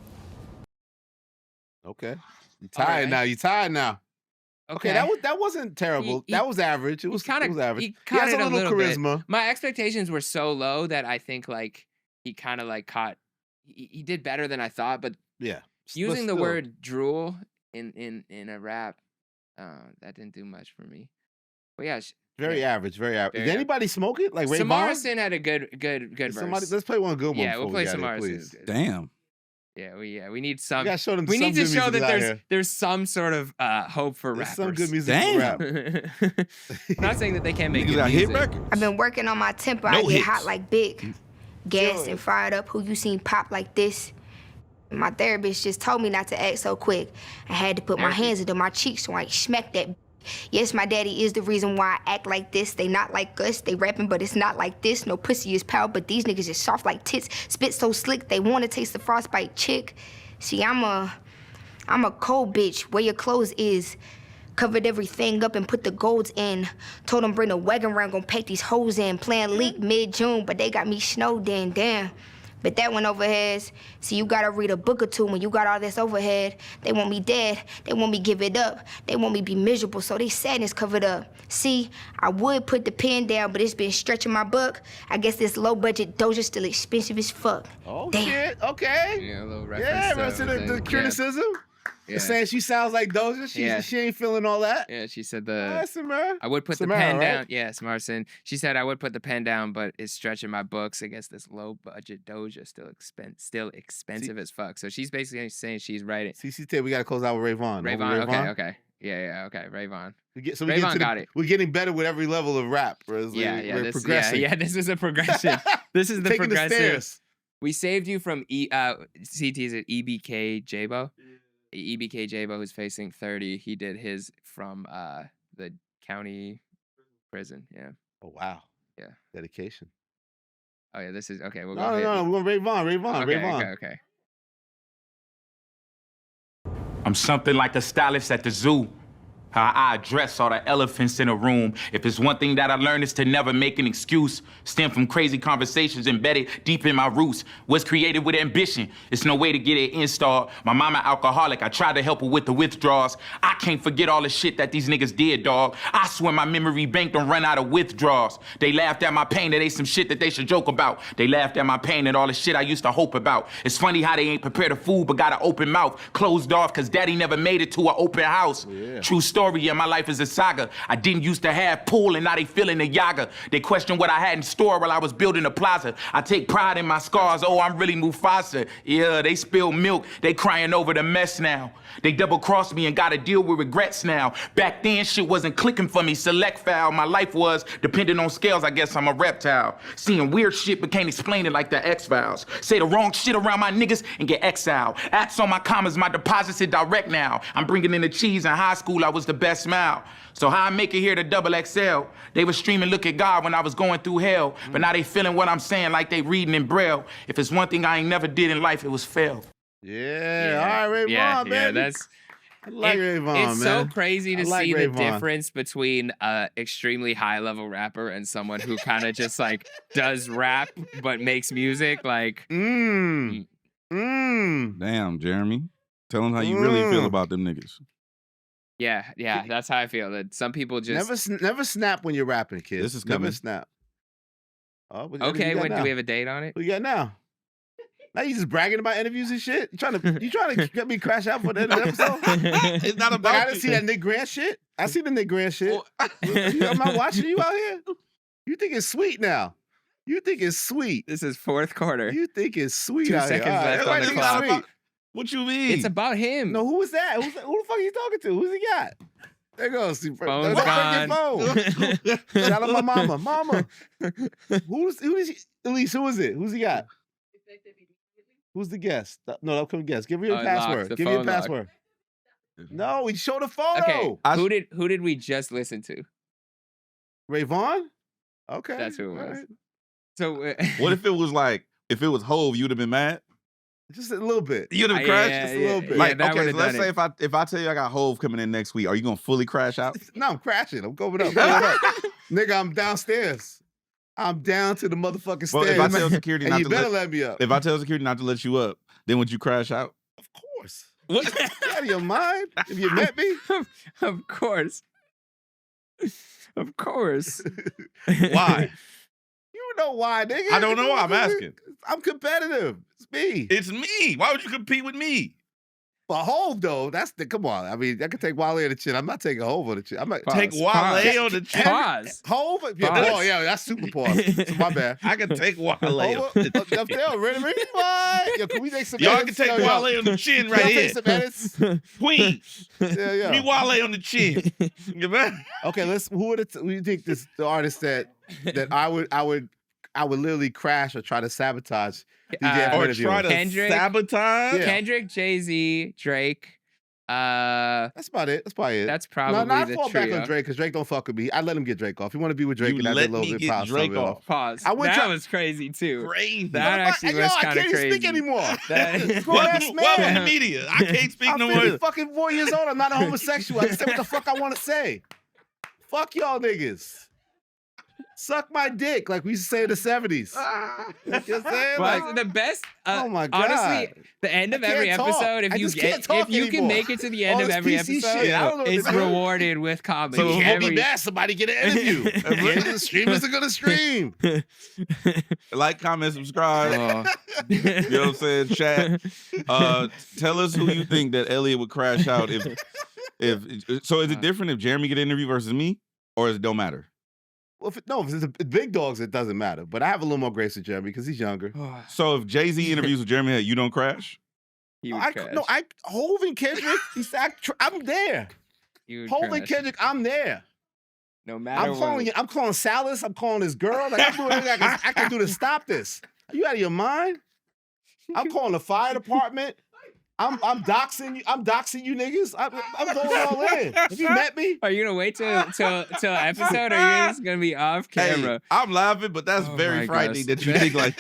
Okay. You tired now. You tired now. Okay, that wasn't terrible. That was average. It was average. He has a little charisma. Bit. My expectations were so low that I think like he kind of like caught. He did better than I thought, but yeah, using the word drool in a rap, that didn't do much for me. But yeah, very average. Very average. Did anybody smoke it? Like Ray Samarson had a good verse. Let's play one good one. Yeah, we'll play Samarson. Damn. Yeah, we need some. We need to show that there's some sort of hope for rappers. Some good music for rap. Not saying that they can't make good music. I've been working on my temper. I get hot like Big. Gassed and fired up. Who you seen pop like this? My therapist just told me not to act so quick. I had to put my hands into my cheeks so I smack that. Yes, my daddy is the reason why I act like this. They not like us. They rapping, but it's not like this. No pussy is power, but these niggas is soft like tits. Spit so slick, they want to taste the frostbite chick. See, I'm a cold bitch. Where your clothes is. Covered everything up and put the golds in. Told them bring the wagon around, gon' pack these hoes in. Plan leak mid-June, but they got me snowed in, damn. But that went over heads. See, you gotta read a book or two when you got all this overhead. They want me dead, they want me give it up. They want me be miserable, so they sadness covered up. See, I would put the pen down, but it's been stretching my buck. I guess this low-budget Doja's still expensive as fuck. Oh, damn. shit, okay. Yeah, a little reference. Yeah, the criticism. Yeah. Saying she sounds like Doja. She ain't feeling all that. Yeah, she said I would put the pen down. Yeah, Samarson. She said I would put the pen down, but it's stretching my books against this low budget Doja still expensive as fuck. So she's basically saying she's writing. CC, we gotta close out with Ray Vaughn. Okay. Yeah, okay. Ray Vaughn. Ray Vaughn got it. We're getting better with every level of rap. We're progressing. Yeah, this is a progression. This is the Taking progressive. The stairs. We saved you from CT's at EBK Jabo. EBK Jabo, who's facing 30, he did his from the county prison. Yeah. Oh wow. Yeah. Dedication. Oh yeah, this is okay. We'll No, go. we're going Ray Vaughn. Okay. I'm something like a stylist at the zoo. How I address all the elephants in a room. If it's one thing that I learned, is to never make an excuse. Stem from crazy conversations embedded deep in my roots. Was created with ambition. It's no way to get it installed. My mama alcoholic. I tried to help her with the withdrawals. I can't forget all the shit that these niggas did, dog. I swear my memory bank don't run out of withdrawals. They laughed at my pain. That ain't some shit that they should joke about. They laughed at my pain and all the shit I used to hope about. It's funny how they ain't prepared a food but got an open mouth. Closed off cause daddy never made it to an open house. Yeah. True story. Yeah, my life is a saga. I didn't used to have pool and now they feeling the yaga. They question what I had in store while I was building a plaza. I take pride in my scars. Oh, I'm really Mufasa. Yeah, they spilled milk. They crying over the mess now. They double-crossed me and gotta deal with regrets now. Back then, shit wasn't clicking for me. Select foul. My life was depending on scales. I guess I'm a reptile. Seeing weird shit but can't explain it like the X-Files. Say the wrong shit around my niggas and get exiled. Acts on my commas, my deposits are direct now. I'm bringing in the cheese. In high school, I was the best smile. So how I make it here to XXL? They was streaming Look at God when I was going through hell. But now they feeling what I'm saying like they reading in Braille. If it's one thing I ain't never did in life, it was fail. Yeah. All right, Ray Vaughn, baby. I like Ray Vaughn, it's man. so crazy to like see Ray the Vaughn. difference between an extremely high-level rapper and someone who kind of just like does rap but makes music. Like, Damn, Jeremy. Tell them how you really feel about them niggas. Yeah, that's how I feel. That some people just never snap when you're rapping, kids. This is never coming. snap. Oh, okay. When do we have a date on it? What you got now? Now you just bragging about interviews and shit. You trying to get me crash out for the end of the episode? It's not about. I didn't see that Nick Grant shit. I see the Nick Grant shit. I'm not watching you out here. You think it's sweet now? You think it's sweet. This is fourth quarter. You think it's sweet 2 out here. seconds left on the clock. What you mean? It's about him. No, who was that? Who the fuck are you talking to? Who's he got? There goes. Phone's gone. Phone. Shout out my mama. Mama. Elise, who is it? Who's he got? Who's the guest? No, upcoming guest. Give me your password. Give me your password. No, he showed a photo. Okay. Who did we just listen to? Ray Vaughn? Okay. That's who it was. Right. So what if it was like, if it was Hove, you'd have been mad? Just a little bit. You'd have crashed? Just a little bit. Like, okay, so let's say if I tell you I got Hove coming in next week, are you gonna fully crash out? No, I'm crashing. I'm going up. Nigga, I'm downstairs. I'm down to the motherfucking stairs. Well, if I tell security not you to better let me up. If I tell security not to let you up, then would you crash out? Of course. You out of your mind? If you met me? Of course. Of course. Why? You know why, nigga. I don't know why. I'm asking. I'm competitive. It's me. It's me. Why would you compete with me? But Hove, though, come on. I mean, I can take Wale on the chin. I'm not taking Hove on the chin. I'm not take Wale on the chin. Pause. Hove? Yeah, that's super pause. So my bad. I can take Wale on the chin. Yo, can we make some Y'all edits? can take Wale on the chin right here. Take some edits? Queens. Yeah. Me Wale on the chin. Okay, who do you think the artist that I would literally crash or try to sabotage? Or try to sabotage? Yeah. Kendrick, Jay-Z, Drake. That's about it. That's probably it. That's probably I fall trio. back on Drake because Drake don't fuck with me. I let him get Drake off. You want to be with Drake and that let little me bit get pop Drake off. Pause. I went that was crazy too. Crazy. That actually was kind of crazy. I can't even speak anymore. Welcome to media. I can't speak no more. I'm fucking 4 years old. I'm not a homosexual. I can say what the fuck I want to say. Fuck y'all niggas. Suck my dick, like we used to say in the 70s. You know what I'm saying? Well, the best. Oh my God. Honestly, the end of every episode, if you can make it to the end of every episode, it's rewarded with comedy. So it won't be bad. Somebody get an interview. The streamers are gonna stream. Like, comment, subscribe. You know what I'm saying? Chat. Tell us who you think that Elliott would crash out if. So is it different if Jeremy get an interview versus me, or it don't matter? Well, if it's big dogs, it doesn't matter. But I have a little more grace with Jeremy because he's younger. So if Jay-Z interviews with Jeremy, you don't crash? Hove and Kendrick, I'm there. Hove and Kendrick, I'm there. No matter I'm calling Salas. I'm calling this girl. Like I'm doing everything I can do to stop this. Are you out of your mind? I'm calling the fire department. I'm doxing you. I'm doxing you niggas. I'm going all in. Have you met me? Are you gonna wait till episode, or are you just gonna be off camera? Hey, I'm laughing, but that's very frightening that you think like.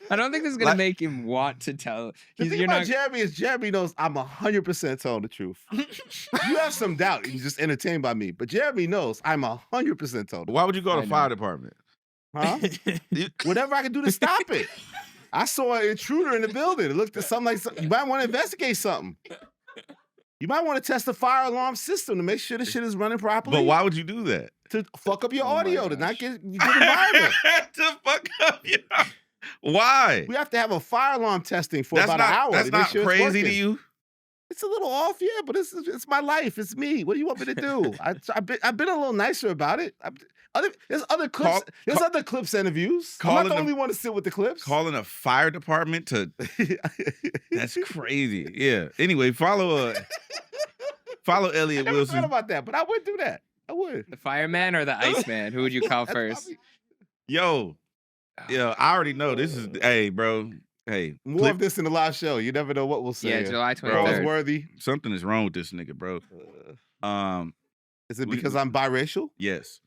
I don't think this is gonna make him want to tell. The thing about Jeremy is Jeremy knows I'm 100% telling the truth. You have some doubt. You're just entertained by me, but Jeremy knows I'm 100% telling. Why would you go to the fire department? Huh? Whatever I can do to stop it. I saw an intruder in the building. It looked at something like something. You might want to investigate something. You might want to test the fire alarm system to make sure the shit is running properly. But why would you do that? To fuck up your audio, to not get environment. To fuck up your. Why? We have to have a fire alarm testing for about an hour. That's not crazy to you. It's a little off, yeah, but it's my life. It's me. What do you want me to do? I've been a little nicer about it. There's other clips. There's other Clipse interviews. I'm not the only one to sit with the Clipse. Calling a fire department to. That's crazy. Yeah. Anyway, follow Elliott I never Wilson. thought about that, but I would do that. I would. The fireman or the Iceman? Who would you call first? Yo, I already know this is. Hey, bro. Hey, more of this in the live show. You never know what we'll say. Yeah, July 23rd. Worthy. Something is wrong with this nigga, bro. Is it because I'm biracial? Yes.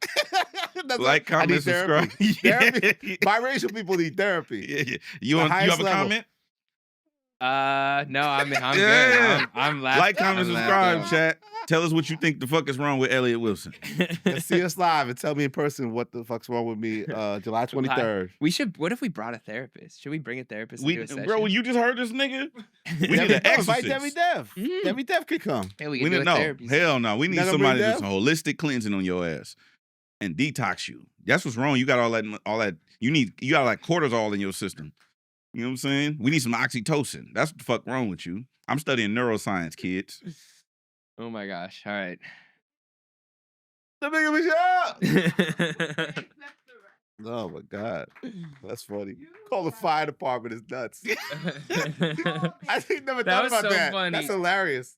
Like, comment, subscribe. Therapy. Biracial people need therapy. Yeah. You have a comment? No, I'm good. I'm laughing. Like, comment, subscribe, chat. Tell us what you think the fuck is wrong with Elliott Wilson. See us live and tell me in person what the fuck's wrong with me. July 23rd. We should. What if we brought a therapist? Should we bring a therapist? To do a session? Bro, you just heard this nigga. We need an exorcist. Invite Debbie Dev. Debbie Dev could come. Yeah, we can do a therapy. Hell no. We need somebody to do some holistic cleansing on your ass and detox you. That's what's wrong. You got all that. You got like cortisol in your system. You know what I'm saying? We need some oxytocin. That's what the fuck wrong with you. I'm studying neuroscience, kids. Oh my gosh. All right. The bigger we Oh my God, that's funny. Call the fire department is nuts. I think never thought about that. Funny. That's hilarious.